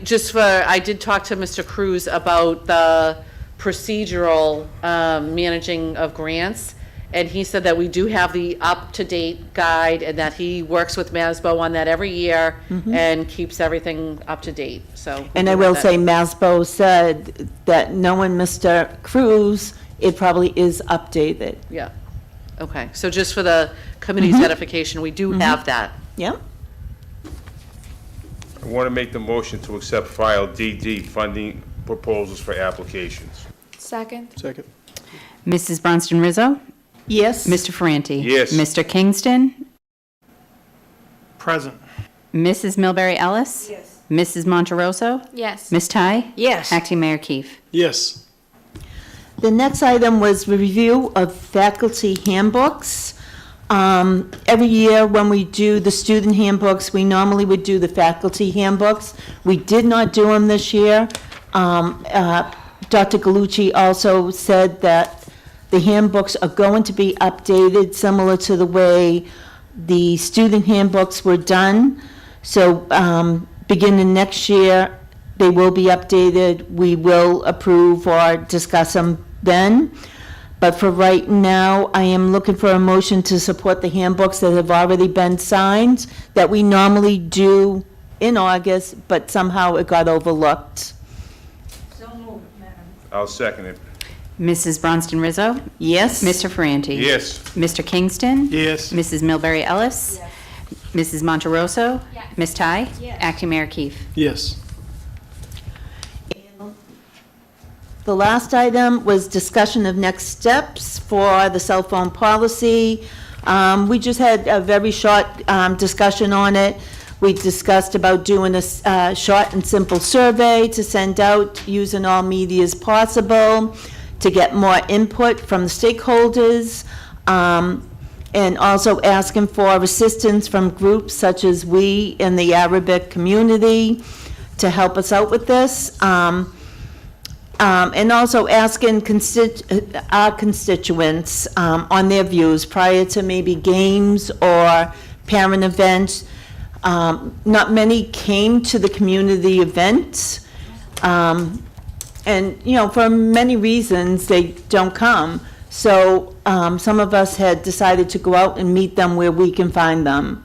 did talk to Mr. Cruz about the procedural managing of grants. And he said that we do have the up-to-date guide and that he works with MASBO on that every year and keeps everything up to date, so. And I will say, MASBO said that knowing Mr. Cruz, it probably is updated. Yeah, okay. So just for the committee's edification, we do have that. Yep. I want to make the motion to accept file DD, funding proposals for applications. Second. Second. Mrs. Bronston Rizzo? Yes. Mr. Ferranti? Yes. Mr. Kingston? Present. Mrs. Milbury Ellis? Yes. Mrs. Monteroso? Yes. Ms. Ty? Yes. Acting Mayor Keefe? Yes. The next item was review of faculty handbooks. Every year when we do the student handbooks, we normally would do the faculty handbooks. We did not do them this year. Dr. Galucci also said that the handbooks are going to be updated similar to the way the student handbooks were done. So beginning next year, they will be updated. We will approve or discuss them then. But for right now, I am looking for a motion to support the handbooks that have already been signed, that we normally do in August, but somehow it got overlooked. So moved, Madam. I'll second it. Mrs. Bronston Rizzo? Yes? Mr. Ferranti? Yes. Mr. Kingston? Yes. Mrs. Milbury Ellis? Mrs. Monteroso? Yes. Ms. Ty? Yes. Acting Mayor Keefe? Yes. The last item was discussion of next steps for the cell phone policy. We just had a very short discussion on it. We discussed about doing a short and simple survey to send out using all media as possible to get more input from the stakeholders, and also asking for assistance from groups such as we in the Arabic community to help us out with this. And also asking our constituents on their views prior to maybe games or parent events. Not many came to the community events. And, for many reasons, they don't come. So some of us had decided to go out and meet them where we can find them.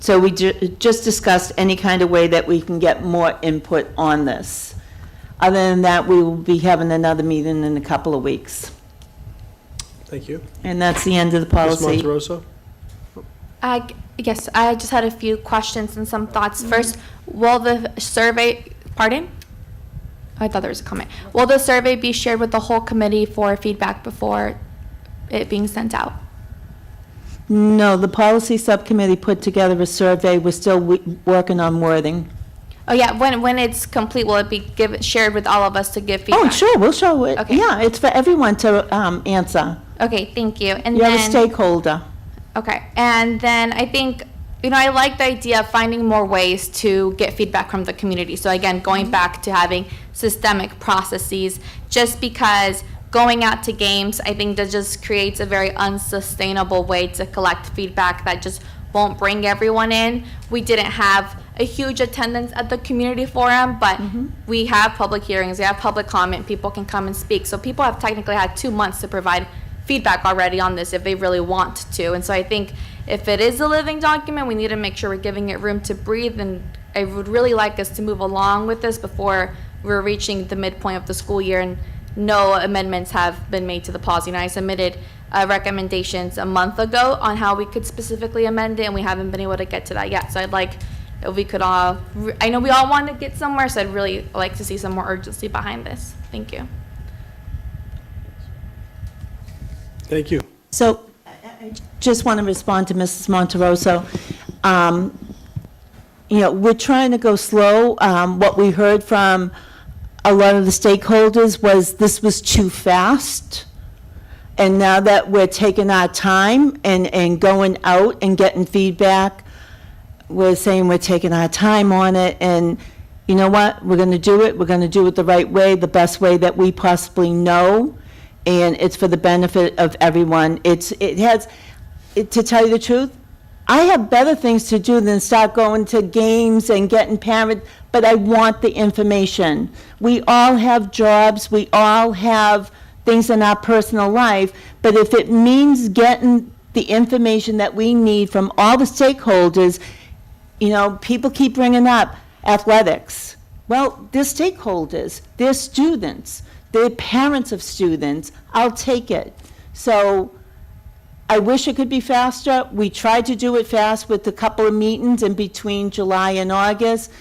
So we just discussed any kind of way that we can get more input on this. Other than that, we will be having another meeting in a couple of weeks. Thank you. And that's the end of the Ms. policy. Monterosso? Yes, I just had a few questions and some thoughts. First, will the survey, pardon? I thought there was a comment. Will the survey be shared with the whole committee for feedback before it being sent out? No, the policy subcommittee put together a survey. We're still working on wording. Oh yeah, when it's complete, will it be shared with all of us to give feedback? Oh, sure, we'll show it. Okay. Yeah, it's for everyone to answer. Okay, thank you. And You're a then, stakeholder. okay, and then I think, I like the idea of finding more ways to get feedback from the community. So again, going back to having systemic processes, just because going out to games, I think that just creates a very unsustainable way to collect feedback that just won't bring everyone in. We didn't have a huge attendance at the community forum, but we have public hearings, we have public comment, people can come and speak. So people have technically had 2 months to provide feedback already on this if they really want to. And so I think if it is a living document, we need to make sure we're giving it room to breathe. And I would really like us to move along with this before we're reaching the midpoint of the school year and no amendments have been made to the policy. And I submitted recommendations a month ago on how we could specifically amend it, and we haven't been able to get to that yet. So I'd like if we could all, I know we all want to get somewhere, so I'd really like to see some more urgency behind this. Thank you. Thank you. So I just want to respond to Mrs. Monterosso. We're trying to go slow. What we heard from a lot of the stakeholders was this was too fast. And now that we're taking our time and going out and getting feedback, we're saying we're taking our time on it. And you know what? We're going to do it. We're going to do it the right way, the best way that we possibly know. And it's for the benefit of everyone. To tell you the truth, I have better things to do than start going to games and getting parents, but I want the information. We all have jobs, we all have things in our personal life, but if it means getting the information that we need from all the stakeholders, people keep bringing up athletics. Well, they're stakeholders, they're students, they're parents of students. I'll take it. So I wish it could be faster. We tried to do it fast with a couple of meetings in between July and August,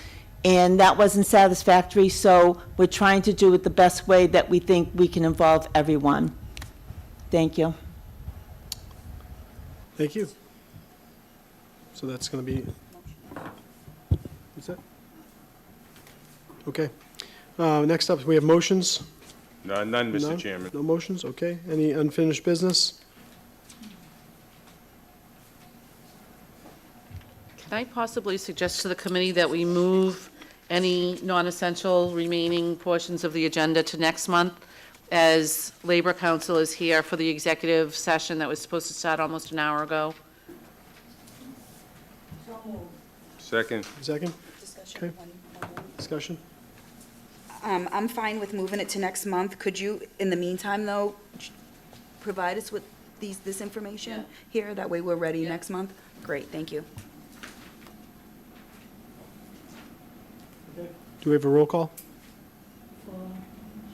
and that wasn't satisfactory, so we're trying to do it the best way that we think we can involve everyone. Thank you. Thank you. So that's going to be, what's that? Okay. Next up, we have motions. None, Mr. Chairman. No motions, okay. Any unfinished business? Can I possibly suggest to the committee that we move any non-essential remaining portions of the agenda to next month, as Labor Council is here for the executive session that was supposed to start almost an hour ago? Second. Second? Okay. Discussion? I'm fine with moving it to next month. Could you, in the meantime, though, provide us with this information here? That way we're ready next month? Great, thank you. Do we have a roll call?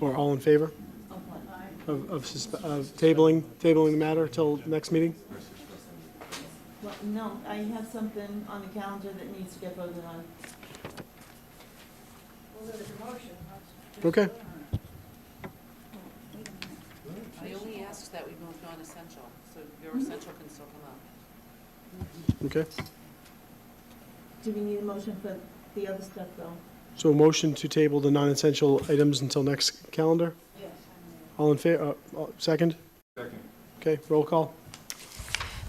Or all in favor? Of tabling the matter till next meeting? Well, no, I have something on the calendar that needs to get voted on. Okay. I only asked that we move non-essential, so your essential can still come up. Okay. Do we need a motion for the other stuff, though? So a motion to table the non-essential items until next calendar? Yes. All in favor, second? Second. Okay, roll call.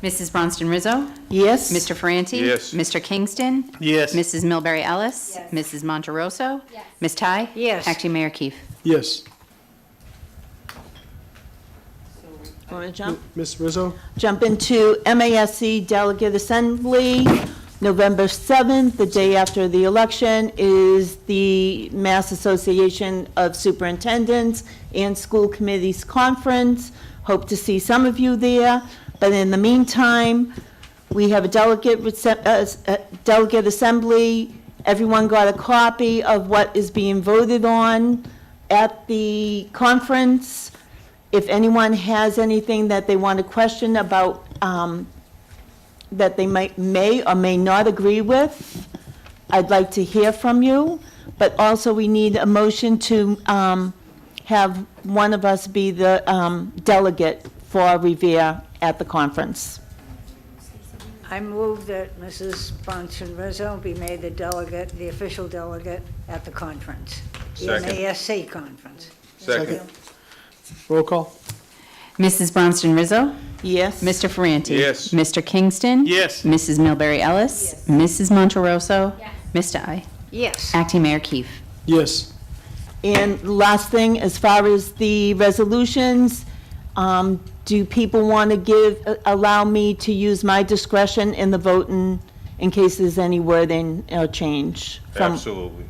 Mrs. Bronston Rizzo? Yes. Mr. Ferranti? Yes. Mr. Kingston? Yes. Mrs. Milbury Ellis? Yes. Mrs. Monterosso? Yes. Ms. Ty? Yes. Acting Mayor Keefe? Yes. Want to jump? Ms. Rizzo? Jump into MASC Delegate Assembly, November 7th, the day after the election, is the Mass Association of Superintendents and School Committees Conference. Hope to see some of you there. But in the meantime, We have a delegate assembly. Everyone got a copy of what is being voted on at the conference. If anyone has anything that they want to question about, that they may or may not agree with, I'd like to hear from you. But also, we need a motion to have one of us be the delegate for Revere at the conference. I move that Mrs. Bronson Rizzo be made the delegate, the official delegate at the conference. Second. The MASC conference. Second. Roll call? Mrs. Bronston Rizzo? Yes? Mr. Ferranti? Yes. Mr. Kingston? Yes. Mrs. Milbury Ellis? Mrs. Monteroso? Ms. Dye? Yes. Acting Mayor Keefe? Yes. And last thing, as far as the resolutions, do people want to allow me to use my discretion in the voting in case there's any wording or change? Absolutely.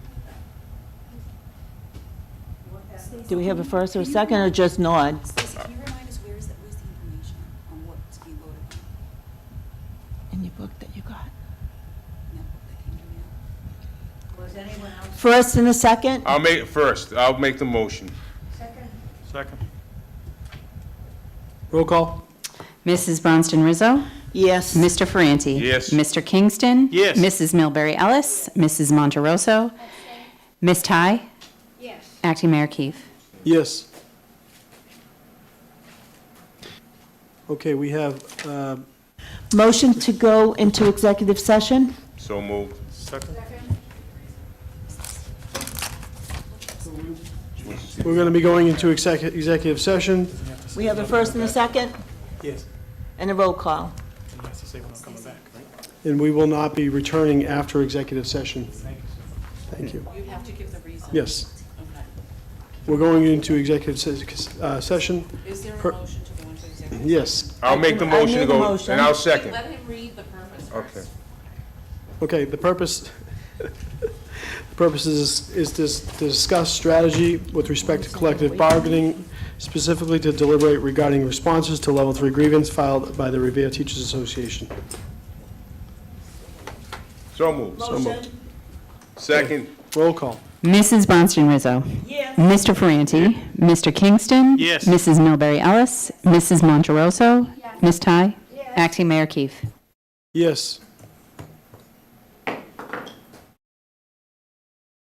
Do we have a first or a second, or just nod? Stacey, can you remind us where's the information on what's being voted on? In your book that you got. No, that came to me. Was anyone else? First and a second? I'll make it first. I'll make the motion. Second. Roll call? Mrs. Bronston Rizzo? Yes. Mr. Ferranti? Yes. Mr. Kingston? Yes. Mrs. Milbury Ellis? Mrs. Monteroso? Ms. Ty? Yes. Acting Mayor Keefe? Yes. Okay, we have, Motion to go into executive session? So moved. Second. we're going to be going into executive session. We have a first and a second, Yes. and a roll call. You have to say when I'm coming back, right? And we will not be returning after executive session. Thank you. You have to give the reason. Yes. Okay. We're going into executive session. Is there a Per- motion to go into executive? Yes. I'll make the I motion to made a go, motion. and I'll second. Let him read the purpose first. Okay. Okay, the purpose, is to discuss strategy with respect to collective bargaining, specifically to deliberate regarding responses to level 3 grievance filed by the Revere Teachers Association. So moved. So moved. Second. Roll call? Mrs. Bronston Rizzo? Yes. Mr. Ferranti? Mr. Kingston? Yes. Mrs. Milbury Ellis? Mrs. Monteroso? Ms. Ty? Acting Mayor Keefe? Yes.